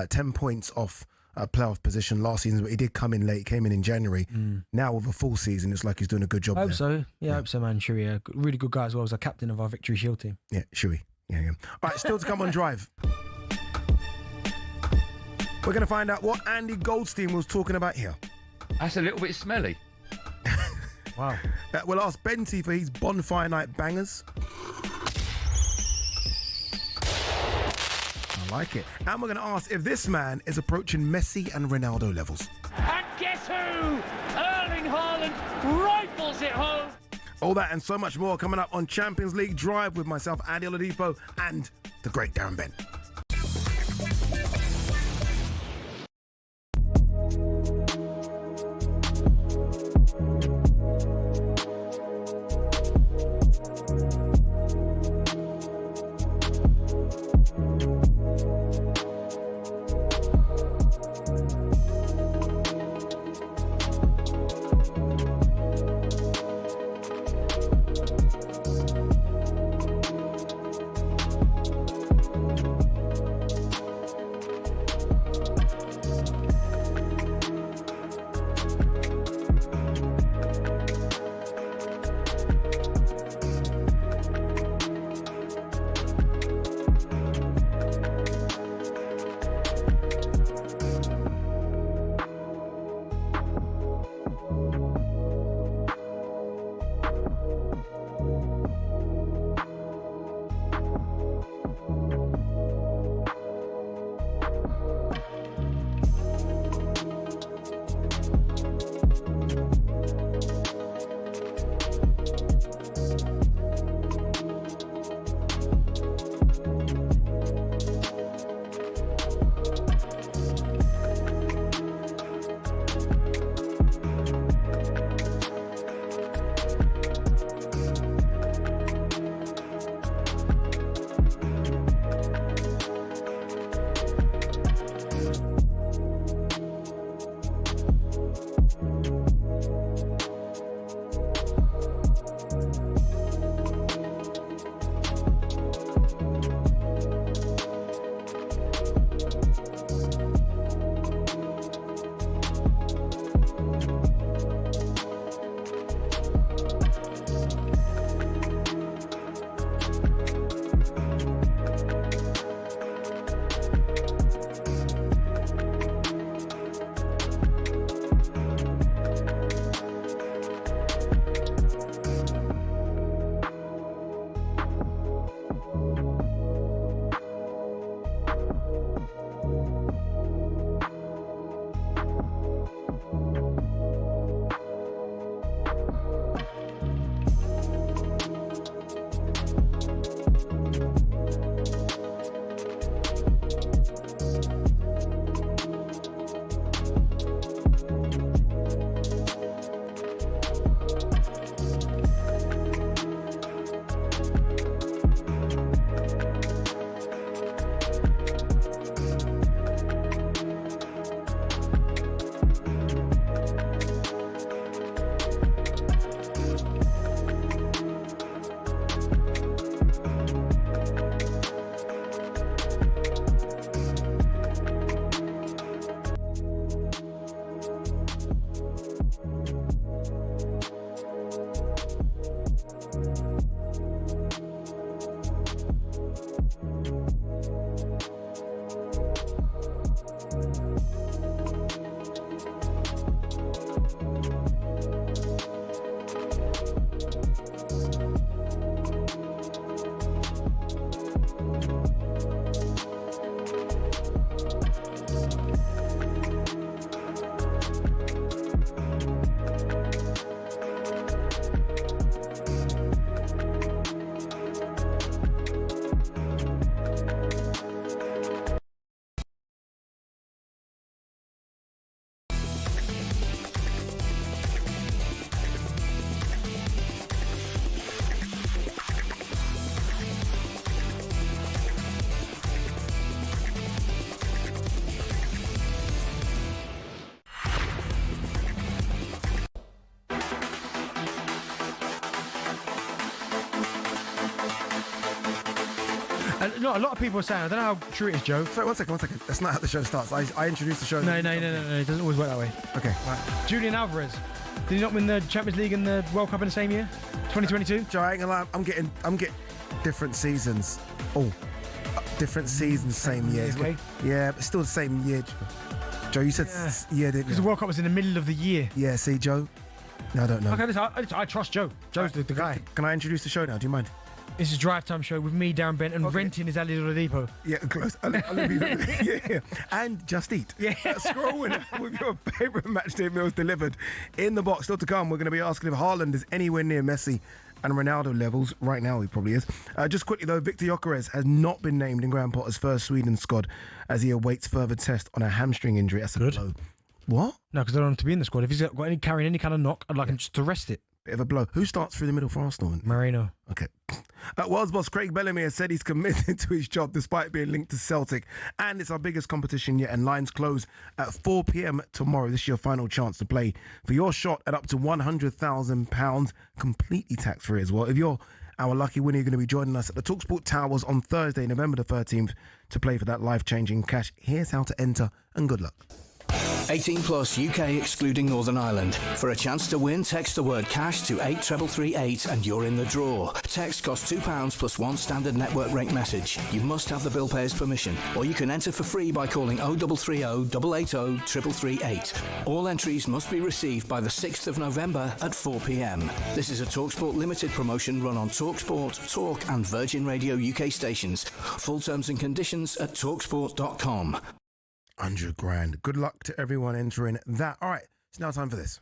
[SPEAKER 6] 10 points off playoff position last season, but he did come in late. Came in January. Now with a full season, it's like he's doing a good job.
[SPEAKER 7] I hope so. Yeah, I hope so, man. Shuey, really good guy as well as a captain of our Victory Shield team.
[SPEAKER 6] Yeah, Shuey. Yeah. All right, still to come on Drive. We're going to find out what Andy Goldstein was talking about here.
[SPEAKER 9] That's a little bit smelly.
[SPEAKER 7] Wow.
[SPEAKER 6] We'll ask Benty for his bonfire night bangers. I like it. And we're going to ask if this man is approaching Messi and Ronaldo levels.
[SPEAKER 10] And guess who? Erling Haaland rifles it home.
[SPEAKER 6] All that and so much more coming up on Champions League Drive with myself, Ade OIadipo, and the great Darren Bent.
[SPEAKER 7] a lot of people are saying, I don't know how true it is, Joe.
[SPEAKER 6] Sorry, one second. That's not how the show starts. I introduced the show.
[SPEAKER 7] No. It doesn't always work that way.
[SPEAKER 6] Okay.
[SPEAKER 7] Right. Julian Alvarez. Did he not win the Champions League and the World Cup in the same year? 2022?
[SPEAKER 6] Joe, I ain't gonna lie. I'm getting different seasons. Oh, different seasons, same year.
[SPEAKER 7] Okay.
[SPEAKER 6] Yeah, but still the same year. Joe, you said didn't you?
[SPEAKER 7] Because the World Cup was in the middle of the year.
[SPEAKER 6] Yeah, see, Joe? No, I don't know.
[SPEAKER 7] Okay, listen, I trust Joe. Joe's the guy.
[SPEAKER 6] Can I introduce the show now? Do you mind?
[SPEAKER 7] This is Drive Time Show with me, Darren Bent, and renting is Ade OIadipo.
[SPEAKER 6] Yeah, close. Yeah. And Just Eat.
[SPEAKER 7] Yeah.
[SPEAKER 6] Scrolling with your favourite matchday meals delivered in the box. Still to come, we're going to be asking if Haaland is anywhere near Messi and Ronaldo levels. Right now, he probably is. Just quickly, though, Victor Gyökeres has not been named in Graham Potter's first Sweden squad as he awaits further test on a hamstring injury. That's a blow. What?
[SPEAKER 7] No, because I don't want him to be in the squad. If he's carrying any kind of knock, I'd like him just to rest it.
[SPEAKER 6] Bit of a blow. Who starts through the middle for Arsenal?
[SPEAKER 7] Marino.
[SPEAKER 6] Okay. Wales boss Craig Bellamy has said he's committed to his job despite being linked to Celtic. And it's our biggest competition yet, and lines close at 4 p.m. tomorrow. This is your final chance to play for your shot at up to £100,000, completely tax-free as well. If you're our lucky winner, you're going to be joining us at the talkSPORT Towers on Thursday, November the 13th, to play for that life-changing cash. Here's how to enter, and good luck.
[SPEAKER 17] 18 plus UK excluding Northern Ireland. For a chance to win, text the word cash to 83338 and you're in the draw. Text costs £2 plus one standard network rate message. You must have the bill payer's permission, or you can enter for free by calling 0330 880 3338. All entries must be received by the 6th of November at 4 p.m. This is a TalkSPORT limited promotion run on TalkSPORT, Talk and Virgin Radio UK stations. Full terms and conditions at talksport.com.
[SPEAKER 6] 100 grand. Good luck to everyone entering that. All right, it's now time for this.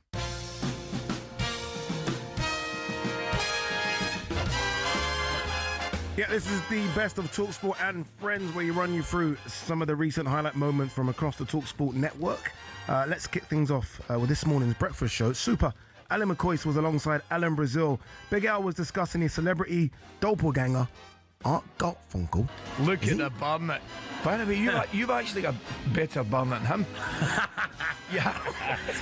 [SPEAKER 6] Yeah, this is the best of TalkSPORT and Friends, where you run you through some of the recent highlight moments from across the TalkSPORT network. Let's kick things off with this morning's breakfast show. Super Alan McCoy was alongside Alan Brazil. Big Al was discussing his celebrity doppelganger, Art Garfunkel.
[SPEAKER 5] Look at the bun. By the way, you've actually got better bun than him. Yeah.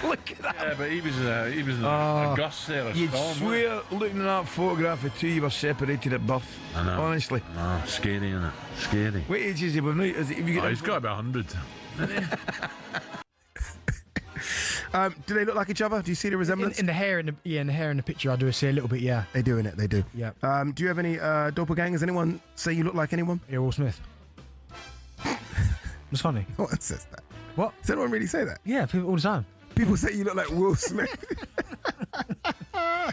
[SPEAKER 5] Look at that.
[SPEAKER 9] Yeah, but he was a gust there.
[SPEAKER 5] You'd swear, looking at that photograph of two, you were separated at birth.
[SPEAKER 9] I know.
[SPEAKER 5] Honestly.
[SPEAKER 9] No, scary, isn't it? Scary.
[SPEAKER 5] What age is he?
[SPEAKER 9] He's got about 100.
[SPEAKER 6] Do they look like each other? Do you see the resemblance?
[SPEAKER 7] In the hair, in the picture, I do see a little bit. Yeah,
[SPEAKER 6] they do in it. They do.
[SPEAKER 7] Yeah.
[SPEAKER 6] Do you have any doppelgangers? Anyone say you look like anyone?
[SPEAKER 7] Yeah, Will Smith. It's funny.
[SPEAKER 6] No one says that.
[SPEAKER 7] What?
[SPEAKER 6] Does anyone really say that?
[SPEAKER 7] Yeah, people all the time.
[SPEAKER 6] People say you look like Will Smith. All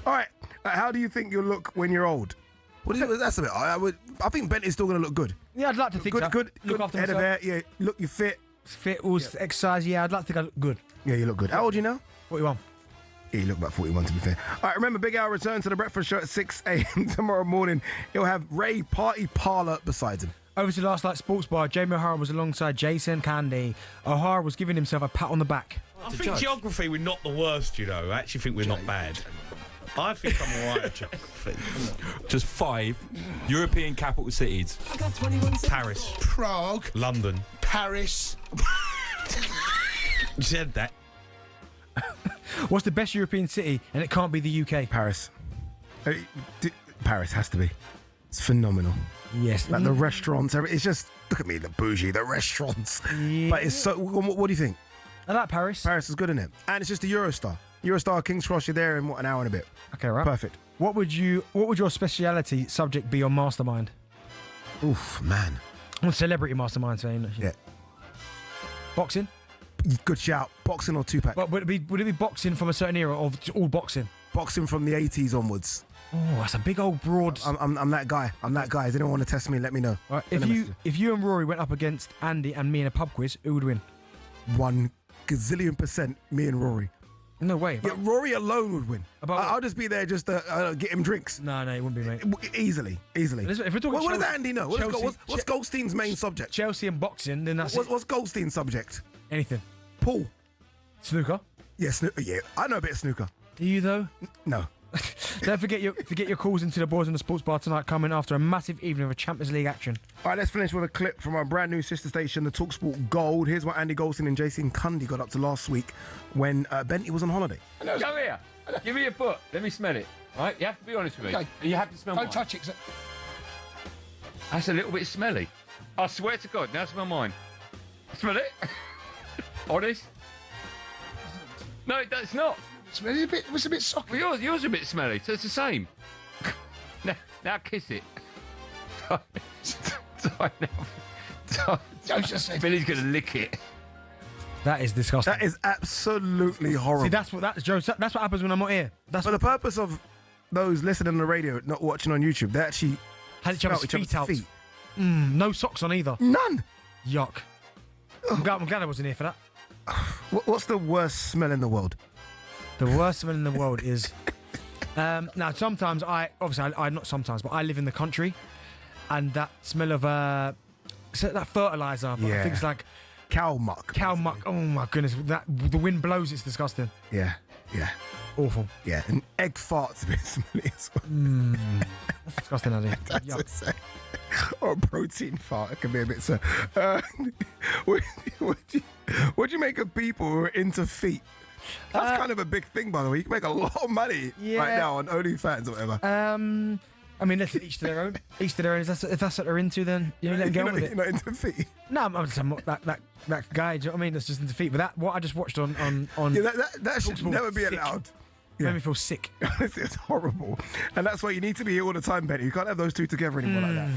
[SPEAKER 6] right. How do you think you'll look when you're old? What is it? That's a bit. I think Bent is still going to look good.
[SPEAKER 7] Yeah, I'd like to think so.
[SPEAKER 6] Good.
[SPEAKER 7] Look after
[SPEAKER 6] head
[SPEAKER 7] myself.
[SPEAKER 6] of hair. Yeah. Look, you're fit.
[SPEAKER 7] Fit, all exercise. Yeah, I'd like to think I look good.
[SPEAKER 6] Yeah, you look good. How old are you now?
[SPEAKER 7] 41.
[SPEAKER 6] Yeah, you look about 41 to be fair. All right, remember, Big Al returns to the breakfast show at 6 a.m. tomorrow morning. He'll have Ray Party Parlour beside him.
[SPEAKER 7] Over to Last Night Sports Bar, Jamie O'Hara was alongside Jason Candy. O'Hara was giving himself a pat on the back.
[SPEAKER 25] I think geography, we're not the worst, you know. I actually think we're not bad. I think I'm all right at geography.
[SPEAKER 11] Just 5 European capital cities.
[SPEAKER 25] Paris.
[SPEAKER 5] Prague.
[SPEAKER 25] London.
[SPEAKER 5] Paris.
[SPEAKER 25] You said that.
[SPEAKER 7] What's the best European city? And it can't be the UK.
[SPEAKER 6] Paris. Paris has to be. It's phenomenal.
[SPEAKER 7] Yes.
[SPEAKER 6] Like the restaurants, it's just, look at me, the bougie, the restaurants.
[SPEAKER 7] Yeah.
[SPEAKER 6] But it's so, what do you think?
[SPEAKER 7] I like Paris.
[SPEAKER 6] Paris is good, isn't it? And it's just a Eurostar. Eurostar, King's Cross, you're there in an hour and a bit.
[SPEAKER 7] Okay, right.
[SPEAKER 6] Perfect.
[SPEAKER 7] What would your speciality subject be on Mastermind?
[SPEAKER 6] Oof, man.
[SPEAKER 7] On Celebrity Mastermind, saying.
[SPEAKER 6] Yeah.
[SPEAKER 7] Boxing?
[SPEAKER 6] Good shout. Boxing or Tupac?
[SPEAKER 7] But would it be boxing from a certain era or all boxing?
[SPEAKER 6] Boxing from the 80s onwards.
[SPEAKER 7] Oh, that's a big old broad.
[SPEAKER 6] I'm that guy. Does anyone want to test me? Let me know.
[SPEAKER 7] Right. If you and Rory went up against Andy and me in a pub quiz, who would win?
[SPEAKER 6] 1 gazillion% me and Rory.
[SPEAKER 7] No way.
[SPEAKER 6] Yeah, Rory alone would win. I'll just be there just to get him drinks.
[SPEAKER 7] No, it wouldn't be, mate.
[SPEAKER 6] Easily.
[SPEAKER 7] If we're talking
[SPEAKER 6] what does Andy know? What's Goldstein's main subject?
[SPEAKER 7] Chelsea and boxing, then that's
[SPEAKER 6] What's Goldstein's subject?
[SPEAKER 7] Anything.
[SPEAKER 6] Pool.
[SPEAKER 7] Snooker?
[SPEAKER 6] Yeah, snooker. Yeah, I know a bit of snooker.
[SPEAKER 7] Do you, though?
[SPEAKER 6] No.
[SPEAKER 7] Don't forget your calls into the Boys in the Sports Bar tonight, coming after a massive evening of Champions League action.
[SPEAKER 6] All right, let's finish with a clip from our brand new sister station, the TalkSPORT Gold. Here's what Andy Goldstein and Jason Cundy got up to last week when Bentley was on holiday.
[SPEAKER 11] Come here. Give me your foot. Let me smell it. All right? You have to be honest with me.
[SPEAKER 5] Okay.
[SPEAKER 11] You have to smell mine.
[SPEAKER 5] Don't touch it.
[SPEAKER 12] That's a little bit smelly. I swear to God, now it's my mind. Smell it? Honest? No, that's not.
[SPEAKER 14] Smelly it was a bit socky.
[SPEAKER 12] Well, yours a bit smelly, so it's the same. now kiss it. Billy's going to lick it.
[SPEAKER 7] That is disgusting.
[SPEAKER 6] That is absolutely horrible.
[SPEAKER 7] See, that's what that's what happens when I'm not here. That's
[SPEAKER 6] for the purpose of those listening on the radio, not watching on YouTube. They actually
[SPEAKER 7] had each other's feet out. No socks on either.
[SPEAKER 6] None.
[SPEAKER 7] Yuck. I'm glad I wasn't here for that.
[SPEAKER 6] What's the worst smell in the world?
[SPEAKER 7] The worst smell in the world is. Now, sometimes I not sometimes, but I live in the country, and that smell of that fertilizer. But I think it's like
[SPEAKER 6] cow muck.
[SPEAKER 7] Cow muck. Oh my goodness! The wind blows. It's disgusting.
[SPEAKER 6] Yeah.
[SPEAKER 7] Awful.
[SPEAKER 6] Yeah, and egg farts a bit smelly as well.
[SPEAKER 7] That's disgusting, Ade.
[SPEAKER 6] Yuck. Or a protein fart. It can be a bit so. What do you make of people who are into feet? That's kind of a big thing, by the way. You can make a lot of money right now on OnlyFans or whatever.
[SPEAKER 7] I mean, let's each to their own. Each to their own. If that's what they're into, then let them go with it.
[SPEAKER 6] You're not into feet?
[SPEAKER 7] No, I'm not that guy. Do you know what I mean? That's just into feet. But what I just watched on
[SPEAKER 6] yeah, that should never be allowed.
[SPEAKER 7] Made me feel sick.
[SPEAKER 6] It's horrible. And that's why you need to be here all the time, Benny. You can't have those two together anymore like that.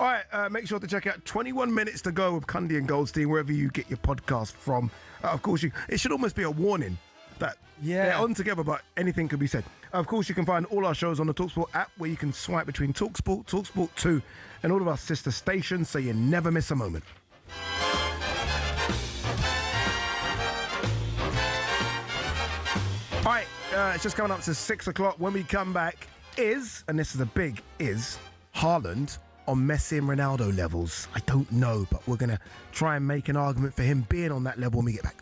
[SPEAKER 6] All right, make sure to check out 21 Minutes to Go with Cundy and Goldstein, wherever you get your podcast from. Of course, it should almost be a warning that they're on together, but anything could be said. Of course, you can find all our shows on the talkSPORT app, where you can swipe between talkSPORT, talkSPORT 2, and all of our sister stations, so you never miss a moment. All right, it's just coming up to 6 o'clock. When we come back, and this is a big Haaland on Messi and Ronaldo levels? I don't know, but we're going to try and make an argument for him being on that level when we get back.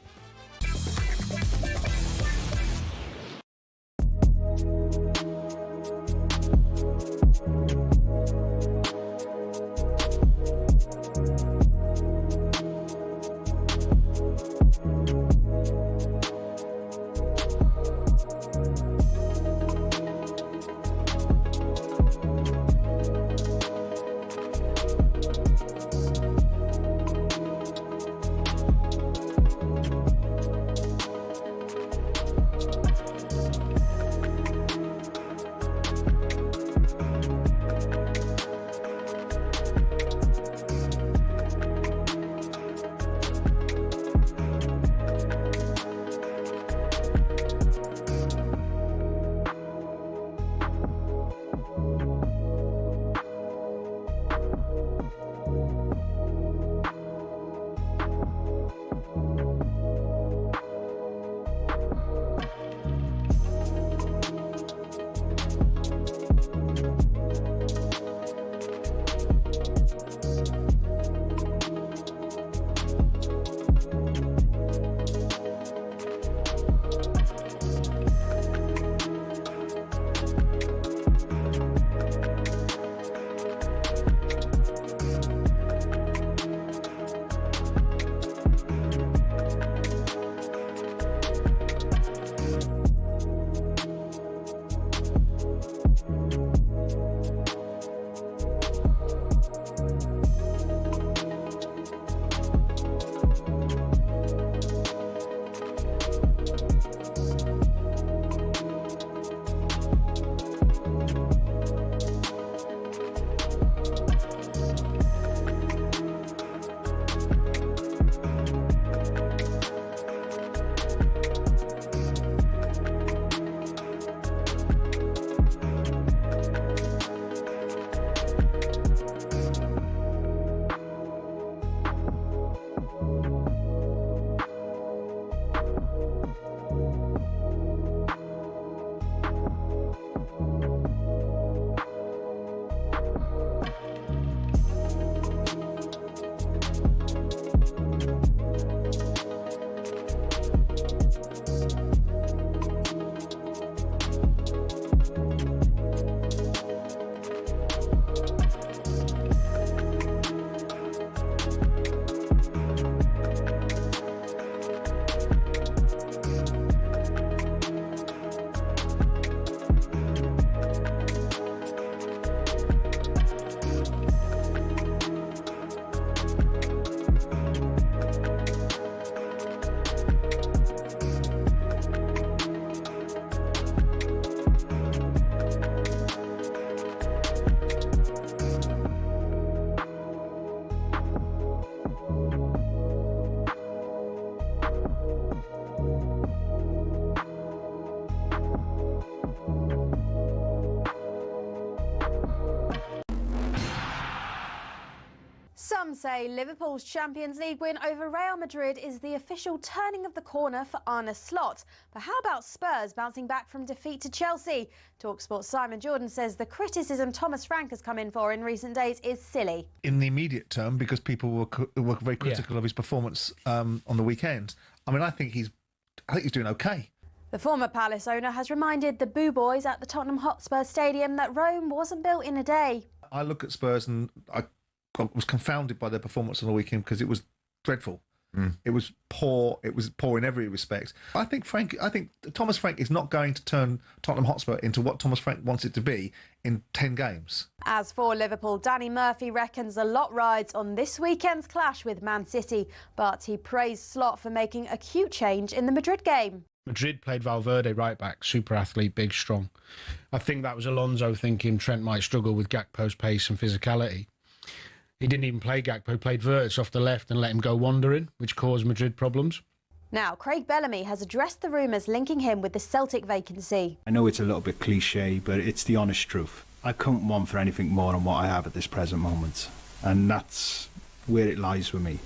[SPEAKER 13] Some say Liverpool's Champions League win over Real Madrid is the official turning of the corner for Arne Slot. But how about Spurs bouncing back from defeat to Chelsea? talkSPORT's Simon Jordan says the criticism Thomas Frank has come in for in recent days is silly.
[SPEAKER 14] In the immediate term, because people were very critical of his performance on the weekend. I mean, I think he's doing okay.
[SPEAKER 13] The former Palace owner has reminded the Boo Boys at the Tottenham Hotspur Stadium that Rome wasn't built in a day.
[SPEAKER 14] I look at Spurs and I was confounded by their performance on the weekend because it was dreadful. It was poor. It was poor in every respect. I think Thomas Frank is not going to turn Tottenham Hotspur into what Thomas Frank wants it to be in 10 games.
[SPEAKER 13] As for Liverpool, Danny Murphy reckons a lot rides on this weekend's clash with Man City, but he praised Slot for making a cute change in the Madrid game.
[SPEAKER 15] Madrid played Valverde right back, super athlete, big, strong. I think that was Alonso thinking Trent might struggle with Gakpo's pace and physicality. He didn't even play Gakpo, played Verts off the left and let him go wandering, which caused Madrid problems.
[SPEAKER 13] Now, Craig Bellamy has addressed the rumours linking him with the Celtic vacancy.
[SPEAKER 3] I know it's a little bit cliche, but it's the honest truth. I couldn't want for anything more than what I have at this present moment. And that's where it lies with me.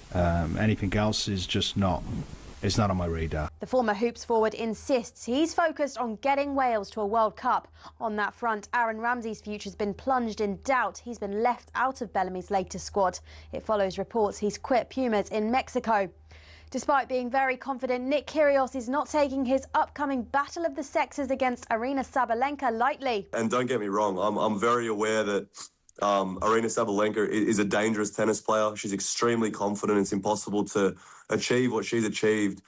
[SPEAKER 3] Anything else is just not... It's not on my radar.
[SPEAKER 13] The former Hoops forward insists he's focused on getting Wales to a World Cup. On that front, Aaron Ramsey's future's been plunged in doubt. He's been left out of Bellamy's latest squad. It follows reports he's quit Pumas in Mexico. Despite being very confident, Nick Kyrgios is not taking his upcoming battle of the sexes against Aryna Sabalenka lightly.
[SPEAKER 21] And don't get me wrong, I'm very aware that Aryna Sabalenka is a dangerous tennis player. She's extremely confident. It's impossible to achieve what she's achieved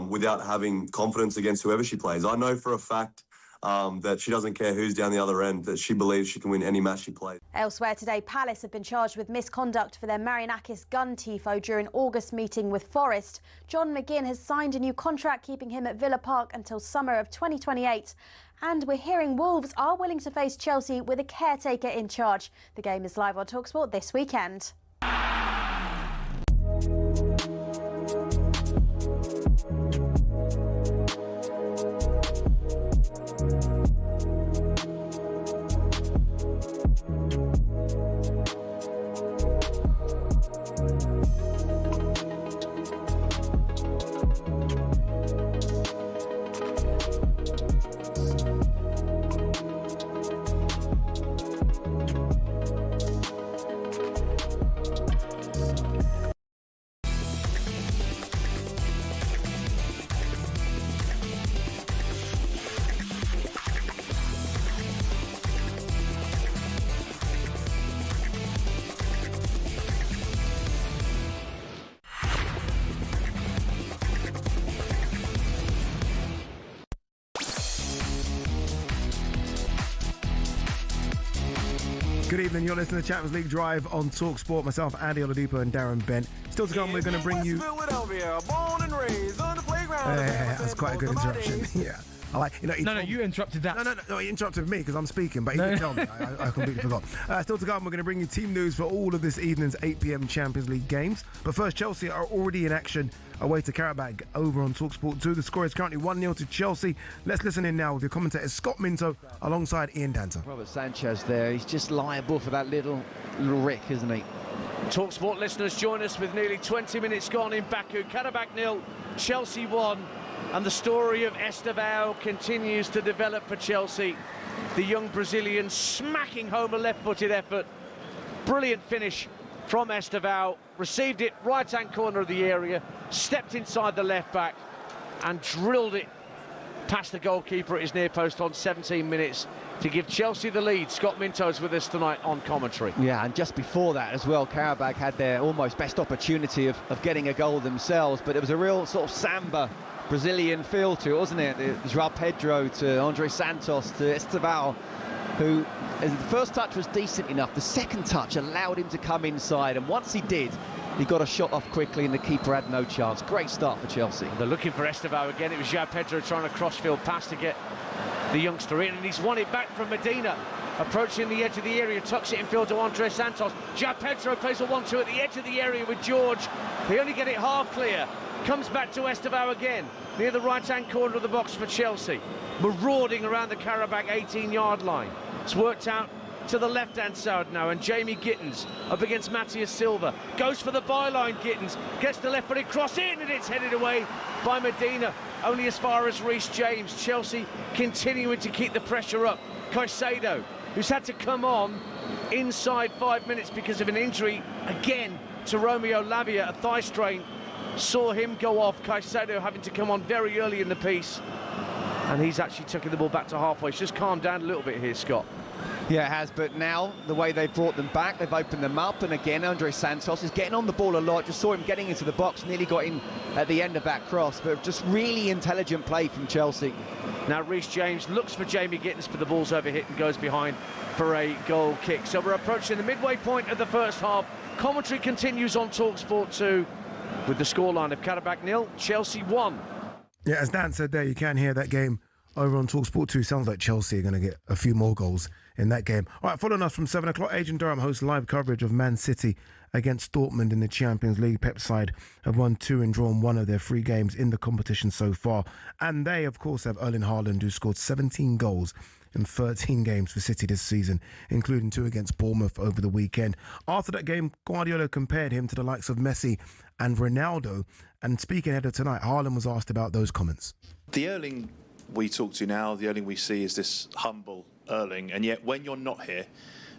[SPEAKER 21] without having confidence against whoever she plays. I know for a fact that she doesn't care who's down the other end, that she believes she can win any match she plays. Elsewhere
[SPEAKER 13] today, Palace have been charged with misconduct for their Marianakis gun tifo during August meeting with Forest. John McGinn has signed a new contract keeping him at Villa Park until summer of 2028. And we're hearing Wolves are willing to face Chelsea with a caretaker in charge. The game is live on talkSPORT this weekend.
[SPEAKER 6] Good evening, you're listening to Champions League Drive on talkSPORT. Myself, Ade OIadipo and Darren Bent. Still to come, we're going to bring you... That's quite a good interruption. Yeah. I like,
[SPEAKER 7] No, you interrupted that.
[SPEAKER 6] No, he interrupted me because I'm speaking, but he didn't tell me. I completely forgot. Still to come, we're going to bring you team news for all of this evening's 8 p.m. Champions League games. But first, Chelsea are already in action away to Karabakh over on talkSPORT 2. The score is currently 1-0 to Chelsea. Let's listen in now with your commentator Scott Minto alongside Ian Danter.
[SPEAKER 16] Robert Sanchez there. He's just liable for that little rick, isn't he?
[SPEAKER 18] talkSPORT listeners join us with nearly 20 minutes gone in Baku. Karabakh 0, Chelsea 1. And the story of Estevao continues to develop for Chelsea. The young Brazilian smacking home a left-footed effort. Brilliant finish from Estevao. Received it right-hand corner of the area, stepped inside the left-back and drilled it past the goalkeeper at his near post on 17 minutes to give Chelsea the lead. Scott Minto's with us tonight on commentary.
[SPEAKER 16] Yeah, and just before that as well, Karabakh had their almost best opportunity of getting a goal themselves, but it was a real sort of samba Brazilian feel to it, wasn't it? João Pedro to Andre Santos to Estevao, who, the first touch was decent enough. The second touch allowed him to come inside, and once he did, he got a shot off quickly and the keeper had no chance. Great start for Chelsea.
[SPEAKER 18] They're looking for Estevao again. It was João Pedro trying a crossfield pass to get the youngster in, and he's won it back from Medina. Approaching the edge of the area, tucks it in field to Andre Santos. João Pedro plays a 1-2 at the edge of the area with George. They only get it half clear. Comes back to Estevao again, near the right-hand corner of the box for Chelsea. Marauding around the Karabakh 18-yard line. It's worked out to the left-hand side now, and Jamie Gittins up against Matthias Silva. Goes for the byline, Gittins. Gets the left-footed cross in, and it's headed away by Medina. Only as far as Reece James. Chelsea continuing to keep the pressure up. Caicedo, who's had to come on inside 5 minutes because of an injury, again, to Romeo Lavia, a thigh strain. Saw him go off. Caicedo having to come on very early in the piece. And he's actually taking the ball back to halfway. It's just calmed down a little bit here, Scott.
[SPEAKER 16] Yeah, it has, but now the way they've brought them back, they've opened them up, and again, Andre Santos is getting on the ball a lot. Just saw him getting into the box, nearly got in at the end of that cross, but just really intelligent play from Chelsea.
[SPEAKER 18] Now Reece James looks for Jamie Gittins, but the ball's overhit and goes behind for a goal kick. So we're approaching the midway point of the first half. Commentary continues on talkSPORT 2 with the scoreline of Karabakh 0, Chelsea 1.
[SPEAKER 6] Yeah, as Dan said there, you can hear that game over on talkSPORT 2. Sounds like Chelsea are going to get a few more goals in that game. All right, following us from 7 o'clock, Adrian Durham hosts live coverage of Man City against Dortmund in the Champions League. Pep side have won 2 and drawn 1 of their 3 games in the competition so far. And they, of course, have Erling Haaland, who scored 17 goals in 13 games for City this season, including 2 against Bournemouth over the weekend. After that game, Guardiola compared him to the likes of Messi and Ronaldo. And speaking ahead of tonight, Haaland was asked about those comments.
[SPEAKER 4] The Erling we talk to now, the Erling we see is this humble Erling, and yet when you're not here,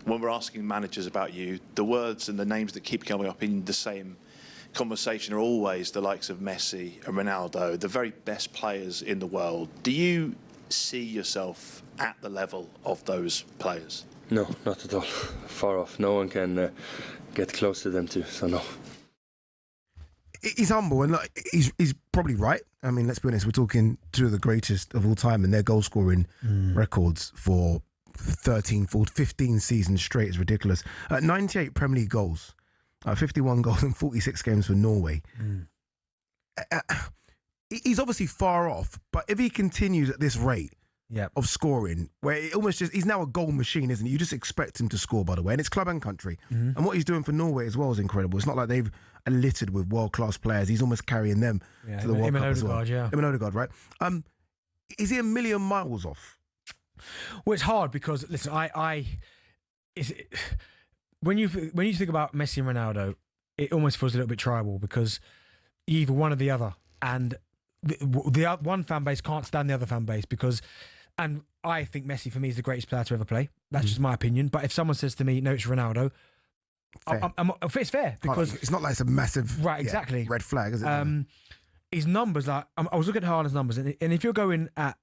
[SPEAKER 4] when we're asking managers about you, the words and the names that keep coming up in the same conversation are always the likes of Messi and Ronaldo, the very best players in the world. Do you see yourself at the level of those players?
[SPEAKER 19] No, not at all. Far off. No one can get close to them too, so no.
[SPEAKER 6] He's humble, and like, he's probably right. I mean, let's be honest, we're talking 2 of the greatest of all time, and their goal scoring records for 15 seasons straight is ridiculous. 98 Premier League goals, 51 goals in 46 games for Norway. He's obviously far off, but if he continues at this rate of scoring, where it almost just, he's now a goal machine, isn't he? You just expect him to score, by the way, and it's club and country. And what he's doing for Norway as well is incredible. It's not like they've littered with world-class players. He's almost carrying them to the World Cup as well. Him and Odegaard, right? Is he a million miles off?
[SPEAKER 7] Well, it's hard because, listen, when you think about Messi and Ronaldo, it almost feels a little bit tribal because you're either one or the other, and the one fan base can't stand the other fan base because, and I think Messi for me is the greatest player to ever play. That's just my opinion. But if someone says to me, no, it's Ronaldo, it's fair because
[SPEAKER 6] it's not like it's a massive
[SPEAKER 7] exactly
[SPEAKER 6] red flag, is it?
[SPEAKER 7] His numbers, like I was looking at Haaland's numbers, and if you're going at,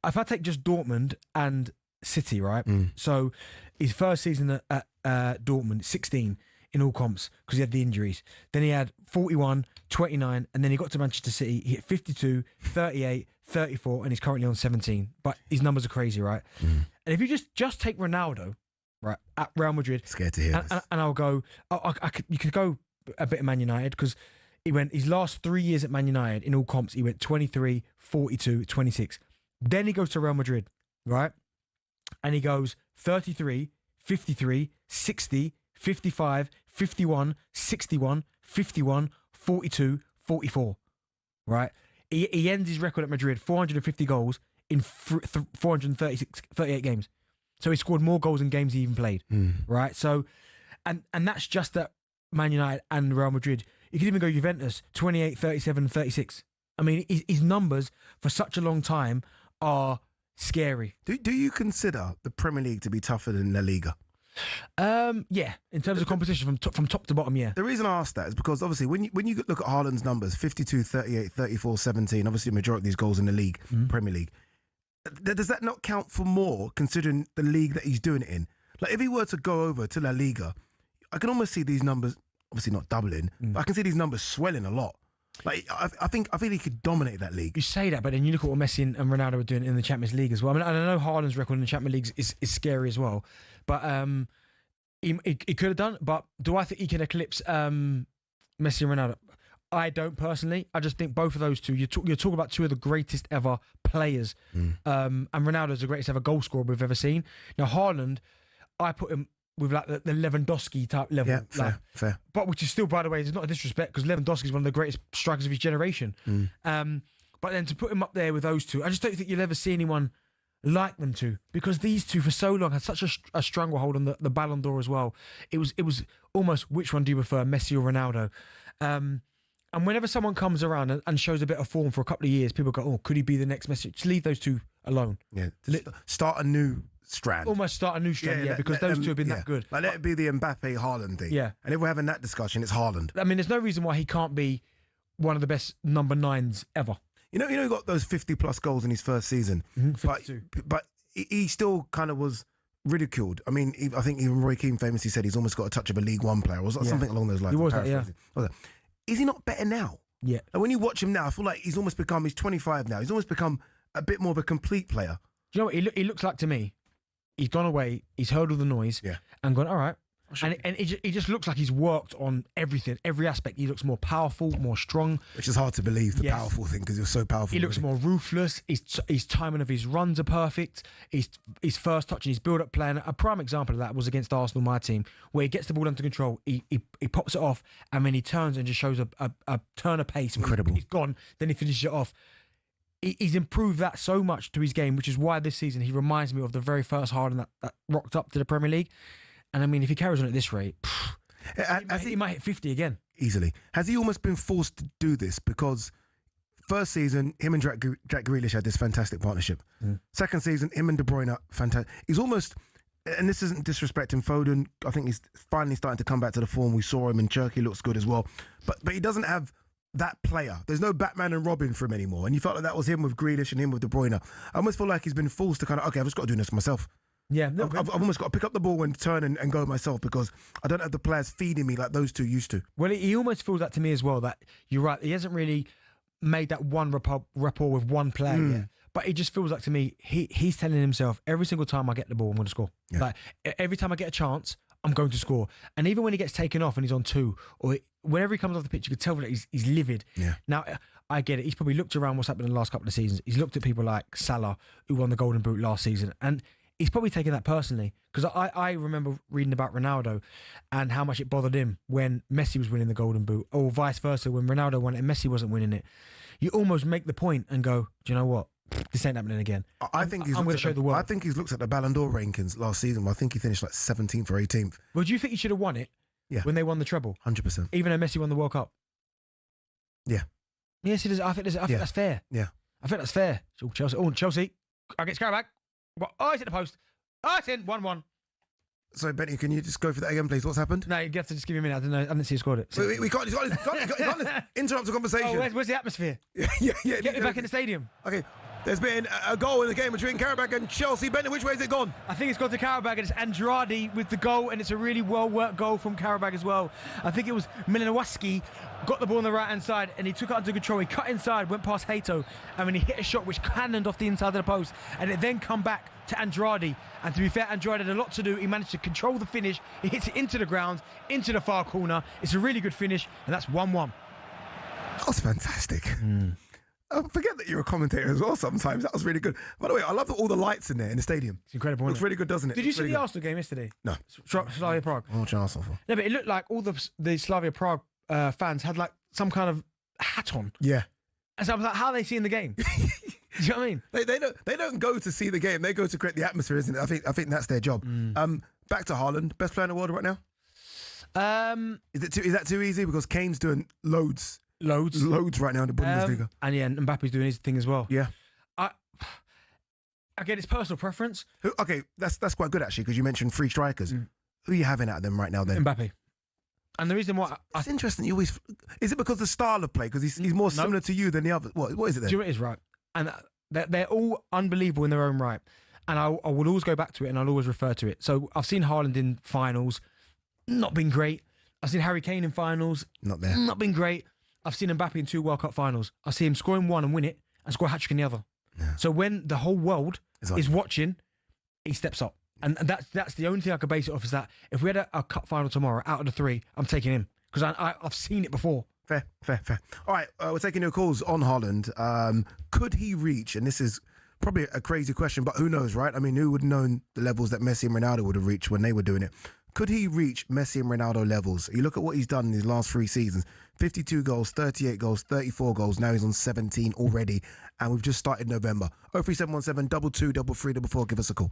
[SPEAKER 7] if I take just Dortmund and City, right? So his first season at Dortmund, 16 in all comps because he had the injuries. Then he had 41, 29, and then he got to Manchester City. He hit 52, 38, 34, and he's currently on 17. But his numbers are crazy, right? And if you just take Ronaldo, right, at Real Madrid,
[SPEAKER 6] scared to hear this.
[SPEAKER 7] And I'll go. You could go a bit of Man United because he went his last 3 years at Man United in all comps. He went 23, 42, 26. Then he goes to Real Madrid, right, and he goes 33, 53, 60, 55, 51, 61, 51, 42, 44, right? He ends his record at Madrid, 450 goals in 38 games. So he scored more goals in games he even played, right? So, and that's just at Man United and Real Madrid. You could even go Juventus, 28, 37, 36. I mean, his numbers for such a long time are scary.
[SPEAKER 6] Do you consider the Premier League to be tougher than La Liga?
[SPEAKER 7] Yeah, in terms of competition from top to bottom, yeah.
[SPEAKER 6] The reason I ask that is because obviously when you look at Haaland's numbers, 52, 38, 34, 17, obviously the majority of these goals in the league, Premier League, does that not count for more considering the league that he's doing it in? Like if he were to go over to La Liga, I can almost see these numbers, obviously not doubling, but I can see these numbers swelling a lot. Like I think he could dominate that leage.
[SPEAKER 7] You say that, but then you look at what Messi and Ronaldo are doing in the Champions League as well. I mean, I know Haaland's record in the Champions League is scary as well, but he could have done. But do I think he can eclipse Messi and Ronaldo? I don't personally. I just think both of those two. You're talking about 2 of the greatest ever players, and Ronaldo's the greatest ever goal scorer we've ever seen. Now Haaland, I put him with like the Lewandowski type level.
[SPEAKER 6] Yeah, fair.
[SPEAKER 7] But which is still, by the way, is not a disrespect because Lewandowski is one of the greatest strikers of his generation. But then to put him up there with those two, I just don't think you'll ever see anyone like them to, because these two for so long had such a stranglehold on the Ballon d'Or as well. It was almost, which one do you prefer, Messi or Ronaldo? And whenever someone comes around and shows a bit of form for a couple of years, people go, oh, could he be the next Messi? Just leave those two alone.
[SPEAKER 6] Yeah, start a new strand.
[SPEAKER 7] Almost start a new strand, because those two have been that good.
[SPEAKER 6] Like, let it be the Mbappe-Haaland thing.
[SPEAKER 7] Yeah.
[SPEAKER 6] And if we're having that discussion, it's Haaland.
[SPEAKER 7] I mean, there's no reason why he can't be one of the best number 9s ever.
[SPEAKER 6] You know, he got those 50-plus goals in his first season.
[SPEAKER 7] 52.
[SPEAKER 6] But he still kind of was ridiculed. I mean, I think even Roy Keane famously said he's almost got a touch of a League One player, or something along those lines.
[SPEAKER 7] He was that, yeah.
[SPEAKER 6] Is he not better now?
[SPEAKER 7] Yeah.
[SPEAKER 6] And when you watch him now, I feel like he's 25 now. He's almost become a bit more of a complete player.
[SPEAKER 7] Do you know what he looks like to me? He's gone away, he's heard all the noise, and gone, all right. And he just looks like he's worked on everything, every aspect. He looks more powerful, more strong.
[SPEAKER 6] Which is hard to believe, the powerful thing, because you're so powerful.
[SPEAKER 7] He looks more ruthless. His timing of his runs are perfect. His first touch and his build-up play. And a prime example of that was against Arsenal, my team, where he gets the ball under control, he pops it off, and then he turns and just shows a turn of pace.
[SPEAKER 6] Incredible.
[SPEAKER 7] He's gone, then he finishes it off. He's improved that so much to his game, which is why this season he reminds me of the very first Harden that rocked up to the Premier League. And I mean, if he carries on at this rate, he might hit 50 again.
[SPEAKER 6] Easily. Has he almost been forced to do this? Because first season, him and Jack Grealish had this fantastic partnership. Second season, him and De Bruyne, fantastic. He's almost, and this isn't disrespecting Foden, I think he's finally starting to come back to the form. We saw him in Turkey, looks good as well. But he doesn't have that player. There's no Batman and Robin for him anymore. And you felt like that was him with Grealish and him with De Bruyne. I almost feel like he's been forced to kind of, okay, I've just got to do this myself.
[SPEAKER 7] Yeah,
[SPEAKER 6] I've almost got to pick up the ball and turn and go myself, because I don't have the players feeding me like those two used to.
[SPEAKER 7] Well, he almost feels that to me as well, that you're right, he hasn't really made that one rapport with one player yet. But it just feels like to me, he's telling himself, every single time I get the ball, I'm going to score. Yeah. Like, every time I get a chance, I'm going to score. And even when he gets taken off and he's on 2, or whenever he comes off the pitch, you can tell that he's livid.
[SPEAKER 6] Yeah.
[SPEAKER 7] Now, I get it. He's probably looked around what's happened in the last couple of seasons. He's looked at people like Salah, who won the Golden Boot last season, and he's probably taken that personally, because I remember reading about Ronaldo and how much it bothered him when Messi was winning the Golden Boot, or vice versa, when Ronaldo won it and Messi wasn't winning it. You almost make the point and go, do you know what? This ain't happening again.
[SPEAKER 6] I'm going to show the world. I think he's looked at the Ballon d'Or rankings last season. I think he finished like 17th or 18th.
[SPEAKER 7] Well, do you think he should have won it when they won the treble?
[SPEAKER 6] 100%.
[SPEAKER 7] Even though Messi won the World Cup?
[SPEAKER 6] Yeah.
[SPEAKER 7] Yes, it is. I think that's fair.
[SPEAKER 6] Yeah.
[SPEAKER 7] I think that's fair. Chelsea. Against Karabakh. Oh, he's at the post. Oh, it's in. 1-1.
[SPEAKER 6] So, Benny, can you just go for that again, please? What's happened?
[SPEAKER 7] No, you have to just give me a minute. I didn't see who scored it.
[SPEAKER 6] So. We can't interrupt the conversation.
[SPEAKER 7] Oh, where's the atmosphere?
[SPEAKER 6] yeah.
[SPEAKER 7] Get me back in the stadium.
[SPEAKER 6] Okay. There's been a goal in the game between Karabakh and Chelsea. Benny, which way has it gone?
[SPEAKER 7] I think it's gone to Karabakh, and it's Andrade with the goal, and it's a really well-worked goal from Karabakh as well. I think it was Milinowski got the ball on the right-hand side, and he took it under control. He cut inside, went past Hato, and then he hit a shot which cannoned off the inside of the post, and it then come back to Andrade. And to be fair, Andrade had a lot to do. He managed to control the finish. He hits it into the ground, into the far corner. It's a really good finish, and that's 1-1.
[SPEAKER 6] That was fantastic. I forget that you're a commentator as well sometimes. That was really good. By the way, I love all the lights in there in the stadium.
[SPEAKER 7] It's incredible.
[SPEAKER 6] Looks really good, doesn't it?
[SPEAKER 7] Did you see the Arsenal game yesterday?
[SPEAKER 6] No.
[SPEAKER 7] Slavia Prague.
[SPEAKER 6] I'm watching Arsenal for.
[SPEAKER 7] No, but it looked like all the Slavia Prague fans had like some kind of hat on.
[SPEAKER 6] Yeah.
[SPEAKER 7] And so I was like, how are they seeing the game? Do you know what I mean?
[SPEAKER 6] They don't go to see the game. They go to create the atmosphere, isn't it? I think that's their job. Back to Haaland, best player in the world right now. Is that too easy? Because Kane's doing loads right now in the Bundesliga.
[SPEAKER 7] And Mbappe's doing his thing as well.
[SPEAKER 6] Yeah.
[SPEAKER 7] Again, it's personal preference.
[SPEAKER 6] Okay, that's quite good actually, because you mentioned 3 strikers. Who are you having out of them right now then?
[SPEAKER 7] Mbappe. And the reason why
[SPEAKER 6] it's interesting, you always is it because the style of play? Because he's more similar to you than the others. What is it then?
[SPEAKER 7] Do you know what it is, right? And they're all unbelievable in their own right. And I will always go back to it, and I'll always refer to it. So I've seen Haaland in finals, not been great. I've seen Harry Kane in finals,
[SPEAKER 6] not there,
[SPEAKER 7] not been great. I've seen Mbappe in 2 World Cup finals. I see him scoring one and win it, and score a hat-trick in the other. Yeah. So when the whole world is watching, he steps up. And that's the only thing I could base it off, is that if we had a cup final tomorrow, out of the 3, I'm taking him. Because I've seen it before.
[SPEAKER 6] Fair. All right, we're taking your calls on Haaland. Could he reach, and this is probably a crazy question, but who knows, right? I mean, who would have known the levels that Messi and Ronaldo would have reached when they were doing it? Could he reach Messi and Ronaldo levels? You look at what he's done in his last 3 seasons, 52 goals, 38 goals, 34 goals. Now he's on 17 already, and we've just started November. 03717 22 33 44. Give us a call.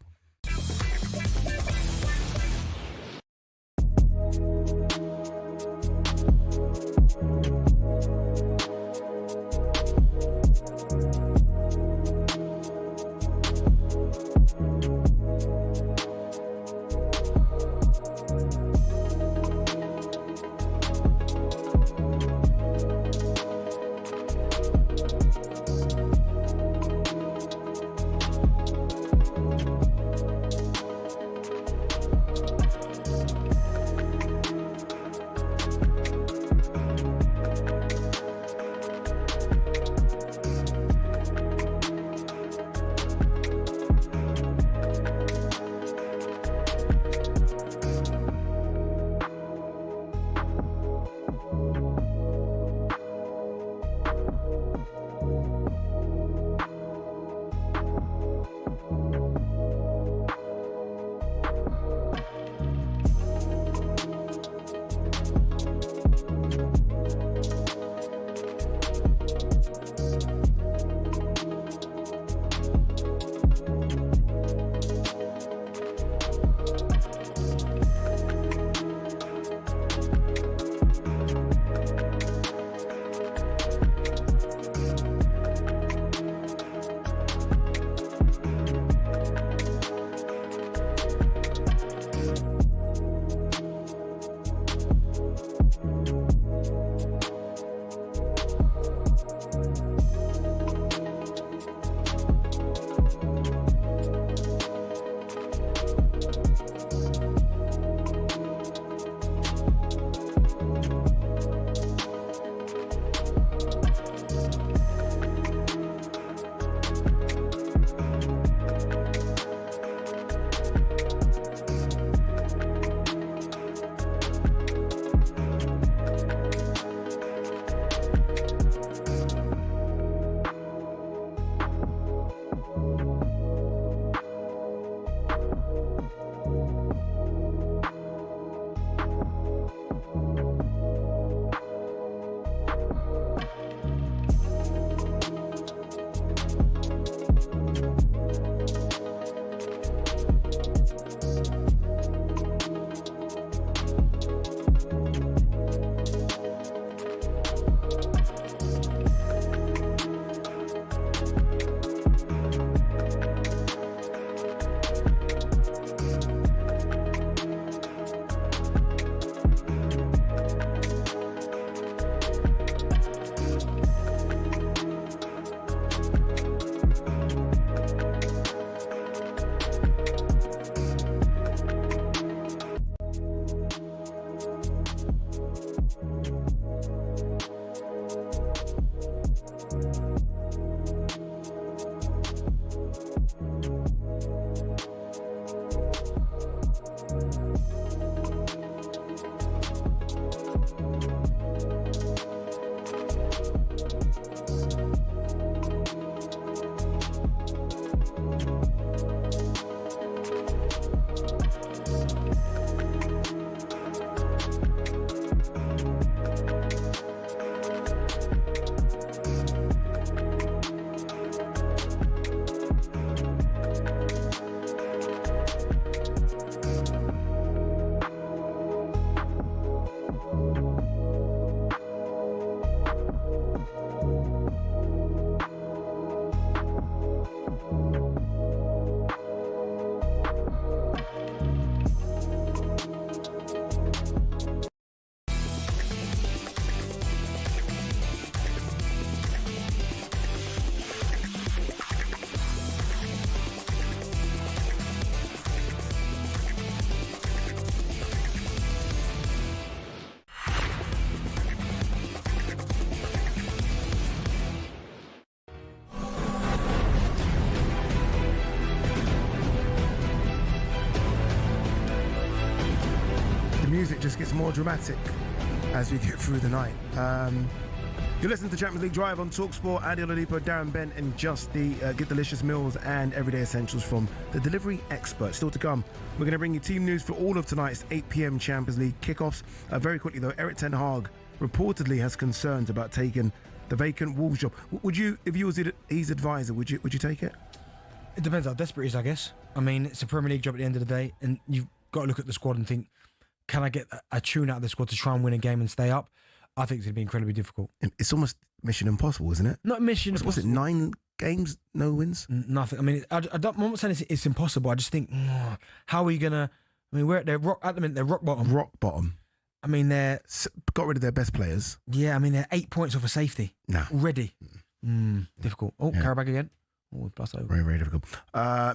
[SPEAKER 6] It just gets more dramatic as we get through the night. You're listening to Champions League Drive on talkSPORT. Ade OIadipo, Darren Bent, and just the get delicious meals and everyday essentials from the delivery expert. Still to come, we're going to bring you team news for all of tonight's 8 p.m. Champions League kickoffs. Very quickly though, Erik ten Hag reportedly has concerns about taking the vacant Wolves job. Would you, if you was his advisor, would you take it?
[SPEAKER 7] It depends how desperate he is, I guess. I mean, it's a Premier League job at the end of the day, and you've got to look at the squad and think, can I get a tune out of the squad to try and win a game and stay up? I think it's going to be incredibly difficult.
[SPEAKER 6] It's almost mission impossible, isn't it?
[SPEAKER 7] Not mission impossible.
[SPEAKER 6] What's it, 9 games, no wins?
[SPEAKER 7] Nothing. I mean, I'm not saying it's impossible. I just think, how are you going to... I mean, at the minute, they're rock bottom.
[SPEAKER 6] Rock bottom.
[SPEAKER 7] I mean, they're...
[SPEAKER 6] Got rid of their best players.
[SPEAKER 7] Yeah, I mean, they're 8 points off of safety.
[SPEAKER 6] No.
[SPEAKER 7] Already. Difficult. Oh, yeah. Karabakh again. Oh, plus over.
[SPEAKER 6] Very, very difficult.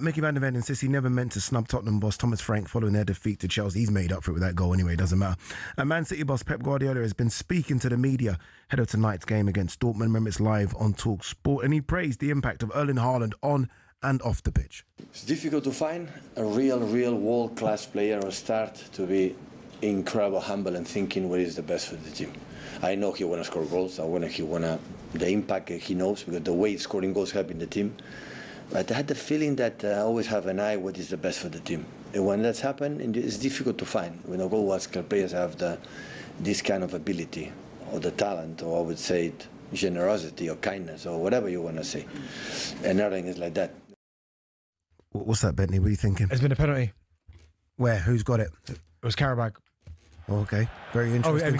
[SPEAKER 6] Mickey van der Ven insists he never meant to snub Tottenham boss Thomas Frank following their defeat to Chelsea. He's made up for it with that goal anyway, it doesn't matter. And Man City boss Pep Guardiola has been speaking to the media ahead of tonight's game against Dortmund. Remember, it's live on talkSPORT. And he praised the impact of Erling Haaland on and off the pitch.
[SPEAKER 1] It's difficult to find a real world-class player or start to be incredible, humble and thinking what is the best for the team. I know he want to score goals. The impact he knows, because the way scoring goals helping the team. But I had the feeling that I always have an eye what is the best for the team. And when that's happened, it's difficult to find. When a goal-scorer players have this kind of ability, or the talent, or I would say generosity or kindness, or whatever you want to say. And Erling is like that.
[SPEAKER 6] What's that, Bentley? What are you thinking?
[SPEAKER 7] There's been a penalty.
[SPEAKER 6] Where? Who's got it?
[SPEAKER 7] It was Karabakh.
[SPEAKER 6] Oh, okay, very interesting.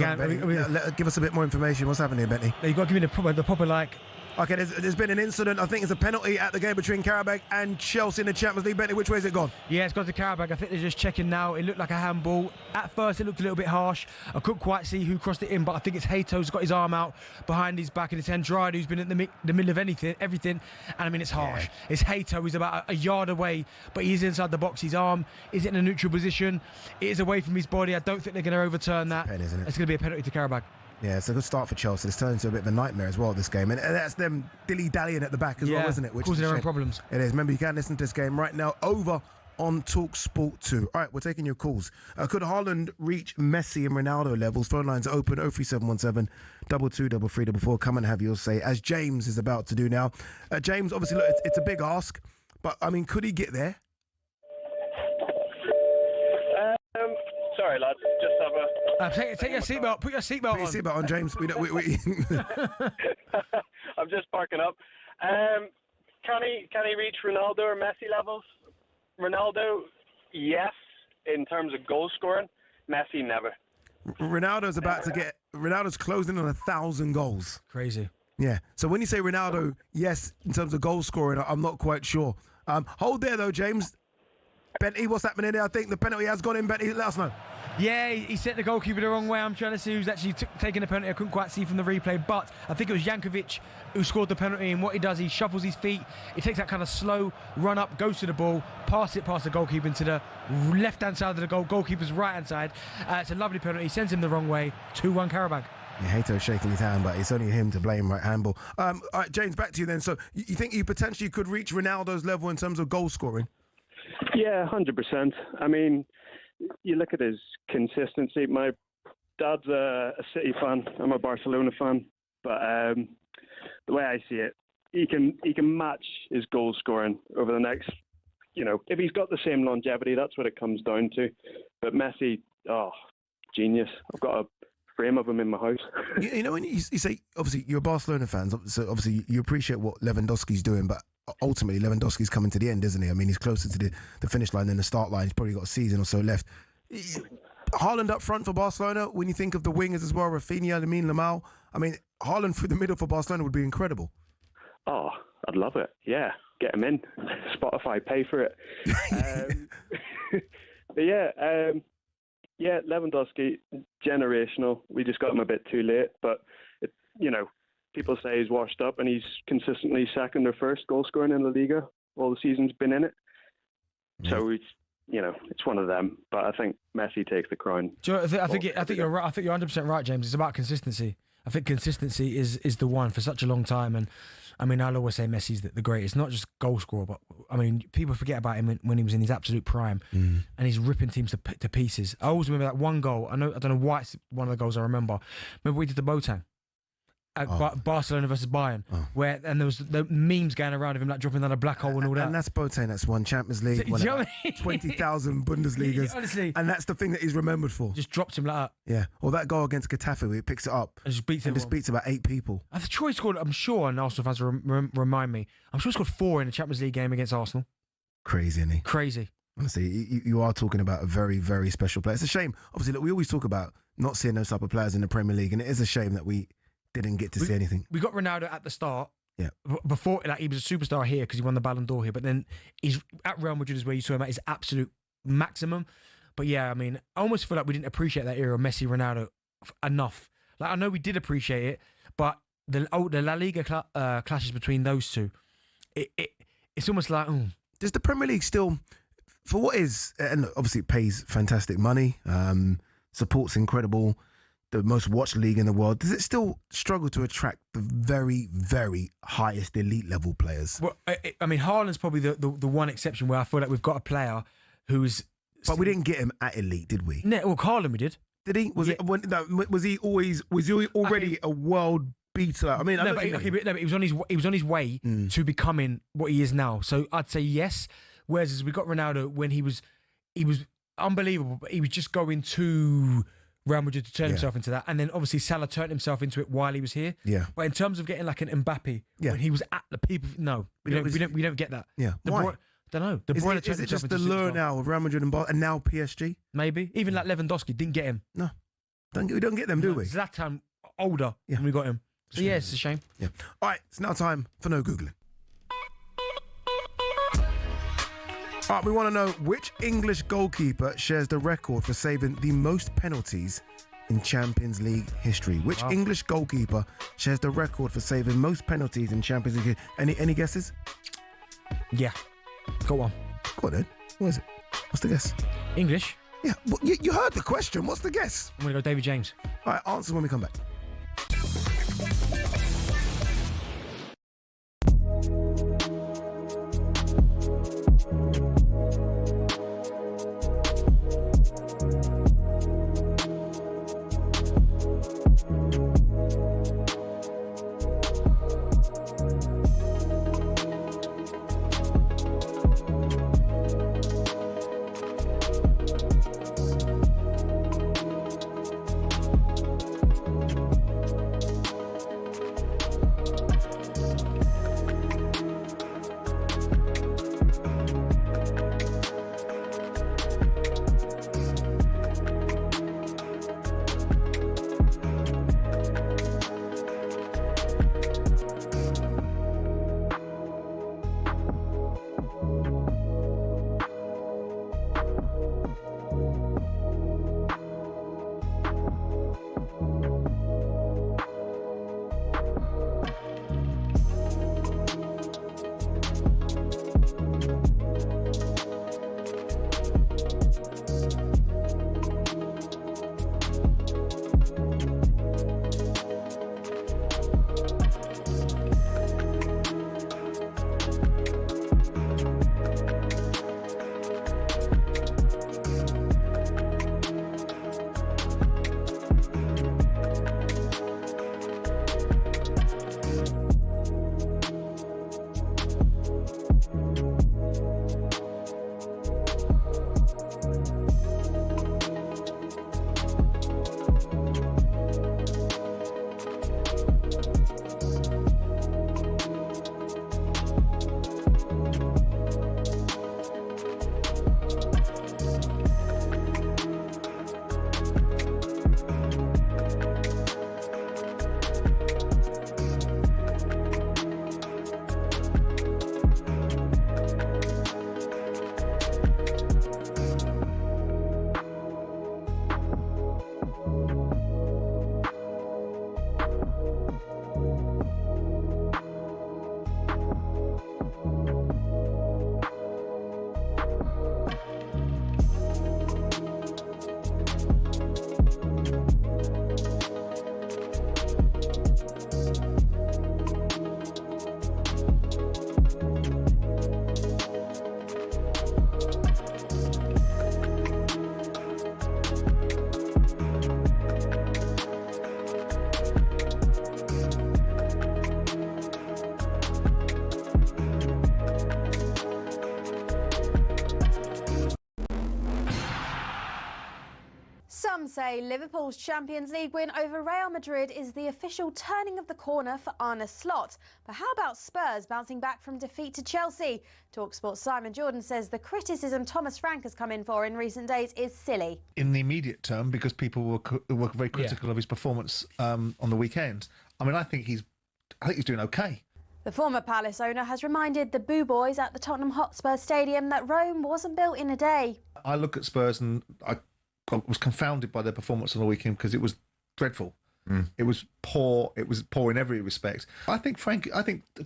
[SPEAKER 6] Give us a bit more information. What's happening here, Bentley?
[SPEAKER 7] You've got to give me the proper like...
[SPEAKER 6] Okay, there's been an incident. I think it's a penalty at the game between Karabakh and Chelsea in the Champions League. Bentley, which way has it gone?
[SPEAKER 7] Yeah, it's gone to Karabakh. I think they're just checking now. It looked like a handball. At first, it looked a little bit harsh. I couldn't quite see who crossed it in, but I think it's Hayto's got his arm out behind his back, and it's Andrade who's been in the middle of everything. And I mean, it's harsh. Yeah. It's Hayto who's about a yard away, but he's inside the box. His arm is in a neutral position. It is away from his body. I don't think they're going to overturn that.
[SPEAKER 6] It's going
[SPEAKER 7] to be a penalty to Karabakh.
[SPEAKER 6] Yeah, it's a good start for Chelsea. It's turned into a bit of a nightmare as well, this game. And that's them dilly-dallying at the back as well, isn't it?
[SPEAKER 7] Which causing their own problems.
[SPEAKER 6] It is. Remember, you can listen to this game right now over on talkSPORT 2. All right, we're taking your calls. Could Haaland reach Messi and Ronaldo levels? Phone lines are open, 03717 223344. Come and have your say, as James is about to do now. James, obviously, look, it's a big ask, but, I mean, could he get there?
[SPEAKER 20] Sorry, lads. Just have a...
[SPEAKER 7] take your seatbelt. Put your seatbelt on.
[SPEAKER 6] Put your seatbelt on, James. We
[SPEAKER 20] I'm just parking up. Can he reach Ronaldo or Messi levels? Ronaldo, yes, in terms of goal scoring. Messi, never.
[SPEAKER 6] Ronaldo's closing on 1,000 goals.
[SPEAKER 7] Crazy.
[SPEAKER 6] Yeah. So when you say Ronaldo, yes, in terms of goal scoring, I'm not quite sure. Hold there though, James. Bentley, what's happening there? I think the penalty has gone in. Bentley, let us know.
[SPEAKER 7] Yeah, he set the goalkeeper the wrong way. I'm trying to see who's actually taking the penalty. I couldn't quite see from the replay, but I think it was Jankovic who scored the penalty. And what he does, he shuffles his feet. He takes that kind of slow run up, goes to the ball, pass it past the goalkeeper into the left-hand side of the goalkeeper's right-hand side. It's a lovely penalty. He sends him the wrong way. 2-1 Karabakh.
[SPEAKER 6] Yeah, Hayto's shaking his hand, but it's only him to blame, right? Handball. All right, James, back to you then. So you think you potentially could reach Ronaldo's level in terms of goal scoring?
[SPEAKER 20] Yeah, 100%. I mean, you look at his consistency. My dad's a City fan. I'm a Barcelona fan. But the way I see it, he can match his goal scoring over the next, if he's got the same longevity, that's what it comes down to. But Messi, genius. I've got a frame of him in my house.
[SPEAKER 6] When you say, obviously, you're a Barcelona fan, so obviously you appreciate what Lewandowski's doing, but ultimately Lewandowski's coming to the end, isn't he? I mean, he's closer to the finish line than the start line. He's probably got a season or so left. Haaland up front for Barcelona, when you think of the wingers as well, Rafinha, Lamine Yamal, I mean, Haaland through the middle for Barcelona would be incredible.
[SPEAKER 20] Oh, I'd love it. Yeah, get him in. Spotify, pay for it. But yeah, Lewandowski, generational. We just got him a bit too late, but people say he's washed up, and he's consistently second or first goal scoring in La Liga all the season's been in it. So it's one of them. But I think Messi takes the crown.
[SPEAKER 7] Do you know, I think you're right. I think you're 100% right, James. It's about consistency. I think consistency is the one for such a long time. And I mean, I'll always say Messi's the greatest, not just goal scorer, but I mean, people forget about him when he was in his absolute prime, and he's ripping teams to pieces. I always remember that one goal. I don't know why it's one of the goals I remember. Remember we did the Boateng. at Barcelona versus Bayern, and there was the memes going around of him like dropping down a black hole and all that.
[SPEAKER 6] And that's Boateng. That's won Champions League,
[SPEAKER 7] Do you know what I mean?
[SPEAKER 6] 20,000 Bundesligas.
[SPEAKER 7] Honestly.
[SPEAKER 6] And that's the thing that he's remembered for.
[SPEAKER 7] Just dropped him like that.
[SPEAKER 6] Yeah. Or that goal against Getafe where he picks it up
[SPEAKER 7] and just beats
[SPEAKER 6] about 8 people.
[SPEAKER 7] I'm sure he scored, I'm sure, and Arsenal fans remind me, I'm sure he scored 4 in the Champions League game against Arsenal.
[SPEAKER 6] Crazy, isn't he?
[SPEAKER 7] Crazy.
[SPEAKER 6] Honestly, you are talking about a very, very special player. It's a shame. Obviously, look, we always talk about not seeing those type of players in the Premier League, and it is a shame that we didn't get to see anything.
[SPEAKER 7] We got Ronaldo at the start.
[SPEAKER 6] Yeah.
[SPEAKER 7] Before, like, he was a superstar here because he won the Ballon d'Or here, but then he's at Real Madrid is where you saw him at his absolute maximum. But yeah, I mean, I almost feel like we didn't appreciate that era of Messi, Ronaldo enough. Like, I know we did appreciate it, but the La Liga clashes between those two, it's almost like,
[SPEAKER 6] Does the Premier League still, for what is, and obviously it pays fantastic money, support's incredible, the most watched league in the world, does it still struggle to attract the very, very highest elite level players?
[SPEAKER 7] Well, I mean, Haaland's probably the one exception where I feel like we've got a player who's...
[SPEAKER 6] But we didn't get him at elite, did we?
[SPEAKER 7] No, well, Haaland we did.
[SPEAKER 6] Did he? Was he already a world beater? I mean,
[SPEAKER 7] but he was on his way to becoming what he is now. So I'd say yes. Whereas we got Ronaldo when he was unbelievable, but he was just going to Real Madrid to turn himself into that, and then obviously Salah turned himself into it while he was here.
[SPEAKER 6] Yeah.
[SPEAKER 7] But in terms of getting like an Mbappe, when he was at the people, no, we don't get that.
[SPEAKER 6] Yeah. Why?
[SPEAKER 7] I don't know.
[SPEAKER 6] Is it just the lure now of Real Madrid and now PSG?
[SPEAKER 7] Maybe. Even like Lewandowski didn't get him.
[SPEAKER 6] No. We don't get them, do we?
[SPEAKER 7] Zlatan, older, when we got him. So yeah, it's a shame.
[SPEAKER 6] Yeah. All right, it's now time for No Googling. All right, we want to know which English goalkeeper shares the record for saving the most penalties in Champions League history. Which English goalkeeper shares the record for saving most penalties in Champions League? Any guesses?
[SPEAKER 7] Yeah. Go on.
[SPEAKER 6] Go on then. What is it? What's the guess?
[SPEAKER 7] English.
[SPEAKER 6] Yeah. Well, you heard the question. What's the guess?
[SPEAKER 7] I'm going to go David James.
[SPEAKER 6] All right, answer when we come back.
[SPEAKER 13] say Liverpool's Champions League win over Real Madrid is the official turning of the corner for Arne Slot. But how about Spurs bouncing back from defeat to Chelsea? talkSPORT's Simon Jordan says the criticism Thomas Frank has come in for in recent days is silly.
[SPEAKER 14] In the immediate term, because people were very critical of his performance on the weekend. I mean, I think he's doing okay.
[SPEAKER 13] The former Palace owner has reminded the Boo Boys at the Tottenham Hotspur Stadium that Rome wasn't built in a day.
[SPEAKER 14] I look at Spurs and I was confounded by their performance on the weekend because it was dreadful. It was poor. It was poor in every respect. I think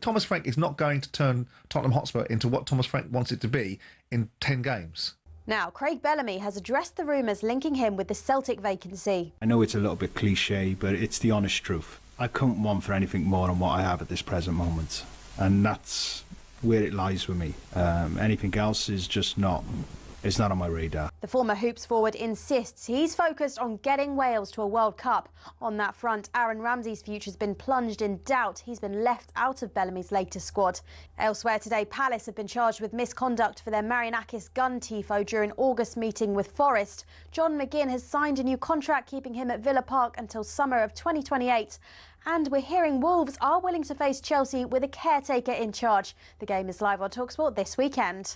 [SPEAKER 14] Thomas Frank is not going to turn Tottenham Hotspur into what Thomas Frank wants it to be in 10 games.
[SPEAKER 13] Now, Craig Bellamy has addressed the rumours linking him with the Celtic vacancy.
[SPEAKER 3] I know it's a little bit cliche, but it's the honest truth. I couldn't want for anything more than what I have at this present moment. And that's where it lies with me. Anything else is just not... It's not on my radar.
[SPEAKER 13] The former Hoops forward insists he's focused on getting Wales to a World Cup. On that front, Aaron Ramsey's future's been plunged in doubt. He's been left out of Bellamy's latest squad. Elsewhere today, Palace have been charged with misconduct for their Marianakis gun tifo during August meeting with Forest. John McGinn has signed a new contract keeping him at Villa Park until summer of 2028. And we're hearing Wolves are willing to face Chelsea with a caretaker in charge. The game is live on talkSPORT this weekend.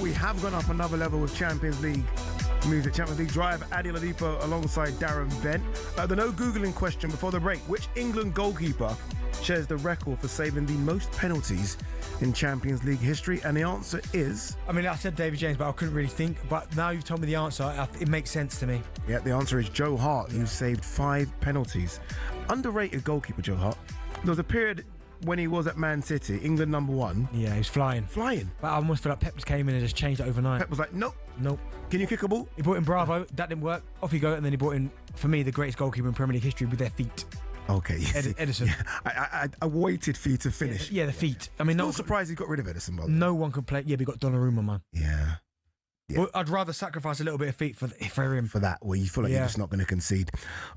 [SPEAKER 6] We have gone up another level with Champions League music. Champions League Drive, Ade OIadipo alongside Darren Bent. The no Googling question before the break. Which England goalkeeper shares the record for saving the most penalties in Champions League history? And the answer is...
[SPEAKER 7] I mean, I said David James, but I couldn't really think. But now you've told me the answer, it makes sense to me.
[SPEAKER 6] Yeah, the answer is Joe Hart, who saved 5 penalties. Underrated goalkeeper, Joe Hart. There was a period when he was at Man City, England #1.
[SPEAKER 7] Yeah, he was flying. But I almost feel like Pep just came in and just changed it overnight.
[SPEAKER 6] Pep was like, nope.
[SPEAKER 7] Nope.
[SPEAKER 6] Can you kick a ball?
[SPEAKER 7] He brought in Bravo. That didn't work. Off you go. And then he brought in, for me, the greatest goalkeeper in Premier League history with their feet.
[SPEAKER 6] Okay.
[SPEAKER 7] Edison.
[SPEAKER 6] Yeah, I waited for you to finish.
[SPEAKER 7] Yeah, the feet. I mean,
[SPEAKER 6] no surprise he got rid of Edison, by the way.
[SPEAKER 7] No one could play. Yeah, we got Donnarumma, man.
[SPEAKER 6] Yeah.
[SPEAKER 7] Well, I'd rather sacrifice a little bit of feet for him.
[SPEAKER 6] For that, well, you feel like you're just not going to concede.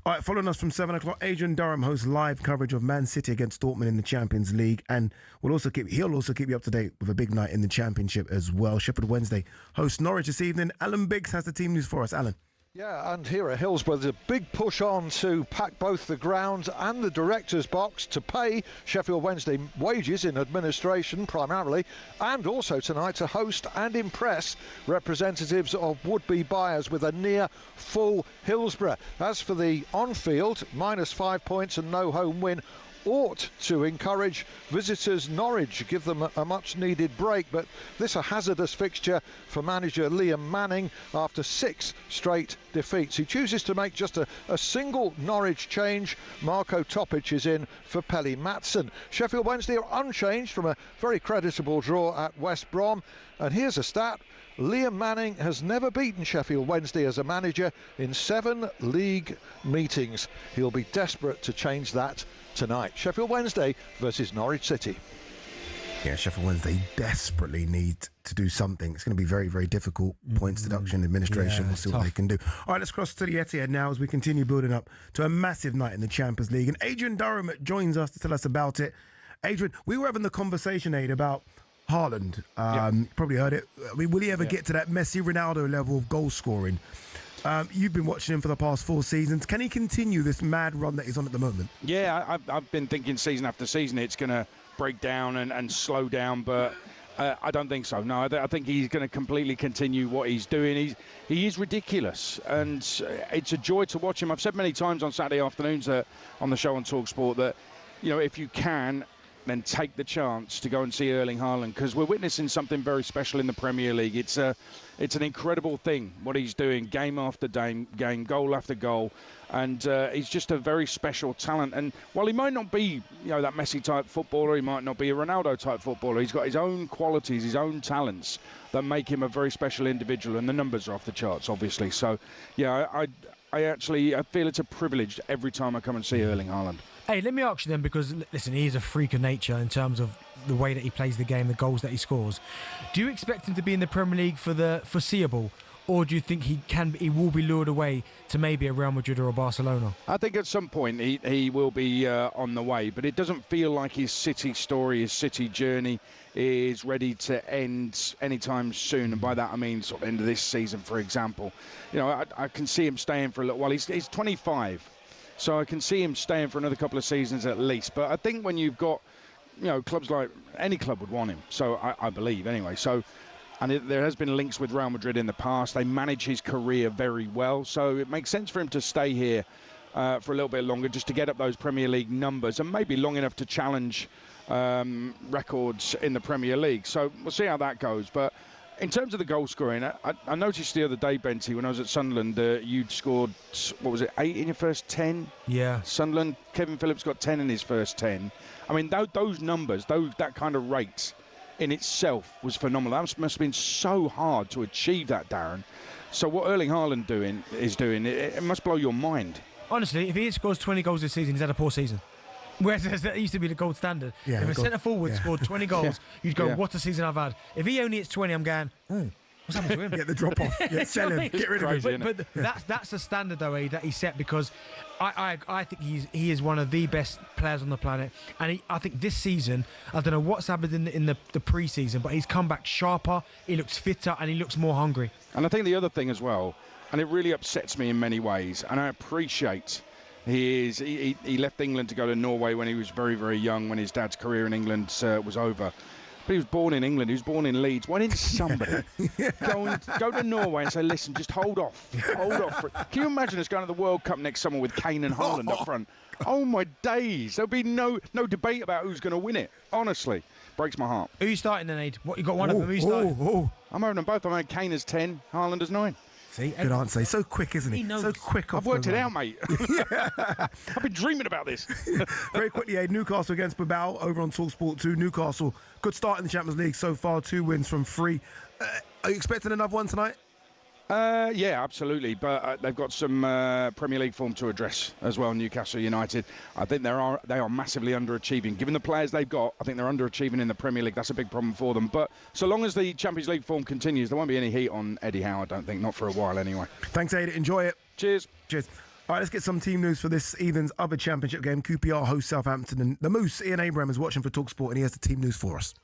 [SPEAKER 6] All right, following us from 7 o'clock, Adrian Durham hosts live coverage of Man City against Dortmund in the Champions League, and he'll also keep you up to date with a big night in the Championship as well. Sheffield Wednesday hosts Norwich this evening. Alan Biggs has the team news for us. Alan.
[SPEAKER 2] Yeah, and here at Hillsborough, there's a big push on to pack both the ground and the director's box to pay Sheffield Wednesday wages in administration primarily, and also tonight to host and impress representatives of would-be buyers with a near full Hillsborough. As for the on-field, -5 points and no home win, ought to encourage visitors Norwich, give them a much-needed break, but this a hazardous fixture for manager Liam Manning after 6 straight defeats. He chooses to make just a single Norwich change. Marco Topic is in for Pelly Matson. Sheffield Wednesday are unchanged from a very creditable draw at West Brom. And here's a stat. Liam Manning has never beaten Sheffield Wednesday as a manager in 7 league meetings. He'll be desperate to change that tonight. Sheffield Wednesday versus Norwich City.
[SPEAKER 6] Yeah, Sheffield Wednesday desperately need to do something. It's going to be very, very difficult. Points deduction, administration, we'll see what they can do. All right, let's cross to the Etihad now as we continue building up to a massive night in the Champions League. And Adrian Durham joins us to tell us about it. Adrian, we were having the conversation, Aid, about Haaland. Probably heard it. I mean, will he ever get to that Messi, Ronaldo level of goal scoring? You've been watching him for the past 4 seasons. Can he continue this mad run that he's on at the moment?
[SPEAKER 8] Yeah, I've been thinking season after season it's going to break down and slow down, but I don't think so. No, I think he's going to completely continue what he's doing. He is ridiculous, and it's a joy to watch him. I've said many times on Saturday afternoons on the show on talkSPORT that, you know, if you can, then take the chance to go and see Erling Haaland, because we're witnessing something very special in the Premier League. It's an incredible thing what he's doing, game after game, goal after goal, and he's just a very special talent. And while he might not be, you know, that Messi type footballer, he might not be a Ronaldo type footballer, he's got his own qualities, his own talents that make him a very special individual, and the numbers are off the charts, obviously. So, yeah, I feel it's a privilege every time I come and see Erling Haaland.
[SPEAKER 7] Hey, let me ask you then, because, listen, he is a freak of nature in terms of the way that he plays the game, the goals that he scores. Do you expect him to be in the Premier League for the foreseeable, or do you think he will be lured away to maybe a Real Madrid or a Barcelona?
[SPEAKER 8] I think at some point he will be on the way, but it doesn't feel like his City story, his City journey is ready to end anytime soon. And by that I mean sort of end of this season, for example. You know, I can see him staying for a little while. He's 25. So I can see him staying for another couple of seasons at least. But I think when you've got, you know, clubs like any club would want him. So I believe anyway. So, and there has been links with Real Madrid in the past. They manage his career very well. So it makes sense for him to stay here for a little bit longer, just to get up those Premier League numbers, and maybe long enough to challenge records in the Premier League. So we'll see how that goes. But in terms of the goal scoring, I noticed the other day, Benty, when I was at Sunderland, you'd scored, what was it, 8 in your first 10?
[SPEAKER 7] Yeah.
[SPEAKER 8] Sunderland, Kevin Phillips got 10 in his first 10. I mean, those numbers, that kind of rate in itself was phenomenal. That must have been so hard to achieve that, Darren. So what Erling Haaland is doing, it must blow your mind.
[SPEAKER 7] Honestly, if he scores 20 goals this season, he's had a poor season. Whereas that used to be the gold standard.
[SPEAKER 6] Yeah,
[SPEAKER 7] if a centre-forward scored 20 goals, you'd go, what a season I've had. If he only hits 20, I'm going, what's happened to him?
[SPEAKER 6] Get the drop-off. Yeah, sell him. Get rid of him.
[SPEAKER 7] But that's the standard, though, that he set, because I think he is one of the best players on the planet. And I think this season, I don't know what's happened in the pre-season, but he's come back sharper, he looks fitter, and he looks more hungry.
[SPEAKER 8] And I think the other thing as well, and it really upsets me in many ways, and I appreciate... He left England to go to Norway when he was very, very young, when his dad's career in England was over. But he was born in England. He was born in Leeds. Why didn't somebody go to Norway and say, listen, just hold off. Hold off. Can you imagine us going to the World Cup next summer with Kane and Haaland up front? Oh, my days. There'll be no debate about who's going to win it. Honestly. Breaks my heart.
[SPEAKER 7] Who are you starting then, Aid? What, you got one of them? Who are you starting?
[SPEAKER 8] I'm having them both. I made Kane as 10, Haaland as 9.
[SPEAKER 7] See,
[SPEAKER 6] good answer. He's so quick, isn't he?
[SPEAKER 7] knows.
[SPEAKER 6] So quick off
[SPEAKER 8] I've worked
[SPEAKER 6] the
[SPEAKER 8] it
[SPEAKER 6] run.
[SPEAKER 8] out, mate. I've been dreaming about this.
[SPEAKER 6] Very quickly, Newcastle against Bilbao over on talkSPORT 2. Newcastle, good start in the Champions League so far. 2 wins from 3. Are you expecting another one tonight?
[SPEAKER 8] Yeah, absolutely. But they've got some Premier League form to address as well, Newcastle United. I think they are massively underachieving. Given the players they've got, I think they're underachieving in the Premier League. That's a big problem for them. But so long as the Champions League form continues, there won't be any heat on Eddie Howe, I don't think. Not for a while, anyway.
[SPEAKER 6] Thanks, Aid. Enjoy it.
[SPEAKER 8] Cheers.
[SPEAKER 6] Cheers. All right, let's get some team news for this evening's other championship game. QPR hosts Southampton. And the Moose, Ian Abraham, is watching for talkSPORT, and he has the team news for us.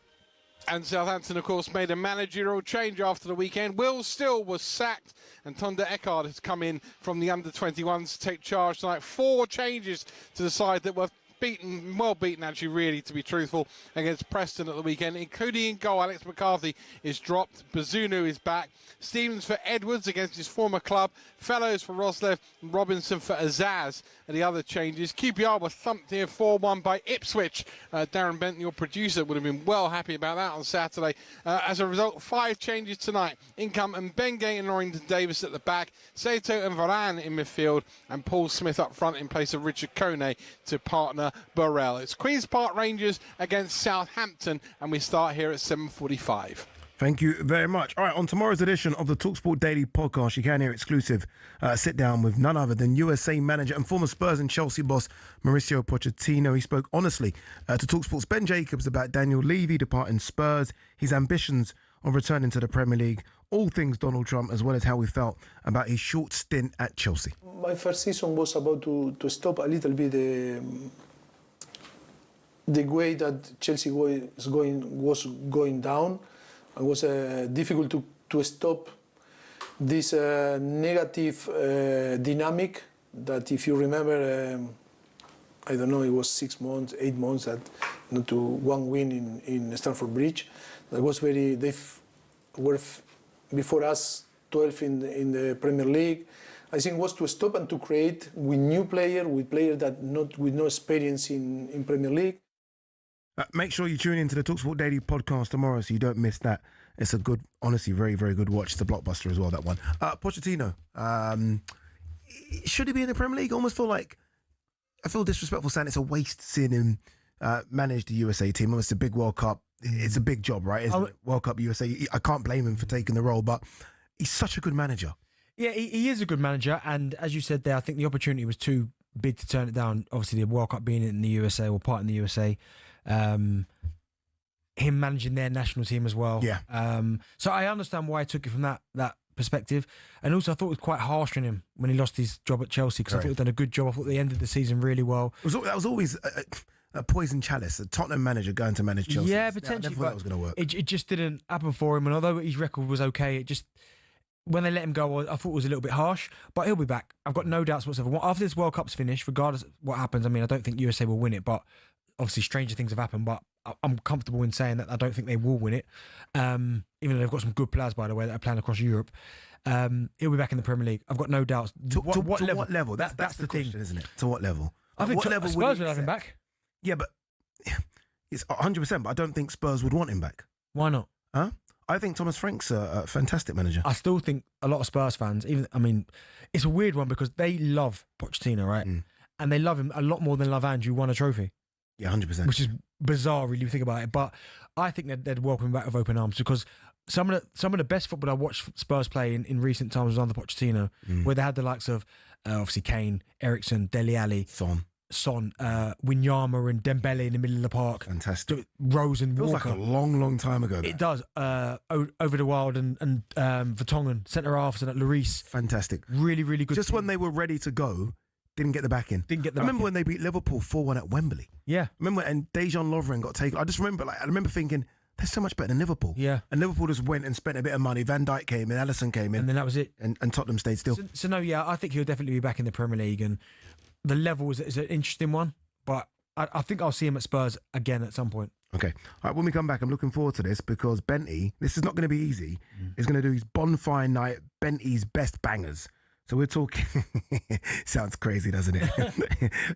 [SPEAKER 10] And Southampton, of course, made a managerial change after the weekend. Will Still was sacked, and Tonda Eckhard has come in from the under-21s to take charge tonight. 4 changes to the side that were well beaten actually, really, to be truthful, against Preston at the weekend, including in goal. Alex McCarthy is dropped. Bazunu is back. Stevens for Edwards against his former club. Fellows for Roslev. And Robinson for Azaz are the other changes. QPR was thumped here 4-1 by Ipswich. Darren Bent, your producer, would have been well happy about that on Saturday. As a result, 5 changes tonight. In come Mbenge and Norrington Davis at the back, Sato and Varane in midfield, and Paul Smith up front in place of Richard Kone to partner Burrell. It's Queen's Park Rangers against Southampton, and we start here at 7:45.
[SPEAKER 6] Thank you very much. All right, on tomorrow's edition of the talkSPORT Daily podcast, you can hear exclusive sit down with none other than USA manager and former Spurs and Chelsea boss Mauricio Pochettino. He spoke honestly to talkSPORT's Ben Jacobs about Daniel Levy departing Spurs, his ambitions of returning to the Premier League, all things Donald Trump, as well as how we felt about his short stint at Chelsea.
[SPEAKER 9] My first season was about to stop a little bit the way that Chelsea was going down. It was difficult to stop this negative dynamic that, if you remember, I don't know, it was 6 months, 8 months to one win in Stamford Bridge. That was very. They were before us 12 in the Premier League. I think it was to stop and to create with new players, with players that with no experience in Premier League.
[SPEAKER 6] Make sure you tune into the talkSPORT Daily podcast tomorrow so you don't miss that. It's a good, honestly, very, very good watch. It's a blockbuster as well, that one. Pochettino, should he be in the Premier League? Almost feel like, I feel disrespectful saying it's a waste seeing him manage the USA team. It's a big World Cup. It's a big job, right? Isn't it? World Cup USA. I can't blame him for taking the role, but he's such a good manager.
[SPEAKER 7] Yeah, he is a good manager. And as you said there, I think the opportunity was too big to turn it down. Obviously, the World Cup being in the USA or part in the USA. Him managing their national team as well.
[SPEAKER 6] Yeah.
[SPEAKER 7] So I understand why I took it from that perspective. And also I thought it was quite harsh on him when he lost his job at Chelsea, because I thought he'd done a good job. I thought they ended the season really well.
[SPEAKER 6] That was always a poison chalice, a Tottenham manager going to manage Chelsea.
[SPEAKER 7] Yeah, potentially.
[SPEAKER 6] I never thought that was going to work.
[SPEAKER 7] It just didn't happen for him. And although his record was okay, it just, when they let him go, I thought it was a little bit harsh. But he'll be back. I've got no doubts whatsoever. After this World Cup's finished, regardless of what happens, I mean, I don't think USA will win it, but obviously stranger things have happened, but I'm comfortable in saying that I don't think they will win it. Even though they've got some good players, by the way, that are playing across Europe. He'll be back in the Premier League. I've got no doubts.
[SPEAKER 6] To what level? That's the question, isn't it? To what level?
[SPEAKER 7] I think
[SPEAKER 6] what level
[SPEAKER 7] Spurs would have him back.
[SPEAKER 6] Yeah, but it's 100%, but I don't think Spurs would want him back.
[SPEAKER 7] Why not?
[SPEAKER 6] Huh? I think Thomas Frank's a fantastic manager.
[SPEAKER 7] I still think a lot of Spurs fans, it's a weird one because they love Pochettino, right? And they love him a lot more than love Andrew won a trophy.
[SPEAKER 6] Yeah, 100%.
[SPEAKER 7] Which is bizarre, really, if you think about it. But I think they'd welcome him back with open arms, because some of the best football I watched Spurs play in recent times was under Pochettino, where they had the likes of obviously Kane, Eriksen, Dele Alli, Son, Wanyama and Dembele in the middle of the park.
[SPEAKER 6] Fantastic.
[SPEAKER 7] Rose and
[SPEAKER 6] Feels
[SPEAKER 7] Walker.
[SPEAKER 6] like a long, long time ago.
[SPEAKER 7] It does. Over the Wild and Vertonghen, centre halves, and Lloris.
[SPEAKER 6] Fantastic.
[SPEAKER 7] Really, really good.
[SPEAKER 6] Just when they were ready to go, didn't get the back in. I remember when they beat Liverpool 4-1 at Wembley.
[SPEAKER 7] Yeah.
[SPEAKER 6] Remember, and Dejan Lovren got taken. I just remember, I remember thinking, they're so much better than Liverpool.
[SPEAKER 7] Yeah.
[SPEAKER 6] And Liverpool just went and spent a bit of money. Van Dijk came in, Alisson came in.
[SPEAKER 7] And then that was it.
[SPEAKER 6] And Tottenham stayed still.
[SPEAKER 7] So no, yeah, I think he'll definitely be back in the Premier League. And the level is an interesting one. But I think I'll see him at Spurs again at some point.
[SPEAKER 6] Okay. All right, when we come back, I'm looking forward to this because Benty, this is not going to be easy, is going to do his bonfire night, Benty's best bangers. So we're talking, sounds crazy, doesn't it?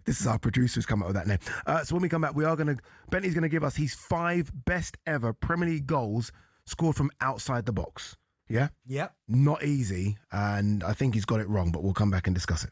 [SPEAKER 6] This is our producer who's come up with that name. So when we come back, Benty's going to give us his 5 best ever Premier League goals scored from outside the box. Yeah?
[SPEAKER 7] Yep.
[SPEAKER 6] Not easy, and I think he's got it wrong, but we'll come back and discuss it.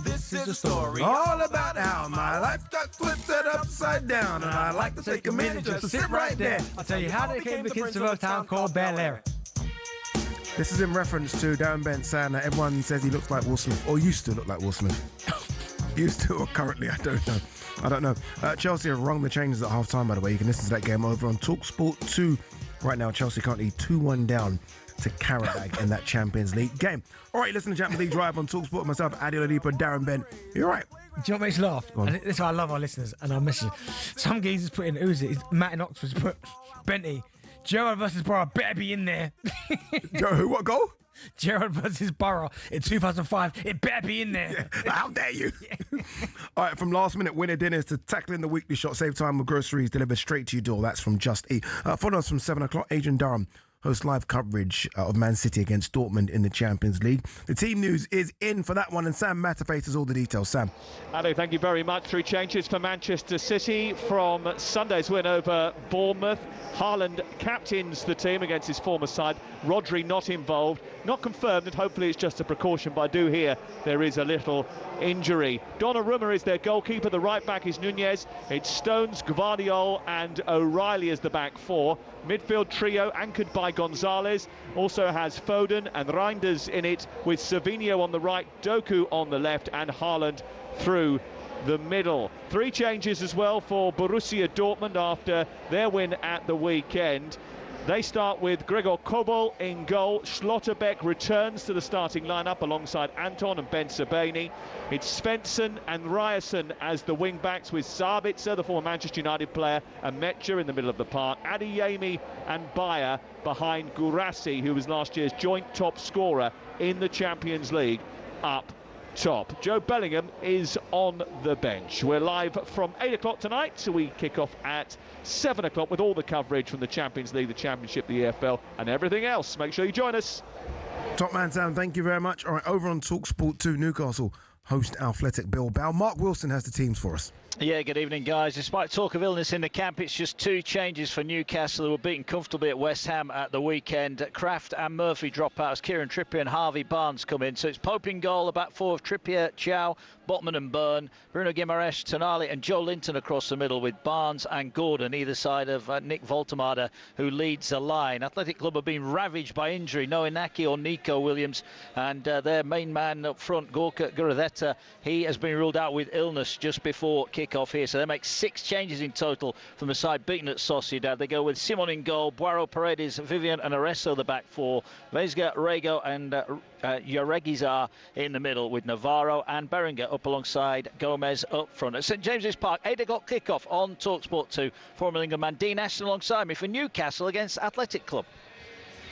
[SPEAKER 6] This is a story all about how my life got flipped upside down, and I'd like to take a minute just to sit right there.
[SPEAKER 7] I'll tell you how they came the kids of a town called Bel Air.
[SPEAKER 6] This is in reference to Darren Bent saying that everyone says he looks like Will Smith, or used to look like Will Smith. Used to or currently, I don't know. Chelsea have rung the changes at half-time, by the way. You can listen to that game over on talkSPORT 2. Right now, Chelsea currently 2-1 down to Karabag in that Champions League game. All right, listen to Champions League Drive on talkSPORT. Myself, Ade OIadipo Darren Bent. You're right.
[SPEAKER 7] Do you know what makes me laugh? This is why I love our listeners and our messages. Some geezers put in, who's it? Matt in Oxford's put, Benty, Gerrard versus Borough better be in there.
[SPEAKER 6] Who, what goal?
[SPEAKER 7] Gerrard versus Borough in 2005. It better be in there.
[SPEAKER 6] Yeah. How dare you? All right, from last minute winner dinners to tackling the weekly shot, save time with groceries delivered straight to your door. That's from Just Eat. Follow us from 7 o'clock. Adrian Durham host live coverage of Man City against Dortmund in the Champions League. The team news is in for that one, and Sam Matterface has all the details. Sam.
[SPEAKER 17] Ade, thank you very much. 3 changes for Manchester City from Sunday's win over Bournemouth. Haaland captains the team against his former side. Rodri not involved. Not confirmed, and hopefully it's just a precaution, but I do hear there is a little injury. Donnarumma is their goalkeeper. The right back is Nunez. It's Stones, Gvardiol and O'Reilly as the back four. Midfield trio anchored by Gonzalez. Also has Foden and Reinders in it, with Savinho on the right, Doku on the left and Haaland through the middle. 3 changes as well for Borussia Dortmund after their win at the weekend. They start with Gregor Kobel in goal. Schlotterbeck returns to the starting lineup alongside Anton and Ben Sebaini. It's Svensson and Ryerson as the wing-backs, with Sabitzer, the former Manchester United player, and Metcher in the middle of the park. Adeyemi and Bayer behind Guirassy, who was last year's joint top scorer in the Champions League, up top. Joe Bellingham is on the bench. We're live from 8 o'clock tonight, so we kick off at 7 o'clock with all the coverage from the Champions League, the Championship, the EFL and everything else. Make sure you join us.
[SPEAKER 6] Top man Sam, thank you very much. All right, over on talkSPORT 2, Newcastle host Athletic Bilbao. Mark Wilson has the teams for us.
[SPEAKER 22] Yeah, good evening, guys. Despite talk of illness in the camp, it's just 2 changes for Newcastle, who were beaten comfortably at West Ham at the weekend. Kraft and Murphy drop out as Kieran Trippier and Harvey Barnes come in. So it's Pope in goal, the back 4 of Trippier, Chow, Botman and Byrne, Bruno Guimaraes, Tonali and Joe Linton across the middle, with Barnes and Gordon either side of Nick Voltemade, who leads the line. Athletic Club have been ravaged by injury. No Inaki or Nico Williams, and their main man up front, Gorka Guradeta, he has been ruled out with illness just before kick-off here. So they make 6 changes in total from the side beaten at Sociedad. They go with Simon in goal, Boiro, Paredes, Vivian and Arezzo the back 4, Vesga, Rego and Yaregizar in the middle, with Navarro and Berenguer up alongside Gomez up front. At St James's Park, 8 o'clock kick-off on talkSPORT 2. Former England man Dean Ashton alongside me for Newcastle against Athletic Club.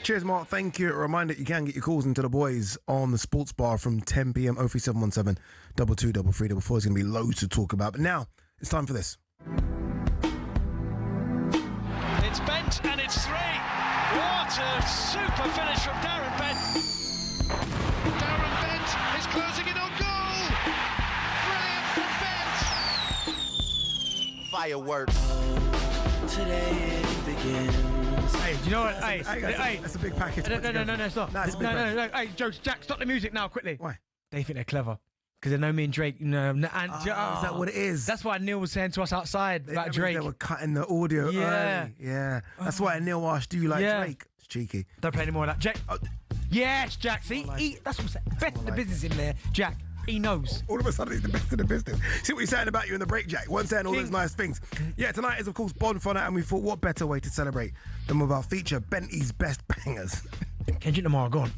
[SPEAKER 6] Cheers, Mark. Thank you. A reminder, you can get your calls into the boys on the sports bar from 10 p.m. 03717 223344. There's going to be loads to talk about. But now, it's time for this.
[SPEAKER 18] It's Bent and it's 3. What a super finish from Darren Bent. Darren Bent is closing in on goal. Brilliant from Bent.
[SPEAKER 23] Fireworks. Today it begins.
[SPEAKER 7] Hey, do you know what? Hey,
[SPEAKER 6] that's a big package.
[SPEAKER 7] No, it's not.
[SPEAKER 6] No, it's a big package.
[SPEAKER 7] Hey, Jokes, Jack, stop the music now, quickly.
[SPEAKER 6] Why?
[SPEAKER 7] They think they're clever. Because they know me and Drake, you know, and
[SPEAKER 6] is that what it is?
[SPEAKER 7] That's why Neil was saying to us outside about Drake.
[SPEAKER 6] They were cutting the audio early. Yeah. That's why Neil asked, do you like Drake? It's cheeky.
[SPEAKER 7] Don't play any more of that. Jack. Yes, Jack. See, that's what I'm saying. Best in the business in there, Jack. He knows.
[SPEAKER 6] All of a sudden, he's the best in the business. See what he's saying about you in the break, Jack. One saying all those nice things. Yeah, tonight is, of course, Bonfire Night, and we thought, what better way to celebrate than with our feature, Bentley's Best Bangers.
[SPEAKER 7] Kendrick Lamar gone.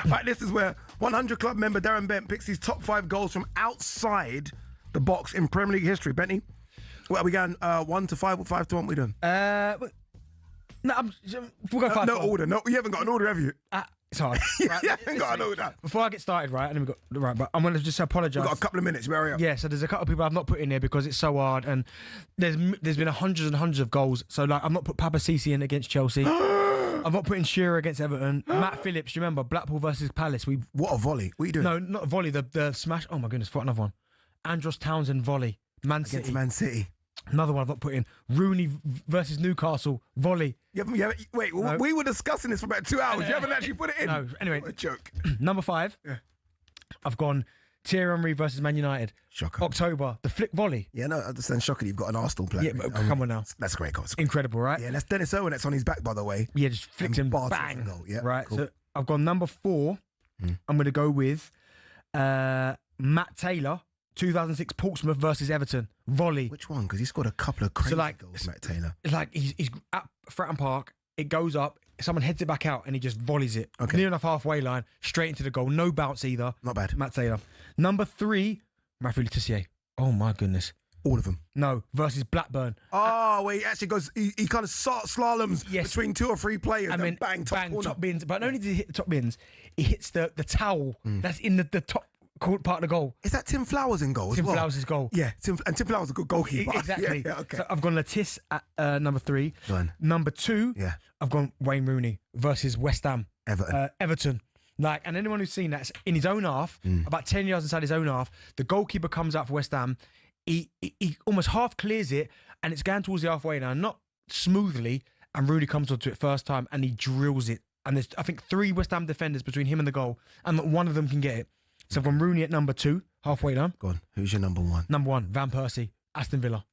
[SPEAKER 6] Right, this is where 100 Club member Darren Bent picks his top 5 goals from outside the box in Premier League history. Bentley, what are we going 1 to 5? What 5 to 1 we doing?
[SPEAKER 7] No, we'll go 5.
[SPEAKER 6] No order. No, you haven't got an order, have you?
[SPEAKER 7] It's hard. Right,
[SPEAKER 6] you haven't got an order.
[SPEAKER 7] Before I get started, right, and then but I'm going to just apologise.
[SPEAKER 6] We've got a couple of minutes. Hurry up.
[SPEAKER 7] Yeah, so there's a couple of people I've not put in there because it's so hard, and there's been hundreds and hundreds of goals. So like, I've not put Papa Cisse in against Chelsea. I'm not putting Shearer against Everton. Matt Phillips, you remember Blackpool versus Palace?
[SPEAKER 6] What a volley! What are you doing?
[SPEAKER 7] No, not a volley. The smash. Oh my goodness! What another one? Andros Townsend volley. Man City.
[SPEAKER 6] Against Man City.
[SPEAKER 7] Another one I've not put in. Rooney versus Newcastle volley.
[SPEAKER 6] Wait, no. We were discussing this for about 2 hours. You haven't actually put it in.
[SPEAKER 7] No, anyway.
[SPEAKER 6] What a joke.
[SPEAKER 7] Number 5.
[SPEAKER 6] Yeah.
[SPEAKER 7] I've gone Thierry Henry versus Man United.
[SPEAKER 6] Shocker.
[SPEAKER 7] October, the flick volley.
[SPEAKER 6] Yeah, no, I understand. Shocking, you've got an Arsenal player.
[SPEAKER 7] Yeah, but come on now.
[SPEAKER 6] That's a great goal.
[SPEAKER 7] Incredible, right?
[SPEAKER 6] Yeah, that's Dennis Owen that's on his back, by the way.
[SPEAKER 7] Yeah, just flicked him, bang.
[SPEAKER 6] Goal. Yeah,
[SPEAKER 7] right,
[SPEAKER 6] cool.
[SPEAKER 7] so I've gone number 4. I'm going to go with Matt Taylor, 2006 Portsmouth versus Everton volley.
[SPEAKER 6] Which one? Because he scored a couple of crazy goals, Matt Taylor.
[SPEAKER 7] It's like he's at Fratton Park. It goes up. Someone heads it back out and he just volleys it.
[SPEAKER 6] Okay.
[SPEAKER 7] Near enough halfway line, straight into the goal. No bounce either.
[SPEAKER 6] Not bad.
[SPEAKER 7] Matt Taylor. Number 3, Matthew Le Tissier. Oh my goodness.
[SPEAKER 6] All of them.
[SPEAKER 7] No, versus Blackburn.
[SPEAKER 6] Oh, where he actually goes, he kind of slaloms between 2 or 3 players and then bang, top
[SPEAKER 7] bins. But not only does he hit the top bins, he hits the towel that's in the top part of the goal.
[SPEAKER 6] Is that Tim Flowers in goal as well?
[SPEAKER 7] Tim Flowers' goal.
[SPEAKER 6] Yeah, Tim Flowers is a good goalkeeper.
[SPEAKER 7] Exactly.
[SPEAKER 6] Yeah, okay.
[SPEAKER 7] So I've gone Latisse at number 3.
[SPEAKER 6] Go on.
[SPEAKER 7] Number 2,
[SPEAKER 6] Yeah.
[SPEAKER 7] I've gone Wayne Rooney versus West Ham. Everton. Like, and anyone who's seen that, in his own half, about 10 yards inside his own half, the goalkeeper comes out for West Ham. He almost half clears it, and it's going towards the halfway now, not smoothly. And Rooney comes onto it first time, and he drills it. And there's, I think, 3 West Ham defenders between him and the goal, and one of them can get it. So I've gone Rooney at number 2, halfway down.
[SPEAKER 6] Go on. Who's your number 1?
[SPEAKER 7] Number 1, Van Persie, Aston Villa.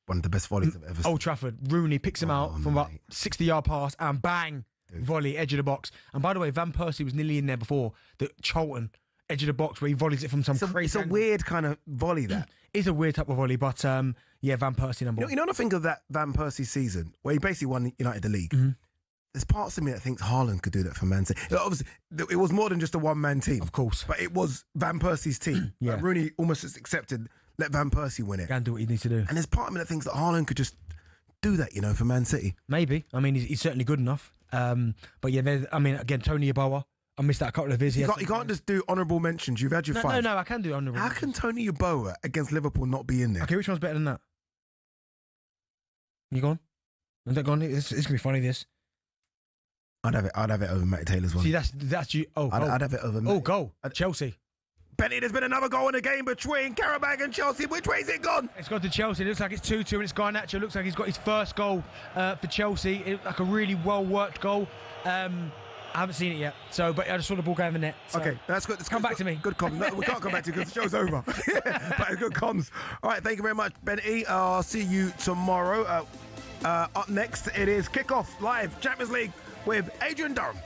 [SPEAKER 6] One of the best volleys I've ever seen.
[SPEAKER 7] Old Trafford. Rooney picks him out from about 60-yard pass, and bang, volley, edge of the box. And by the way, Van Persie was nearly in there before the Charlton edge of the box where he volleys it from some crazy.
[SPEAKER 6] It's a weird kind of volley, that.
[SPEAKER 7] It's a weird type of volley, but yeah, Van Persie number 1.
[SPEAKER 6] You know what I think of that Van Persie season where he basically won United the league? There's parts of me that thinks Haaland could do that for Man City. Obviously, it was more than just a one-man team.
[SPEAKER 7] Of course.
[SPEAKER 6] But it was Van Persie's team.
[SPEAKER 7] Yeah.
[SPEAKER 6] Rooney almost accepted, let Van Persie win it.
[SPEAKER 7] Can do what he needs to do.
[SPEAKER 6] And there's part of me that thinks that Haaland could just do that, for Man City.
[SPEAKER 7] Maybe. I mean, he's certainly good enough. But yeah, again, Tony Yeboah. I missed that a couple of his.
[SPEAKER 6] You can't just do honourable mentions. You've had your 5.
[SPEAKER 7] No, I can do honourable
[SPEAKER 6] mentions. How can Tony Yeboah against Liverpool not be in there?
[SPEAKER 7] Okay, which one's better than that? You gone? Is that gone? It's going to be funny, this.
[SPEAKER 6] I'd have it over Matty Taylor's one.
[SPEAKER 7] See, that's you. Oh,
[SPEAKER 6] I'd have it over Matty.
[SPEAKER 7] Oh, goal. Chelsea.
[SPEAKER 6] Benny, there's been another goal in the game between Qarabag and Chelsea. Which way is it gone?
[SPEAKER 7] It's gone to Chelsea. It looks like it's 2-2, and it's Garnacho. It looks like he's got his first goal for Chelsea. Like a really well-worked goal. I haven't seen it yet, but I just saw the ball go in the net. So.
[SPEAKER 6] Okay, that's good.
[SPEAKER 7] Come back to me.
[SPEAKER 6] Good comms. No, we can't come back to you because the show's over. But it's good comms. All right, thank you very much, Benny. I'll see you tomorrow. Up next, it is Kickoff Live Champions League with Adrian Durham.